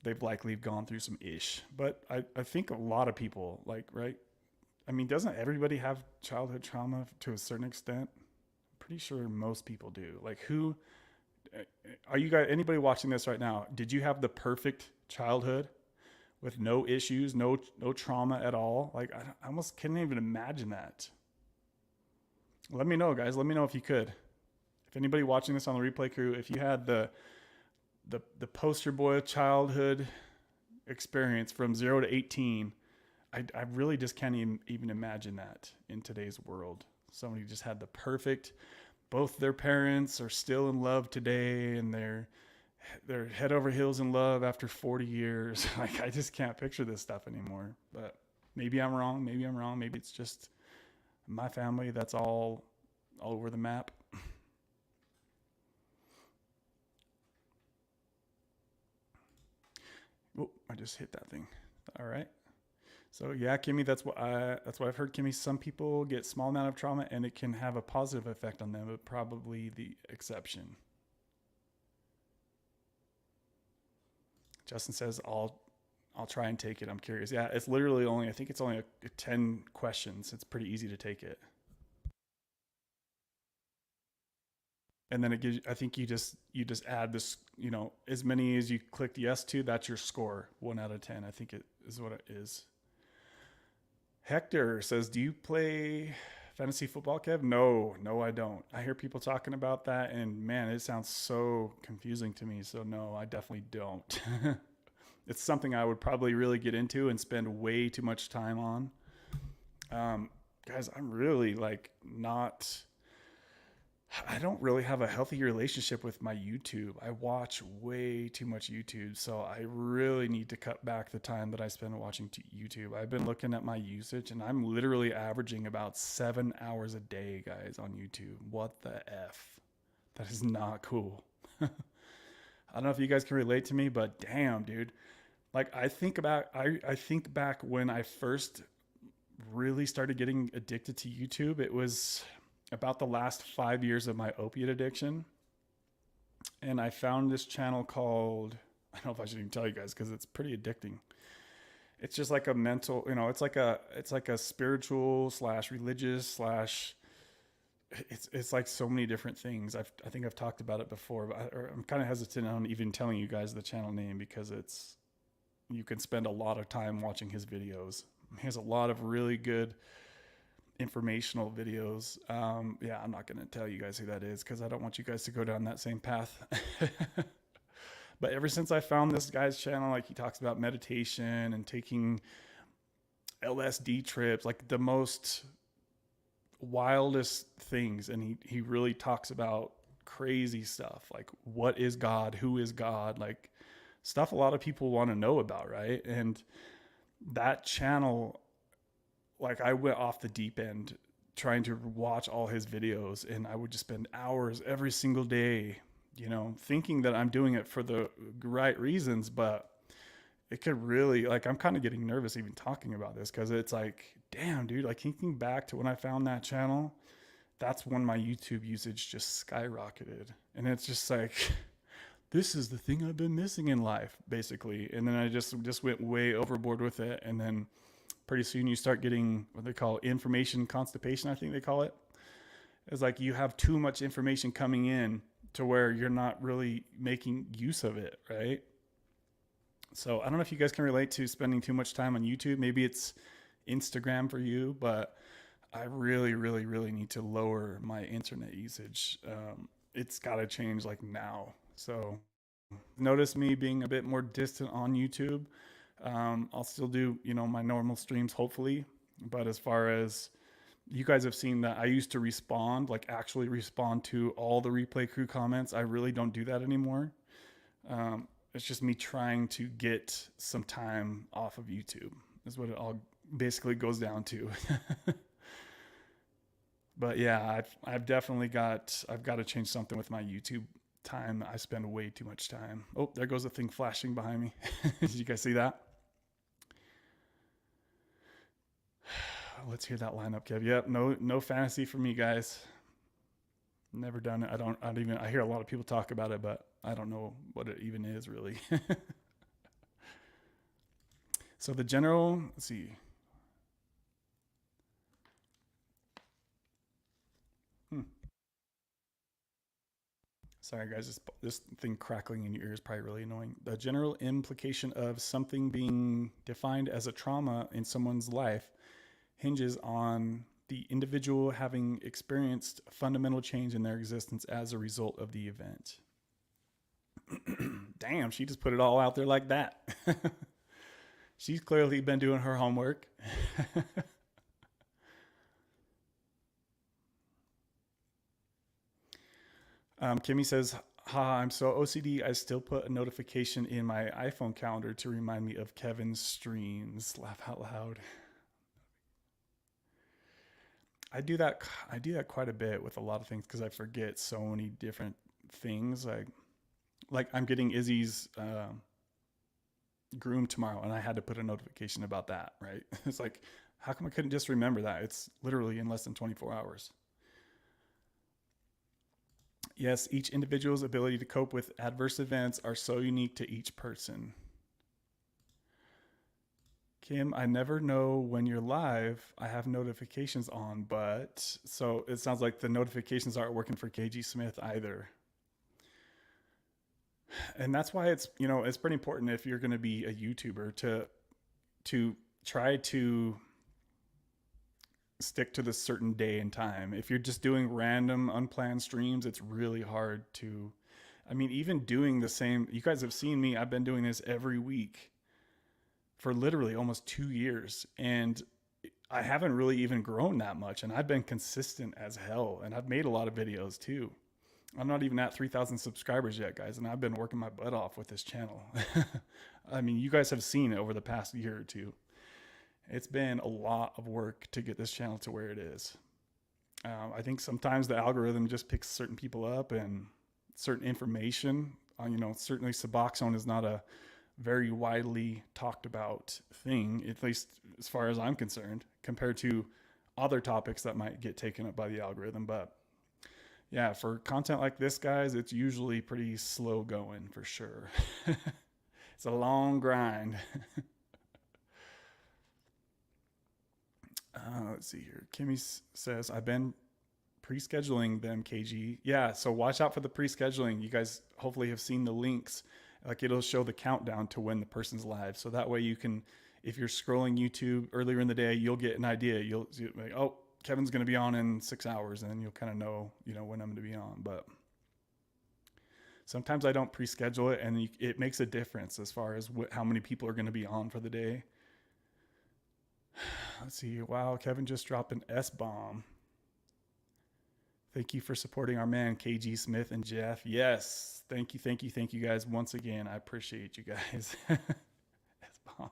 they've likely gone through some ish. But I think a lot of people, like, right? I mean, doesn't everybody have childhood trauma to a certain extent? I'm pretty sure most people do. Like, who are you guys, anybody watching this right now? Did you have the perfect childhood with no issues, no trauma at all? Like, I almost can't even imagine that. Let me know, guys. Let me know if you could. If anybody watching this on the replay crew, if you had the poster boy childhood experience from 0 to 18, I really just can't even imagine that in today's world. Somebody just had the perfect, both their parents are still in love today and they're head over heels in love after 40 years. Like, I just can't picture this stuff anymore. But maybe I'm wrong. Maybe it's just my family that's all over the map. Oh, I just hit that thing. All right. So yeah, Kimmy, that's what I've heard, Kimmy. Some people get small amount of trauma and it can have a positive effect on them, but probably the exception. Justin says, I'll try and take it. I'm curious. Yeah, it's literally only, I think it's only 10 questions. It's pretty easy to take it. And then it gives, I think you just add this, as many as you clicked yes to, that's your score. 1 out of 10. I think it is what it is. Hector says, do you play fantasy football, Kev? No, I don't. I hear people talking about that and man, it sounds so confusing to me. So no, I definitely don't. It's something I would probably really get into and spend way too much time on. Guys, I'm really I don't really have a healthy relationship with my YouTube. I watch way too much YouTube, so I really need to cut back the time that I spend watching YouTube. I've been looking at my usage, and I'm literally averaging about 7 hours a day, guys, on YouTube. What the F? That is not cool. I don't know if you guys can relate to me, but damn, dude. Like, I think back when I first really started getting addicted to YouTube. It was about the last 5 years of my opiate addiction. And I found this channel called, I don't know if I should even tell you guys because it's pretty addicting. It's just like a mental, it's like a spiritual / religious / it's like so many different things. I think I've talked about it before, but I'm kind of hesitant on even telling you guys the channel name because you can spend a lot of time watching his videos. He has a lot of really good informational videos. Yeah, I'm not going to tell you guys who that is because I don't want you guys to go down that same path. But ever since I found this guy's channel, like, he talks about meditation and taking LSD trips, like the most wildest things. And he really talks about crazy stuff, like what is God, who is God, like stuff a lot of people want to know about, right? And that channel, like, I went off the deep end trying to watch all his videos, and I would just spend hours every single day, thinking that I'm doing it for the right reasons, but it could really, like, I'm kind of getting nervous even talking about this because it's like, damn, dude, like, thinking back to when I found that channel, that's when my YouTube usage just skyrocketed. And it's just like, this is the thing I've been missing in life, basically. And then I just went way overboard with it. And then pretty soon you start getting what they call information constipation, I think they call it. It's like you have too much information coming in to where you're not really making use of it, right? So I don't know if you guys can relate to spending too much time on YouTube. Maybe it's Instagram for you, but I really, really, really need to lower my internet usage. It's got to change like now. So Notice me being a bit more distant on YouTube. I'll still do, my normal streams, hopefully. But as far as you guys have seen that I used to respond, like actually respond to all the replay crew comments, I really don't do that anymore. It's just me trying to get some time off of YouTube, is what it all basically goes down to. But yeah, I've definitely I've got to change something with my YouTube time. I spend way too much time. Oh, there goes a thing flashing behind me. Did you guys see that? Let's hear that lineup, Kev. Yep, no fantasy for me, guys. Never done it. I hear a lot of people talk about it, but I don't know what it even is really. So the general, let's see. Sorry, guys, this thing crackling in your ear is probably really annoying. The general implication of something being defined as a trauma in someone's life hinges on the individual having experienced a fundamental change in their existence as a result of the event. Damn, she just put it all out there like that. She's clearly been doing her homework. Kimmy says, I'm so OCD, I still put a notification in my iPhone calendar to remind me of Kevin's streams. Laugh out loud. I do that quite a bit with a lot of things because I forget so many different things. Like I'm getting Izzy's groom tomorrow, and I had to put a notification about that, right? It's like, how come I couldn't just remember that? It's literally in less than 24 hours. Yes, each individual's ability to cope with adverse events are so unique to each person. Kim, I never know when you're live. I have notifications on, but so it sounds like the notifications aren't working for KG Smith either. And that's why it's pretty important if you're going to be a YouTuber to try to stick to this certain day and time. If you're just doing random unplanned streams, it's really hard to, even doing the same, you guys have seen me, I've been doing this every week for literally almost 2 years, and I haven't really even grown that much, and I've been consistent as hell, and I've made a lot of videos too. I'm not even at 3,000 subscribers yet, guys, and I've been working my butt off with this channel. You guys have seen it over the past year or two. It's been a lot of work to get this channel to where it is. I think sometimes the algorithm just picks certain people up and certain information. Certainly Suboxone is not a very widely talked about thing, at least as far as I'm concerned, compared to other topics that might get taken up by the algorithm. But yeah, for content like this, guys, it's usually pretty slow going for sure. It's a long grind. Let's see here. Kimmy says, I've been pre-scheduling them, KG. Yeah, so watch out for the pre-scheduling. You guys hopefully have seen the links. Like it'll show the countdown to when the person's live. So that way you can, if you're scrolling YouTube earlier in the day, you'll get an idea. You'll like, oh, Kevin's going to be on in 6 hours, and then you'll kind of know, when I'm going to be on. But sometimes I don't pre-schedule it, and it makes a difference as far as how many people are going to be on for the day. Let's see. Wow, Kevin just dropped an S-bomb. Thank you for supporting our man, KG Smith and Jeff. Yes. Thank you guys once again. I appreciate you guys. S-bomb.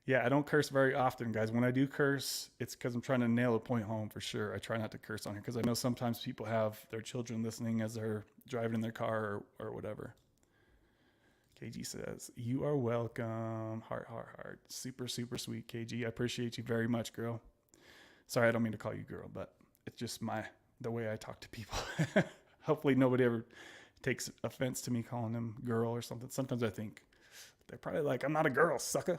Yeah, I don't curse very often, guys. When I do curse, it's because I'm trying to nail a point home for sure. I try not to curse on here because I know sometimes people have their children listening as they're driving in their car or whatever. KG says, you are welcome. Heart, heart, heart. Super, super sweet, KG. I appreciate you very much, girl. Sorry, I don't mean to call you girl, but it's just the way I talk to people. Hopefully nobody ever takes offense to me calling them girl or something. Sometimes I think they're probably like, I'm not a girl, sucker.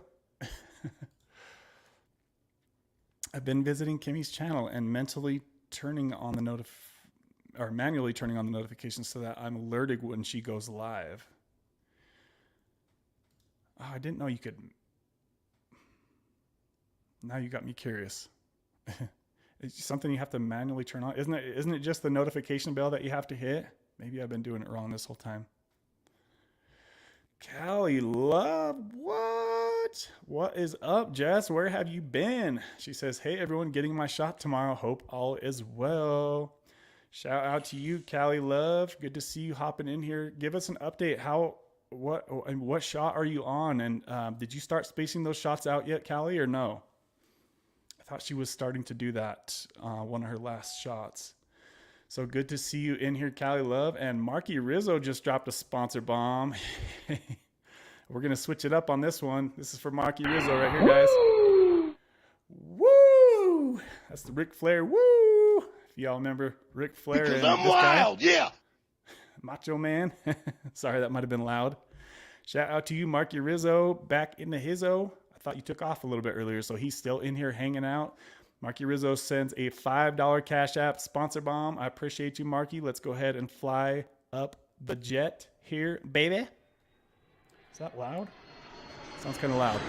I've been visiting Kimmy's channel and manually turning on the notifications so that I'm alerted when she goes live. Oh, I didn't know you could. Now you got me curious. It's something you have to manually turn on. Isn't it just the notification bell that you have to hit? Maybe I've been doing it wrong this whole time. Callie Love, what? What is up, Jess? Where have you been? She says, hey, everyone, getting my shot tomorrow. Hope all is well. Shout out to you, Callie Love. Good to see you hopping in here. Give us an update. What shot are you on? And did you start spacing those shots out yet, Callie, or no? I thought she was starting to do that one of her last shots. So good to see you in here, Callie Love. And Marky Rizzo just dropped a sponsor bomb. We're going to switch it up on this one. This is for Marky Rizzo right here, guys. Woo! That's the Ric Flair. Woo! If y'all remember Ric Flair. Because and I'm wild, yeah. Macho Man. Sorry, that might have been loud. Shout out to you, Marky Rizzo. Back in the hizzo. I thought you took off a little bit earlier, so he's still in here hanging out. Marky Rizzo sends a $5 Cash App sponsor bomb. I appreciate you, Marky. Let's go ahead and fly up the jet here, baby. Is that loud? Sounds kind of loud.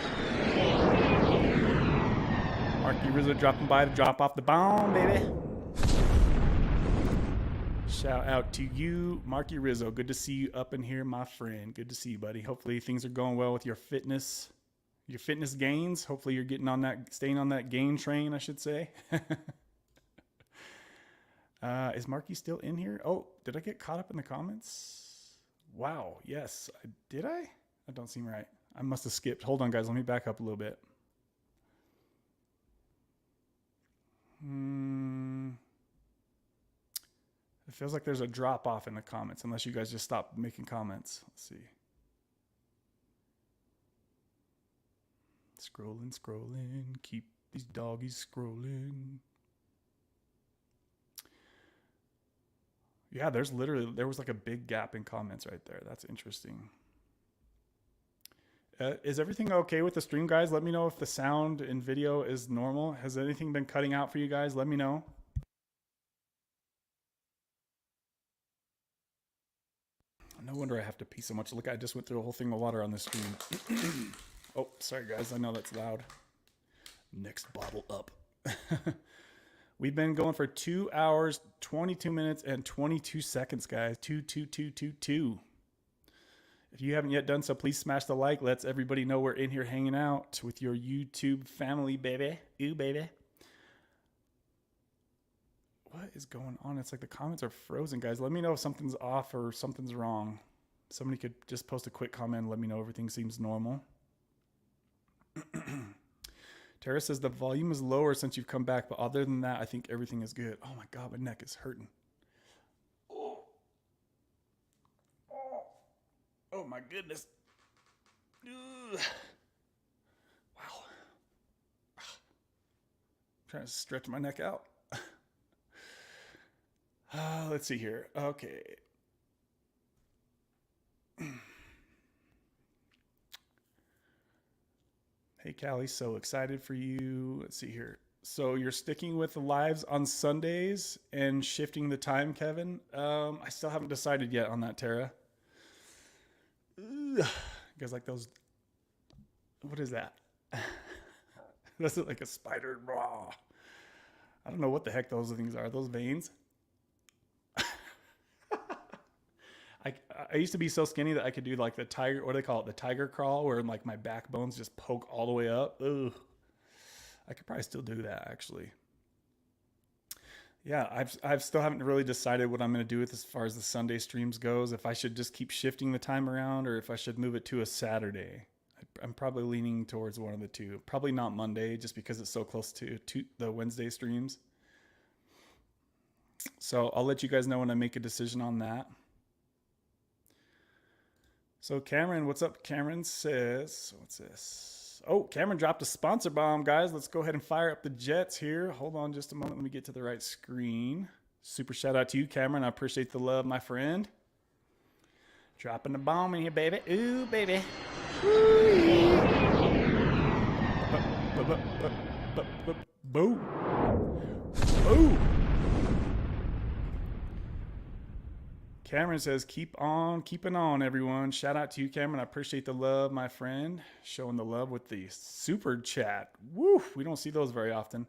Marky Rizzo dropping by to drop off the bomb, baby. Shout out to you, Marky Rizzo. Good to see you up in here, my friend. Good to see you, buddy. Hopefully things are going well with your fitness gains. Hopefully you're getting on that, staying on that gain train, I should say. Is Marky still in here? Oh, did I get caught up in the comments? Wow. Yes. Did I? That don't seem right. I must have skipped. Hold on, guys. Let me back up a little bit. It feels like there's a drop off in the comments, unless you guys just stop making comments. Let's see. Scrolling, keep these doggies scrolling. Yeah, there was like a big gap in comments right there. That's interesting. Is everything okay with the stream, guys? Let me know if the sound and video is normal. Has anything been cutting out for you guys? Let me know. No wonder I have to pee so much. Look, I just went through a whole thing of water on this stream. Oh, sorry, guys. I know that's loud. Next bottle up. We've been going for 2 hours, 22 minutes, and 22 seconds, guys. 2. If you haven't yet done so, please smash the like. Lets everybody know we're in here hanging out with your YouTube family, baby. Ooh, baby. What is going on? It's like the comments are frozen, guys. Let me know if something's off or something's wrong. Somebody could just post a quick comment and let me know everything seems normal. Tara says the volume is lower since you've come back, but other than that, I think everything is good. Oh my God, my neck is hurting. Oh my goodness. Ugh. Wow. I'm trying to stretch my neck out. Let's see here. Okay. Hey, Callie, so excited for you. Let's see here. So you're sticking with the lives on Sundays and shifting the time, Kevin? I still haven't decided yet on that, Tara. You guys like those? What is that? That's like a spider. I don't know what the heck those things are. Those veins? I used to be so skinny that I could do like the tiger, what do they call it? The tiger crawl, where like my backbones just poke all the way up. Ugh. I could probably still do that, actually. Yeah, I've still haven't really decided what I'm going to do with as far as the Sunday streams goes. If I should just keep shifting the time around or if I should move it to a Saturday. I'm probably leaning towards one of the two. Probably not Monday, just because it's so close to the Wednesday streams. So I'll let you guys know when I make a decision on that. So Cameron, what's up? Cameron says, what's this? Oh, Cameron dropped a sponsor bomb, guys. Let's go ahead and fire up the jets here. Hold on just a moment. Let me get to the right screen. Super shout out to you, Cameron. I appreciate the love, my friend. Dropping the bomb in here, baby. Ooh, baby. Boo. Boo. Cameron says, keep on keeping on, everyone. Shout out to you, Cameron. I appreciate the love, my friend. Showing the love with the super chat. Woo! We don't see those very often.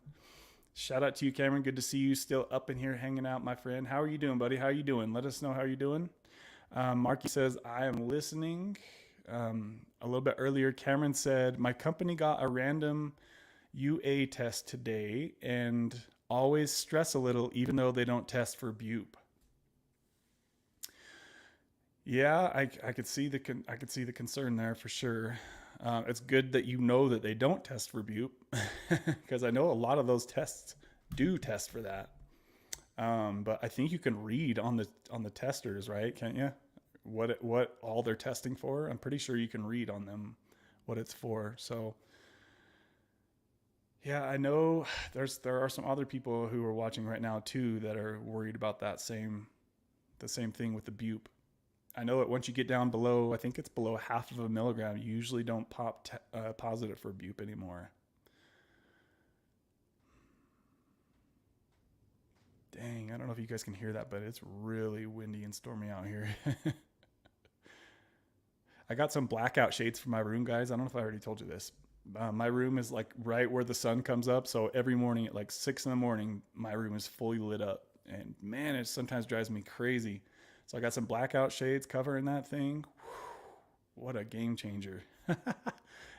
Shout out to you, Cameron. Good to see you still up in here hanging out, my friend. How are you doing, buddy? How are you doing? Let us know how you're doing. Marky says, I am listening. a little bit earlier, Cameron said, my company got a random UA test today and always stress a little, even though they don't test for bupe. Yeah, I could see the concern there for sure. It's good that you know that they don't test for bupe, because I know a lot of those tests do test for that. But I think you can read on the testers, right? Can't you? What all they're testing for? I'm pretty sure you can read on them what it's for. So yeah, I know there are some other people who are watching right now too that are worried about the same thing with the bupe. I know that once you get down below, I think it's below half of a milligram, you usually don't pop positive for bupe anymore. Dang, I don't know if you guys can hear that, but it's really windy and stormy out here. I got some blackout shades for my room, guys. I don't know if I already told you this. My room is like right where the sun comes up. So every morning at like 6 a.m, my room is fully lit up. And man, it sometimes drives me crazy. So I got some blackout shades covering that thing. Whew, what a game changer.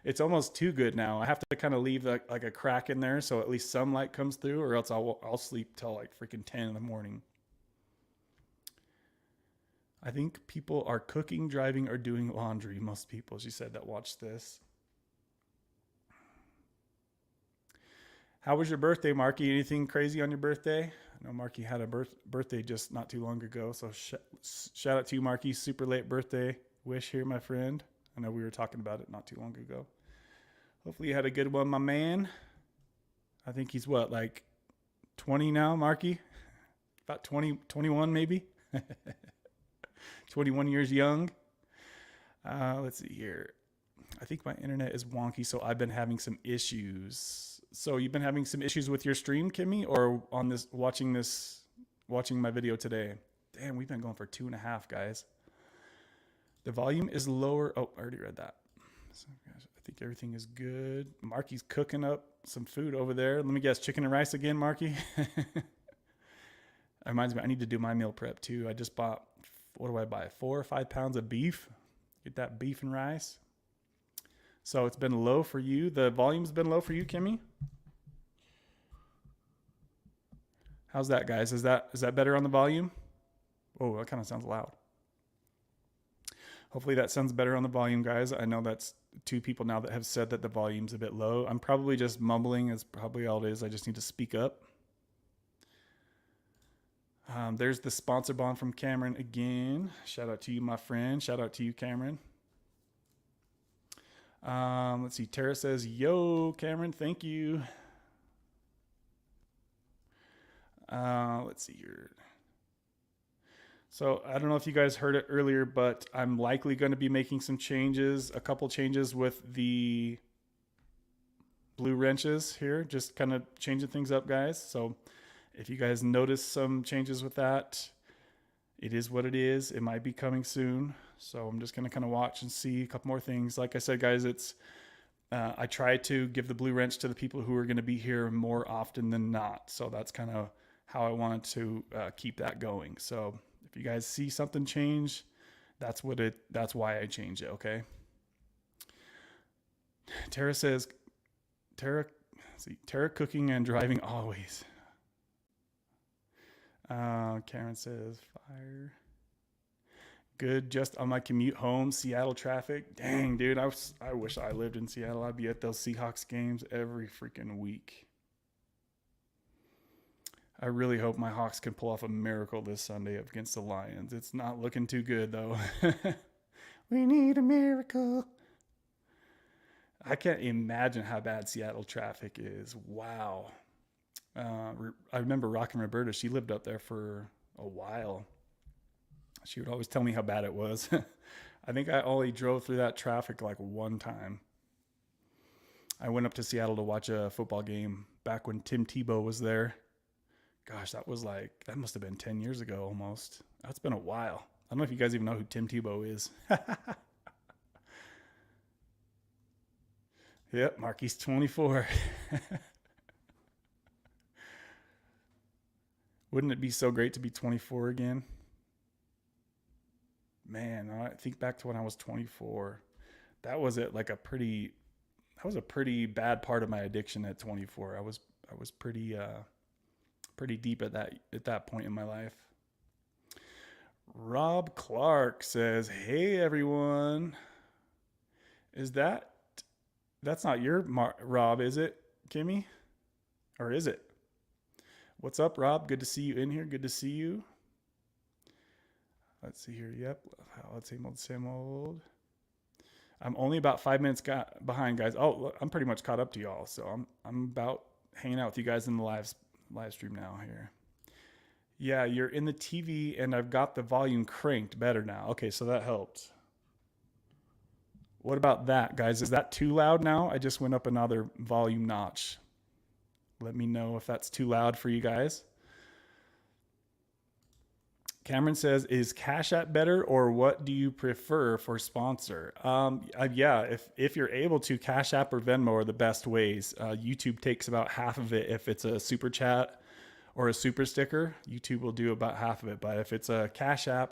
It's almost too good now. I have to kind of leave like a crack in there so at least some light comes through, or else I'll sleep till like freaking 10 a.m. I think people are cooking, driving, or doing laundry. Most people, she said, that watch this. How was your birthday, Marky? Anything crazy on your birthday? I know Marky had a birthday just not too long ago. So shout out to you, Marky. Super late birthday wish here, my friend. I know we were talking about it not too long ago. Hopefully you had a good one, my man. I think he's what, like 20 now, Marky? About 20, 21 maybe? 21 years young. Let's see here. I think my internet is wonky, so I've been having some issues. So you've been having some issues with your stream, Kimmy, or on this watching my video today? Damn, we've been going for 2.5, guys. The volume is lower. Oh, I already read that. So, guys, I think everything is good. Marky's cooking up some food over there. Let me guess, chicken and rice again, Marky? That reminds me, I need to do my meal prep too. I just bought, what do I buy? 4 or 5 pounds of beef. Get that beef and rice. So it's been low for you. The volume's been low for you, Kimmy? How's that, guys? Is that better on the volume? Oh, that kind of sounds loud. Hopefully that sounds better on the volume, guys. I know that's 2 people now that have said that the volume's a bit low. I'm probably just mumbling. Is probably all it is. I just need to speak up. There's the sponsor bond from Cameron again. Shout out to you, my friend. Shout out to you, Cameron. Let's see. Tara says, yo, Cameron, thank you. Let's see here. So I don't know if you guys heard it earlier, but I'm likely going to be making some changes, a couple changes with the blue wrenches here, just kind of changing things up, guys. So if you guys notice some changes with that, it is what it is. It might be coming soon. So I'm just going to kind of watch and see a couple more things. Like I said, guys, I try to give the blue wrench to the people who are going to be here more often than not. So that's kind of how I wanted to keep that going. So if you guys see something change, that's why I change it. Okay. Tara says, Tara cooking and driving always. Karen says fire. Good. Just on my commute home, Seattle traffic. Dang, dude. I wish I lived in Seattle. I'd be at those Seahawks games every freaking week. I really hope my Hawks can pull off a miracle this Sunday against the Lions. It's not looking too good, though. We need a miracle. I can't imagine how bad Seattle traffic is. Wow. I remember Rockin' Roberta. She lived up there for a while. She would always tell me how bad it was. I think I only drove through that traffic like one time. I went up to Seattle to watch a football game back when Tim Tebow was there. Gosh, that must have been 10 years ago almost. That's been a while. I don't know if you guys even know who Tim Tebow is. Yep, Marky's 24. Wouldn't it be so great to be 24 again? Man, I think back to when I was 24. that was a pretty bad part of my addiction at 24. I was pretty deep at that point in my life. Rob Clark says, "Hey everyone, that's not your Rob, is it, Kimmy? Or is it? What's up, Rob? Good to see you in here. Good to see you. Let's see here. Yep. Same old. I'm only about 5 minutes behind, guys. Oh, look, I'm pretty much caught up to y'all. So I'm about hanging out with you guys in the live stream now here. Yeah, you're in the TV and I've got the volume cranked better now. Okay, so that helped. What about that, guys? Is that too loud now? I just went up another volume notch. Let me know if that's too loud for you guys. Cameron says, is Cashapp better or what do you prefer for sponsor? Yeah, if you're able to, Cashapp or Venmo are the best ways. YouTube takes about half of it if it's a super chat or a super sticker. YouTube will do about half of it. But if it's a Cashapp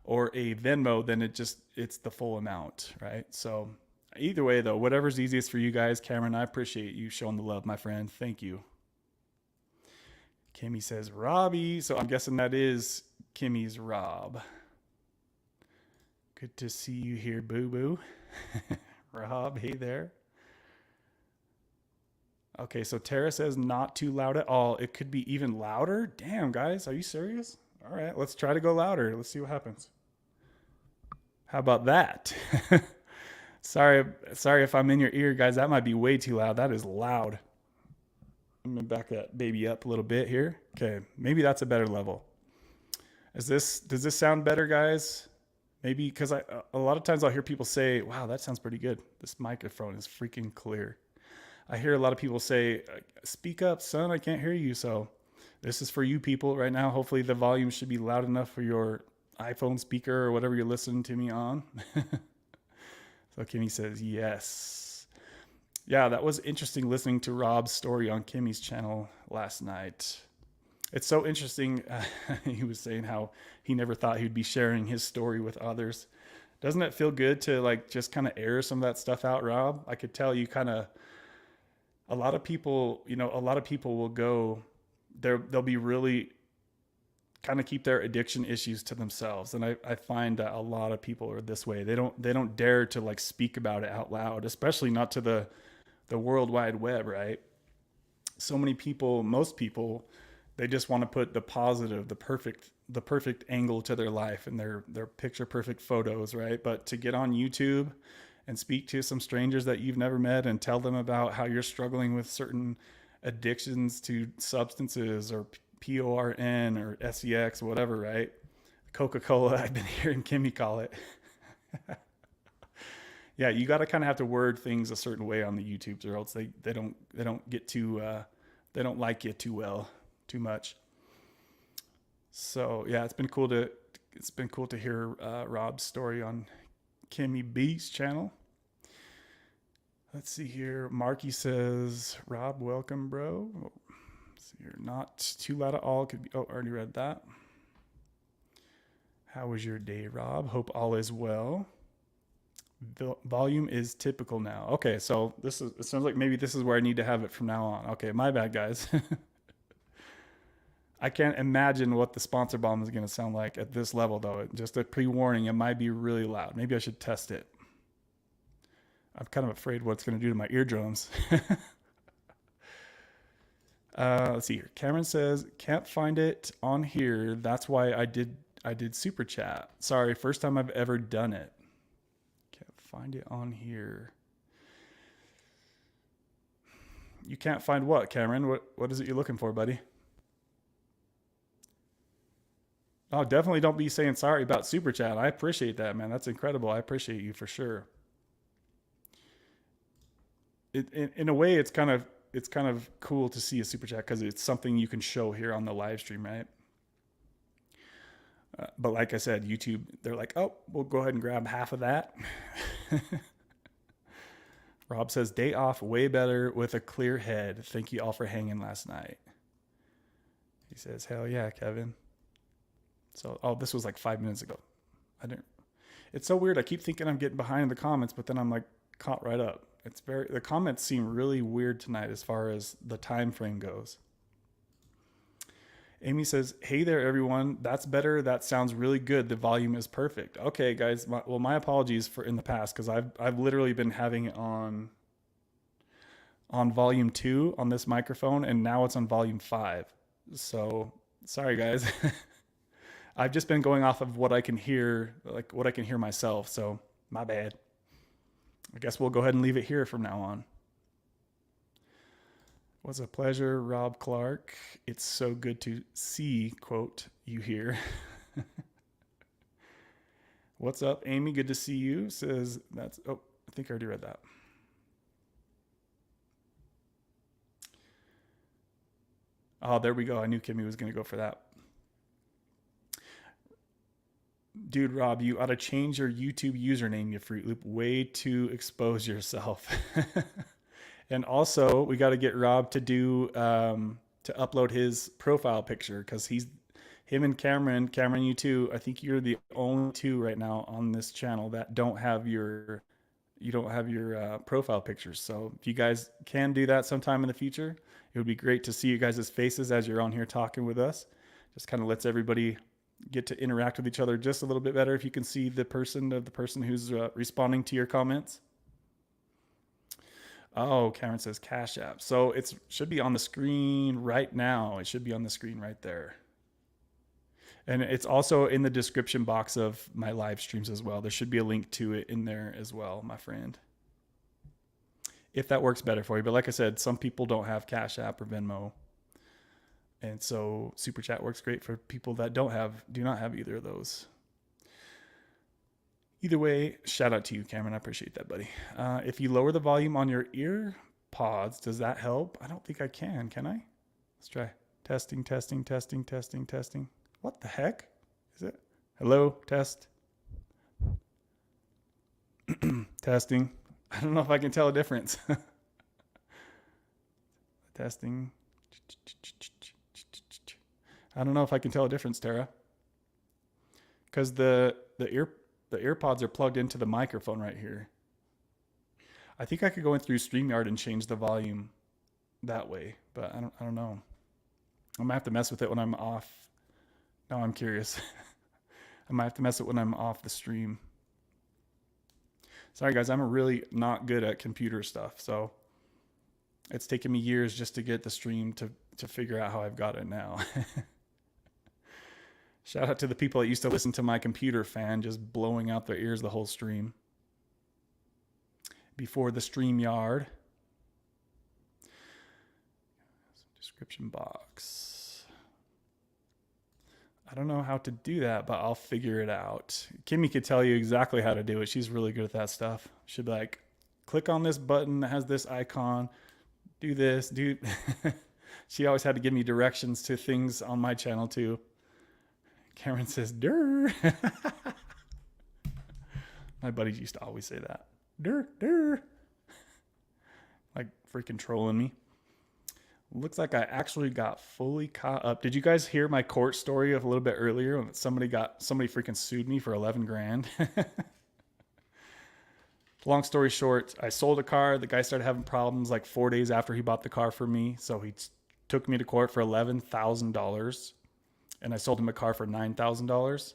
or a Venmo, then it's the full amount, right? So either way, though, whatever's easiest for you guys. Cameron, I appreciate you showing the love, my friend. Thank you. Kimmy says, Robbie. So I'm guessing that is Kimmy's Rob. Good to see you here, boo-boo. Rob, hey there. Okay, so Tara says not too loud at all. It could be even louder. Damn, guys, are you serious? All right, let's try to go louder. Let's see what happens. How about that? Sorry if I'm in your ear, guys. That might be way too loud. That is loud. I'm going to back that baby up a little bit here. Okay, maybe that's a better level. Does this sound better, guys? Maybe because a lot of times I'll hear people say, wow, that sounds pretty good. This microphone is freaking clear. I hear a lot of people say, speak up, son, I can't hear you. So this is for you people right now. Hopefully the volume should be loud enough for your iPhone speaker or whatever you're listening to me on. So Kimmy says, yes. Yeah, that was interesting listening to Rob's story on Kimmy's channel last night. It's so interesting. He was saying how he never thought he'd be sharing his story with others. Doesn't it feel good to just kind of air some of that stuff out, Rob? I could tell you a lot of people will go, they'll be really kind of keep their addiction issues to themselves. And I find that a lot of people are this way. They don't dare to speak about it out loud, especially not to the World Wide Web, right? So many people, most people, they just want to put the positive, the perfect angle to their life and their picture perfect photos, right? But to get on YouTube and speak to some strangers that you've never met and tell them about how you're struggling with certain addictions to substances or PORN or SEX, whatever, right? Coca-Cola, I've been hearing Kimmy call it. Yeah, you got to kind of have to word things a certain way on the YouTubes, or else they don't get too they don't like you too much. So yeah, it's been cool to hear Rob's story on Kimmy B's channel. Let's see here. Marky says, Rob, welcome, bro. Let's see here. Not too loud at all. Could be. Oh, already read that. How was your day, Rob? Hope all is well. Volume is typical now. Okay, so it sounds like maybe this is where I need to have it from now on. Okay, my bad, guys. I can't imagine what the sponsor bomb is going to sound like at this level, though. Just a pre-warning, it might be really loud. Maybe I should test it. I'm kind of afraid what it's going to do to my eardrums. Let's see here. Cameron says, can't find it on here. That's why I did super chat. Sorry, first time I've ever done it. Find it on here. You can't find what, Cameron? What is it you're looking for, buddy? Oh, definitely don't be saying sorry about super chat. I appreciate that, man. That's incredible. I appreciate you for sure. In a way, it's kind of cool to see a super chat because it's something you can show here on the live stream, right? But like I said, YouTube, they're like, oh, we'll go ahead and grab half of that. Rob says, day off, way better with a clear head. Thank you all for hanging last night. He says, hell yeah, Kevin. So, this was like 5 minutes ago. It's so weird. I keep thinking I'm getting behind in the comments, but then I'm like caught right up. The comments seem really weird tonight as far as the time frame goes. Amy says, "Hey there, everyone. That's better. That sounds really good. The volume is perfect." Okay, guys. My apologies for in the past, because I've literally been having it on volume 2 on this microphone, and now it's on volume 5. So sorry, guys. I've just been going off of what I can hear, like what I can hear myself. So my bad. I guess we'll go ahead and leave it here from now on. Was a pleasure, Rob Clark. It's so good to see, quote, you here. What's up, Amy? Good to see you. Says that's, oh, I think I already read that. Oh, there we go. I knew Kimmy was going to go for that. Dude, Rob, you ought to change your YouTube username, you Fruit Loop, way to expose yourself. And also, we got to get Rob to do to upload his profile picture, because him and Cameron, you too. I think you're the only two right now on this channel that don't have your profile pictures. So if you guys can do that sometime in the future, it would be great to see you guys' faces as you're on here talking with us. Just kind of lets everybody get to interact with each other just a little bit better if you can see the person who's responding to your comments. Oh, Cameron says Cashapp. So it should be on the screen right now. It should be on the screen right there. And it's also in the description box of my live streams as well. There should be a link to it in there as well, my friend, if that works better for you. But like I said, some people don't have Cashapp or Venmo. And so Super Chat works great for people that do not have either of those. Either way, shout out to you, Cameron. I appreciate that, buddy. If you lower the volume on your ear pods, does that help? I don't think I can I? Let's try. Testing. What the heck is it? Hello, test. Testing. I don't know if I can tell a difference. Testing. I don't know if I can tell a difference, Tara. Because the earpods are plugged into the microphone right here. I think I could go in through StreamYard and change the volume that way, but I don't know. I might have to mess with it when I'm off. Now I'm curious. I might have to mess it when I'm off the stream. Sorry guys, I'm really not good at computer stuff, so it's taken me years just to get the stream to figure out how I've got it now. Shout out to the people that used to listen to my computer fan just blowing out their ears the whole stream. Before the StreamYard. Description box. I don't know how to do that, but I'll figure it out. Kimmy could tell you exactly how to do it. She's really good at that stuff. She'd be like, click on this button that has this icon. Do this, do. She always had to give me directions to things on my channel too. Cameron says, "Durr." My buddies used to always say that. "Durr, durr." Like freaking trolling me. Looks like I actually got fully caught up. Did you guys hear my court story of a little bit earlier when somebody freaking sued me for 11 grand? Long story short, I sold a car. The guy started having problems like 4 days after he bought the car from me. So he took me to court for $11,000. And I sold him a car for $9,000.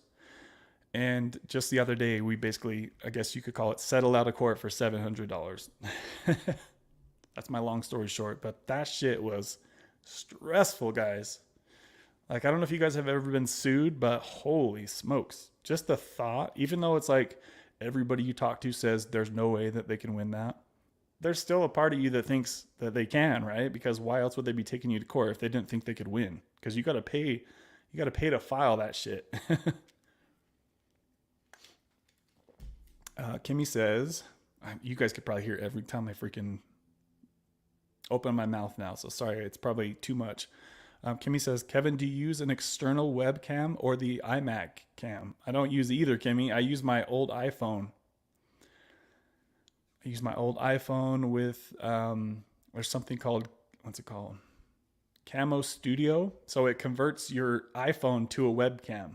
And just the other day, we basically, I guess you could call it, settled out of court for $700. That's my long story short. But that shit was stressful, guys. Like, I don't know if you guys have ever been sued, but holy smokes. Just the thought, even though it's like everybody you talk to says there's no way that they can win that, there's still a part of you that thinks that they can, right? Because why else would they be taking you to court if they didn't think they could win? Because you got to pay to file that shit. Kimmy says, you guys could probably hear every time I freaking open my mouth now. So sorry, it's probably too much. Kimmy says, Kevin, do you use an external webcam or the iMac cam? I don't use either, Kimmy. I use my old iPhone. With, there's something called, what's it called? Camo Studio. So it converts your iPhone to a webcam.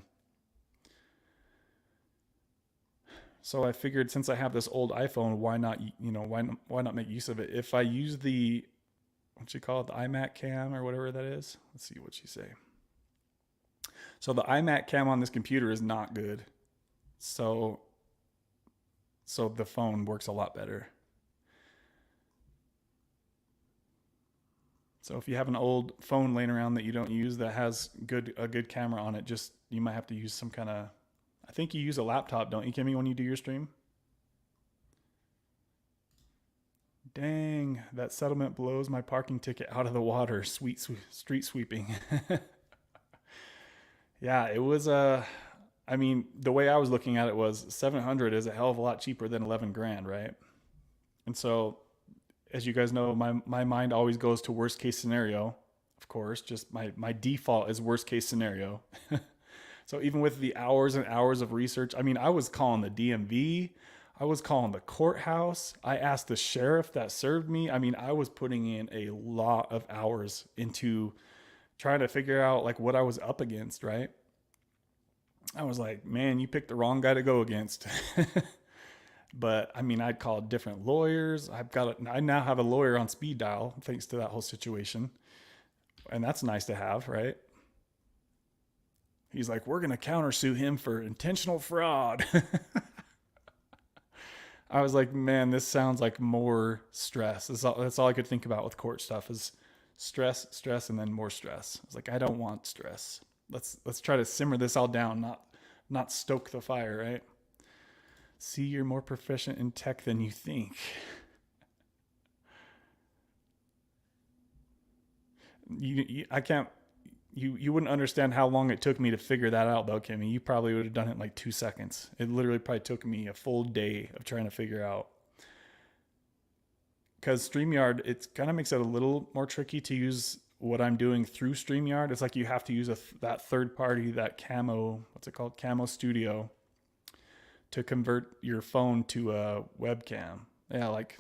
So I figured since I have this old iPhone, why not, why not make use of it? If I use the, what you call it, the iMac cam or whatever that is. Let's see what you say. So the iMac cam on this computer is not good. So the phone works a lot better. So if you have an old phone laying around that you don't use that has a good camera on it, just you might have to use some kind of, I think you use a laptop, don't you, Kimmy, when you do your stream? Dang, that settlement blows my parking ticket out of the water. Street sweeping. Yeah, it was I mean, the way I was looking at it was 700 is a hell of a lot cheaper than 11 grand, right? And so, as you guys know, my mind always goes to worst case scenario. Of course, just my default is worst case scenario. So even with the hours and hours of research, I mean, I was calling the DMV, I was calling the courthouse, I asked the sheriff that served me. I mean, I was putting in a lot of hours into trying to figure out like what I was up against, right? I was like, man, you picked the wrong guy to go against. But I mean, I'd called different lawyers. I now have a lawyer on speed dial thanks to that whole situation. And that's nice to have, right? He's like, we're going to countersue him for intentional fraud. I was like, man, this sounds like more stress. That's all I could think about with court stuff is stress, and then more stress. I was like, I don't want stress. Let's try to simmer this all down, not stoke the fire, right? See, you're more proficient in tech than you think. You wouldn't understand how long it took me to figure that out though, Kimmy. You probably would have done it in like 2 seconds. It literally probably took me a full day of trying to figure out. Because StreamYard, it kind of makes it a little more tricky to use what I'm doing through StreamYard. It's like you have to use that third party, that what's it called? Camo Studio, to convert your phone to a webcam. Yeah, like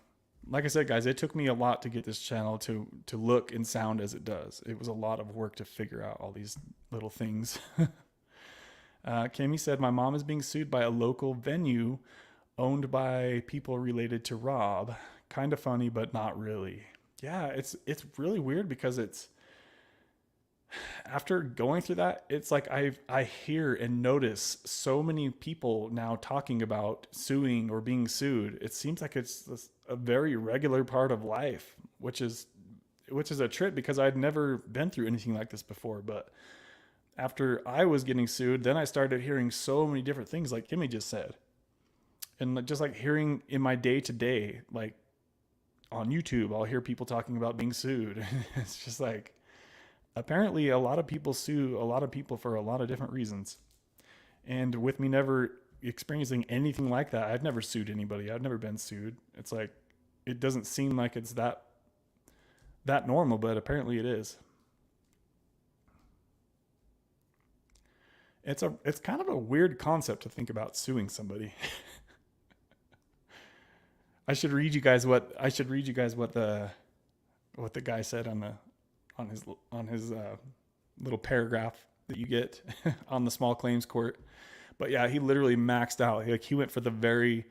I said, guys, it took me a lot to get this channel to look and sound as it does. It was a lot of work to figure out all these little things. Kimmy said, my mom is being sued by a local venue owned by people related to Rob. Kind of funny, but not really. Yeah, it's really weird because it's, after going through that, it's like I hear and notice so many people now talking about suing or being sued. It seems like it's a very regular part of life, which is a trip because I'd never been through anything like this before. But after I was getting sued, then I started hearing so many different things like Kimmy just said. And just like hearing in my day to day, like on YouTube, I'll hear people talking about being sued. It's just like, apparently a lot of people sue a lot of people for a lot of different reasons. And with me never experiencing anything like that, I've never sued anybody. I've never been sued. It's like, it doesn't seem like it's that normal, but apparently it is. It's kind of a weird concept to think about suing somebody. I should read you guys what the guy said on his little paragraph that you get on the small claims court. But yeah, he literally maxed out. Like he went for the very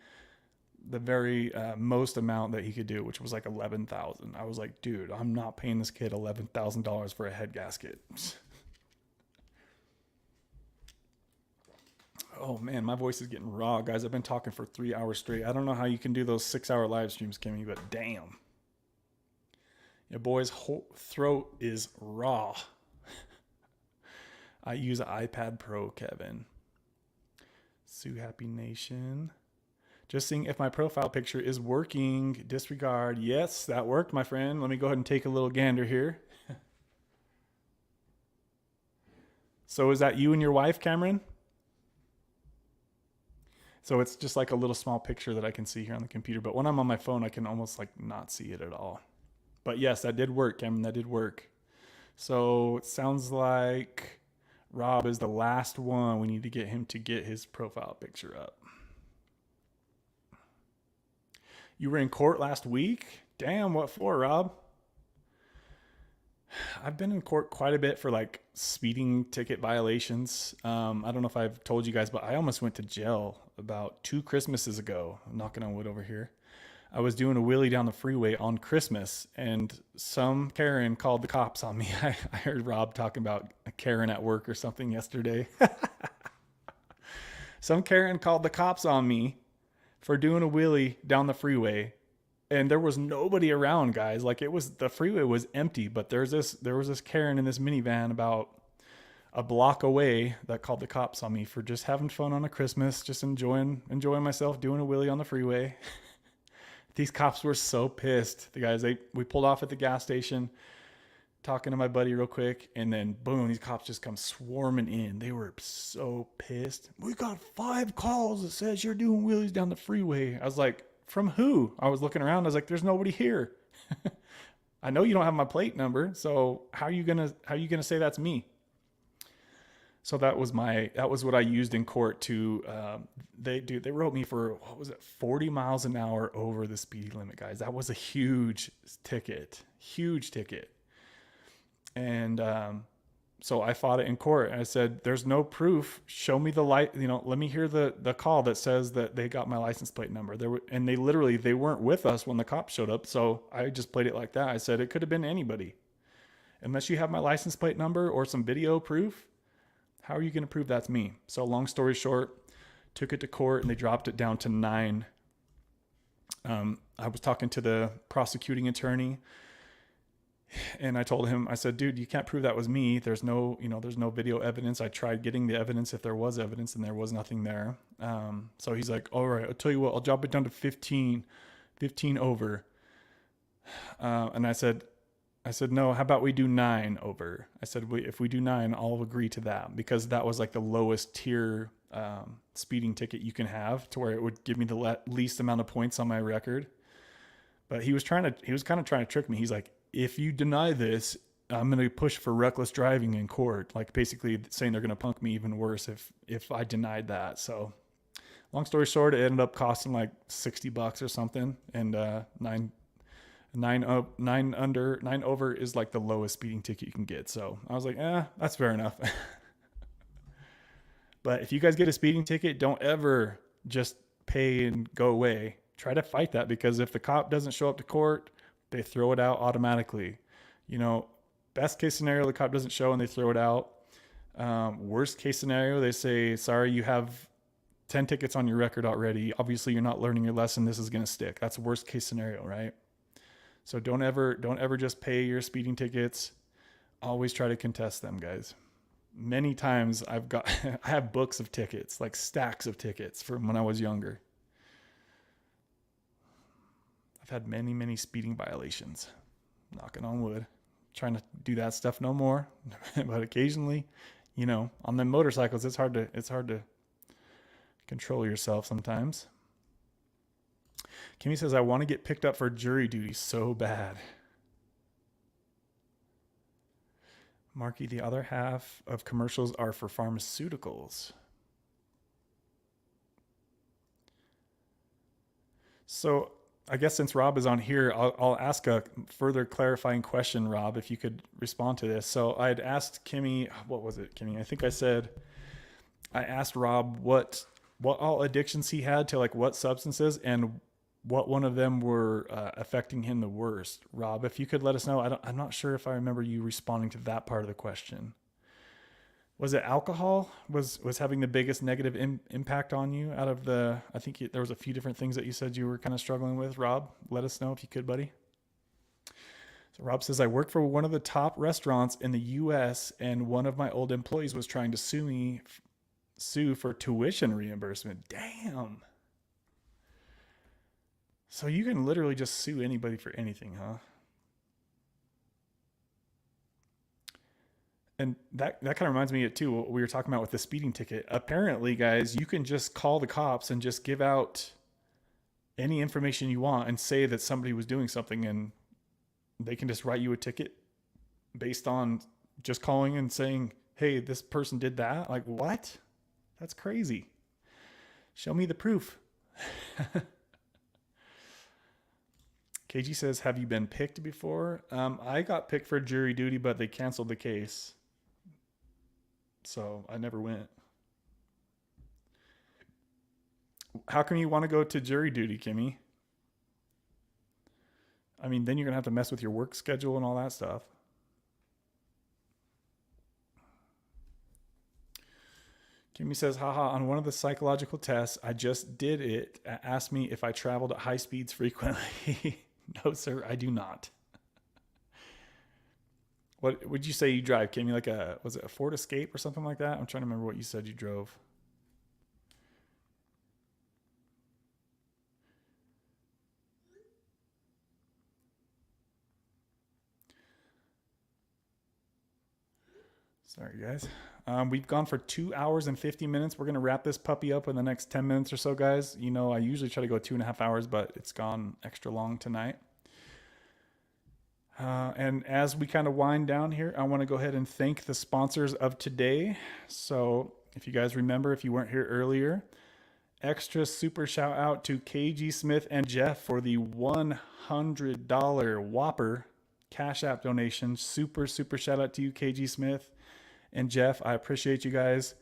most amount that he could do, which was like $11,000. I was like, dude, I'm not paying this kid $11,000 for a head gasket. Oh man, my voice is getting raw, guys. I've been talking for 3 hours straight. I don't know how you can do those 6-hour live streams, Kimmy, but damn. Your boy's whole throat is raw. I use an iPad Pro, Kevin. Sue Happy Nation. Just seeing if my profile picture is working. Disregard. Yes, that worked, my friend. Let me go ahead and take a little gander here. So is that you and your wife, Cameron? So it's just like a little small picture that I can see here on the computer. But when I'm on my phone, I can almost like not see it at all. But yes, that did work, Cameron. That did work. So it sounds like Rob is the last one. We need to get him to get his profile picture up. You were in court last week? Damn, what for, Rob? I've been in court quite a bit for like speeding ticket violations. I don't know if I've told you guys, but I almost went to jail about 2 Christmases ago. I'm knocking on wood over here. I was doing a wheelie down the freeway on Christmas, and some Karen called the cops on me. I heard Rob talking about a Karen at work or something yesterday. Some Karen called the cops on me for doing a wheelie down the freeway, and there was nobody around, guys. Like, the freeway was empty, but there was this Karen in this minivan about a block away that called the cops on me for just having fun on a Christmas, just enjoying myself doing a wheelie on the freeway. These cops were so pissed. The guys, we pulled off at the gas station, talking to my buddy real quick, and then boom, these cops just come swarming in. They were so pissed. We got 5 calls that says you're doing wheelies down the freeway. I was like, from who? I was looking around. I was like, there's nobody here. I know you don't have my plate number, so how are you gonna say that's me? So that was what I used in court to, they wrote me for, what was it, 40 miles an hour over the speed limit, guys. That was a huge ticket. And so I fought it in court. And I said, there's no proof. Show me the light, let me hear the call that says that they got my license plate number. They weren't with us when the cops showed up. So I just played it like that. I said, it could have been anybody. Unless you have my license plate number or some video proof, how are you going to prove that's me? So long story short, took it to court and they dropped it down to 9. I was talking to the prosecuting attorney, and I told him, I said, dude, you can't prove that was me. There's no video evidence. I tried getting the evidence if there was evidence, and there was nothing there. So he's like, all right, I'll tell you what, I'll drop it down to 15 over. And I said, no, how about we do 9 over? I said, if we do 9, I'll agree to that, because that was like the lowest tier speeding ticket you can have, to where it would give me the least amount of points on my record. But he was kind of trying to trick me. He's like, if you deny this, I'm going to push for reckless driving in court. Like, basically saying they're going to punk me even worse if I denied that. So long story short, it ended up costing like $60 or something. And 9 over is like the lowest speeding ticket you can get. So I was like, that's fair enough. But if you guys get a speeding ticket, don't ever just pay and go away. Try to fight that, because if the cop doesn't show up to court, they throw it out automatically. Best case scenario, the cop doesn't show and they throw it out. Worst case scenario, they say, sorry, you have 10 tickets on your record already. Obviously, you're not learning your lesson. This is going to stick. That's worst case scenario, right? So don't ever just pay your speeding tickets. Always try to contest them, guys. Many times I have books of tickets, like stacks of tickets from when I was younger. I've had many, many speeding violations. Knocking on wood. Trying to do that stuff no more. But occasionally, on the motorcycles, it's hard to control yourself sometimes. Kimmy says, I want to get picked up for jury duty so bad. Marky, the other half of commercials are for pharmaceuticals. So I guess since Rob is on here, I'll ask a further clarifying question, Rob, if you could respond to this. So I had asked Kimmy, what was it, Kimmy? I think I asked Rob what all addictions he had to, like, what substances, and what one of them were affecting him the worst. Rob, if you could let us know. I'm not sure if I remember you responding to that part of the question. Was it alcohol was having the biggest negative impact on you out of the, I think there was a few different things that you said you were kind of struggling with. Rob, let us know if you could, buddy. So Rob says, I work for one of the top restaurants in the US, and one of my old employees was trying to sue for tuition reimbursement. Damn. So you can literally just sue anybody for anything, huh? And that kind of reminds me of, too, what we were talking about with the speeding ticket. Apparently, guys, you can just call the cops and just give out any information you want and say that somebody was doing something, and they can just write you a ticket based on just calling and saying, hey, this person did that. Like, what? That's crazy. Show me the proof. KG says, have you been picked before? I got picked for jury duty, but they canceled the case. So I never went. How come you want to go to jury duty, Kimmy? I mean, then you're going to have to mess with your work schedule and all that stuff. Kimmy says, haha, on one of the psychological tests, I just did it. Asked me if I traveled at high speeds frequently. No, sir, I do not. What would you say you drive, Kimmy? Like was it a Ford Escape or something like that? I'm trying to remember what you said you drove. Sorry, guys. We've gone for 2 hours and 50 minutes. We're going to wrap this puppy up in the next 10 minutes or so, guys. You know, I usually try to go 2.5 hours, but it's gone extra long tonight. And as we kind of wind down here, I want to go ahead and thank the sponsors of today. So if you guys remember, if you weren't here earlier, extra super shout out to KG Smith and Jeff for the $100 Whopper Cash App donation. Super shout out to you, KG Smith and Jeff. I appreciate you guys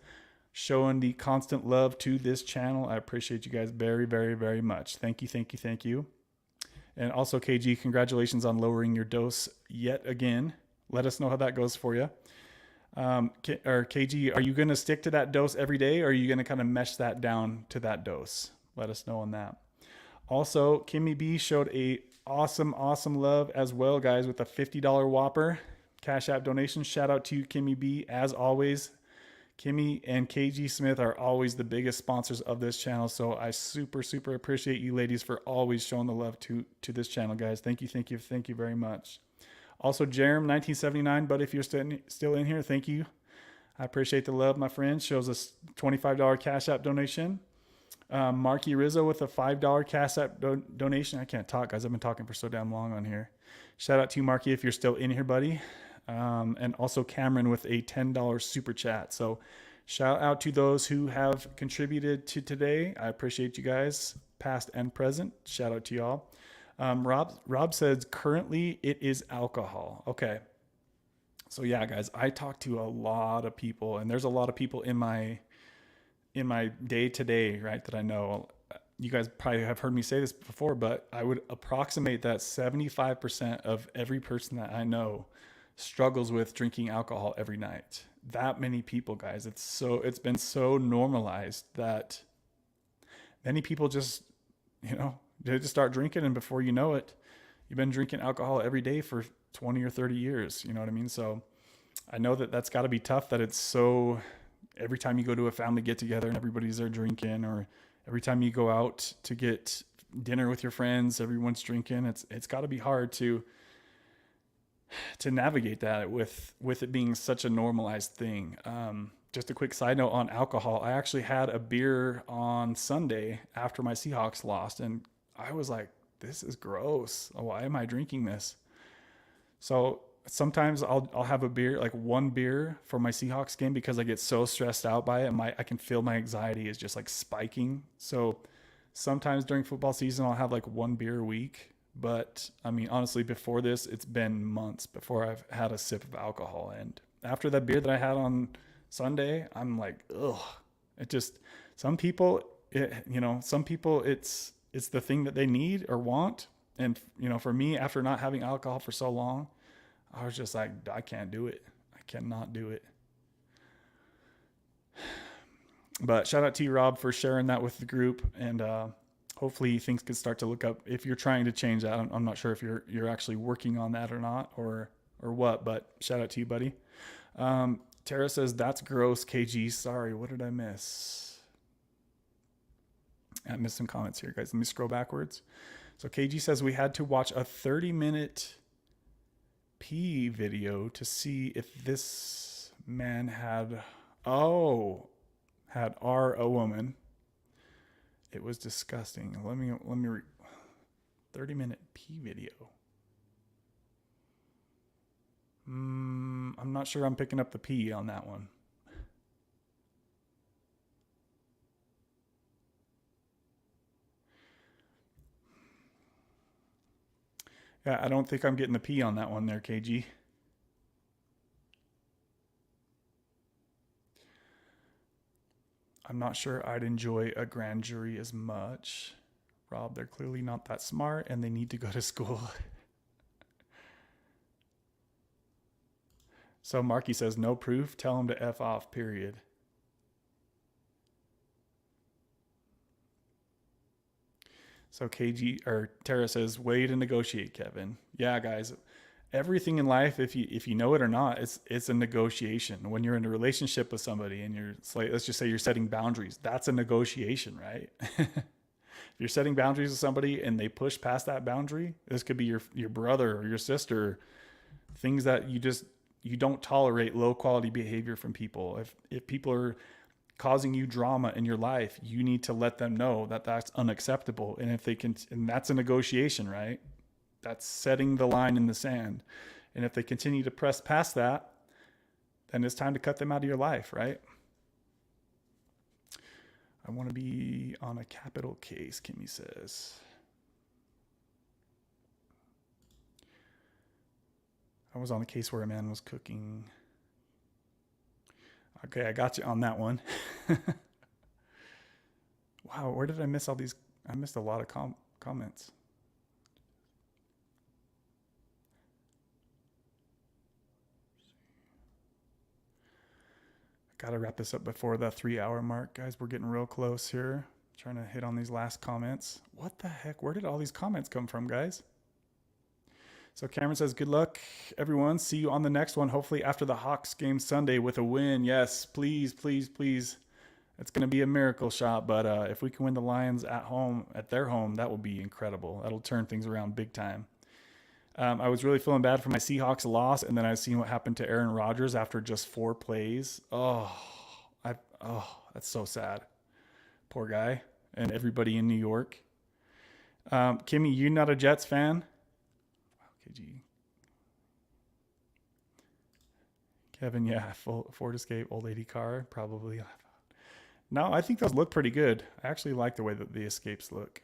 showing the constant love to this channel. I appreciate you guys very much. Thank you. And also, KG, congratulations on lowering your dose yet again. Let us know how that goes for you. KG, are you going to stick to that dose every day, or are you going to kind of mesh that down to that dose? Let us know on that. Also, Kimmy B showed a awesome love as well, guys, with a $50 Whopper Cash App donation. Shout out to you, Kimmy B. As always, Kimmy and KG Smith are always the biggest sponsors of this channel. So I super appreciate you ladies for always showing the love to this channel, guys. Thank you very much. Also, Jerem 1979, but if you're still in here, thank you. I appreciate the love, my friend. Shows us $25 Cash App donation. Marky Rizzo with a $5 Cash App donation. I can't talk, guys. I've been talking for so damn long on here. Shout out to you, Marky, if you're still in here, buddy. And also Cameron with a $10 super chat. So shout out to those who have contributed to today. I appreciate you guys, past and present. Shout out to y'all. Rob says currently it is alcohol. Okay. So yeah, guys, I talk to a lot of people, and there's a lot of people in my day to day, right, that I know. You guys probably have heard me say this before, but I would approximate that 75% of every person that I know struggles with drinking alcohol every night. That many people, guys. It's been so normalized that many people just, they just start drinking, and before you know it, you've been drinking alcohol every day for 20 or 30 years. You know what I mean? So I know that that's got to be tough, that it's so, every time you go to a family get together and everybody's there drinking, or every time you go out to get dinner with your friends, everyone's drinking. It's got to be hard to navigate that with it being such a normalized thing. Just a quick side note on alcohol. I actually had a beer on Sunday after my Seahawks lost, and I was like, this is gross. Why am I drinking this? So sometimes I'll have a beer, like one beer for my Seahawks game, because I get so stressed out by it. I can feel my anxiety is just like spiking. So sometimes during football season, I'll have like one beer a week. But I mean, honestly, before this, it's been months before I've had a sip of alcohol. And after that beer that I had on Sunday, I'm like, ugh. It just, some people, it's the thing that they need or want. And, for me, after not having alcohol for so long, I was just like, I can't do it. I cannot do it. But shout out to you, Rob, for sharing that with the group. And, hopefully things can start to look up if you're trying to change that. I'm not sure if you're actually working on that or not, or what, but shout out to you, buddy. Tara says, that's gross, KG. Sorry, what did I miss? I missed some comments here, guys. Let me scroll backwards. So KG says we had to watch a 30-minute pee video to see if this man had R a woman. It was disgusting. Let me 30-minute pee video. I'm not sure I'm picking up the pee on that one. Yeah, I don't think I'm getting the P on that one there, KG. I'm not sure I'd enjoy a grand jury as much. Rob, they're clearly not that smart and they need to go to school. So Marky says, no proof, tell him to F off, period. So KG or Tara says, way to negotiate, Kevin. Yeah, guys, everything in life, if you know it or not, it's a negotiation. When you're in a relationship with somebody and you're like, let's just say you're setting boundaries, that's a negotiation, right? If you're setting boundaries with somebody and they push past that boundary, this could be your brother or your sister, things that you don't tolerate low quality behavior from people. If people are causing you drama in your life, you need to let them know that that's unacceptable. And if they can, and that's a negotiation, right? That's setting the line in the sand. And if they continue to press past that, then it's time to cut them out of your life, right? I want to be on a capital case, Kimmy says. I was on a case where a man was cooking. Okay, I got you on that one. Wow, where did I miss all these? I missed a lot of comments. Got to wrap this up before the 3-hour mark, guys. We're getting real close here. Trying to hit on these last comments. What the heck? Where did all these comments come from, guys? So Cameron says, good luck, everyone. See you on the next one. Hopefully after the Hawks game Sunday with a win. Yes, please, please, please. It's going to be a miracle shot. But if we can win the Lions at their home, that will be incredible. That'll turn things around big time. I was really feeling bad for my Seahawks loss, and then I've seen what happened to Aaron Rodgers after just 4 plays. Oh, that's so sad. Poor guy and everybody in New York. Kimmy, you not a Jets fan? Wow, KG. Kevin, yeah, Ford Escape, old lady car, probably. No, I think those look pretty good. I actually like the way that the Escapes look.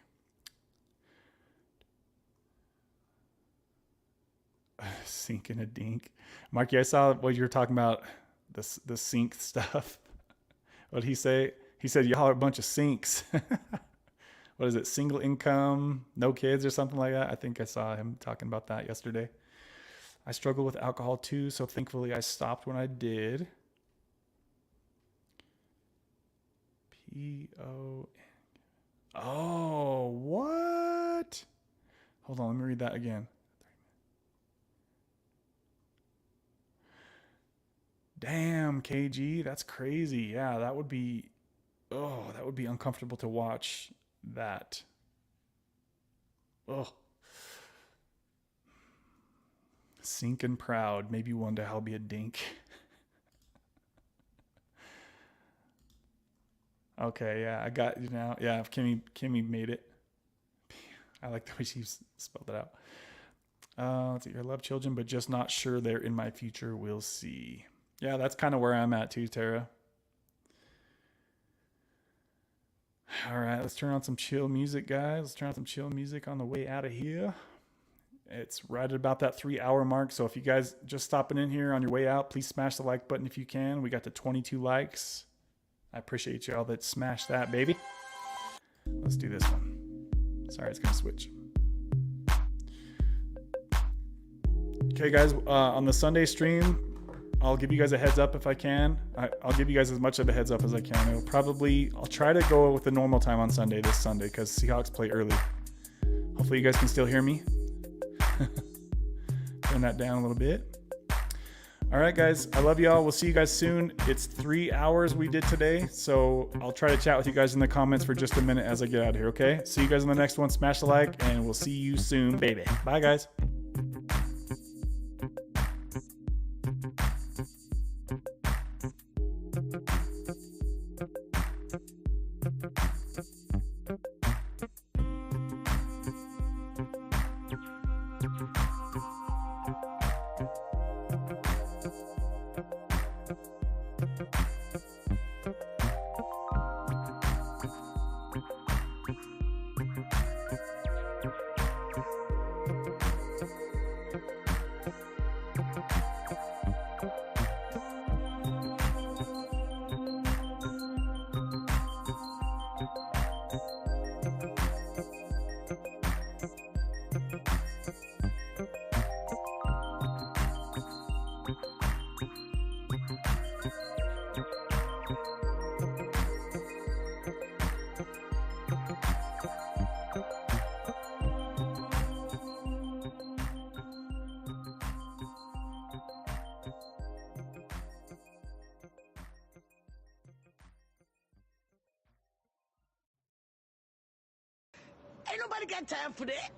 Sink and a dink. Marky, I saw what you were talking about, the sink stuff. What did he say? He said, y'all are a bunch of sinks. What is it? Single income, no kids or something like that. I think I saw him talking about that yesterday. I struggle with alcohol too, so thankfully I stopped when I did. P-O-N. Oh, what? Hold on, let me read that again. Damn, KG, that's crazy. Yeah, that would be uncomfortable to watch that. Oh. Sink and proud. Maybe one day I'll be a dink. Okay, yeah, I got you now. Yeah, Kimmy made it. I like the way she spelled it out. Let's see, I love children, but just not sure they're in my future. We'll see. Yeah, that's kind of where I'm at too, Tara. All right, let's turn on some chill music, guys. Let's turn on some chill music on the way out of here. It's right at about that 3-hour mark. So if you guys just stopping in here on your way out, please smash the like button if you can. We got to 22 likes. I appreciate y'all that smashed that, baby. Let's do this one. Sorry, it's going to switch. Okay, guys, on the Sunday stream, I'll give you guys a heads up if I can. I'll give you guys as much of a heads up as I can. I'll try to go with the normal time on Sunday this Sunday because Seahawks play early. Hopefully you guys can still hear me. Turn that down a little bit. All right, guys, I love y'all. We'll see you guys soon. It's 3 hours we did today, so I'll try to chat with you guys in the comments for just a minute as I get out of here, okay? See you guys in the next one. Smash the like, and we'll see you soon, baby. Bye, guys. Ain't nobody got time for that.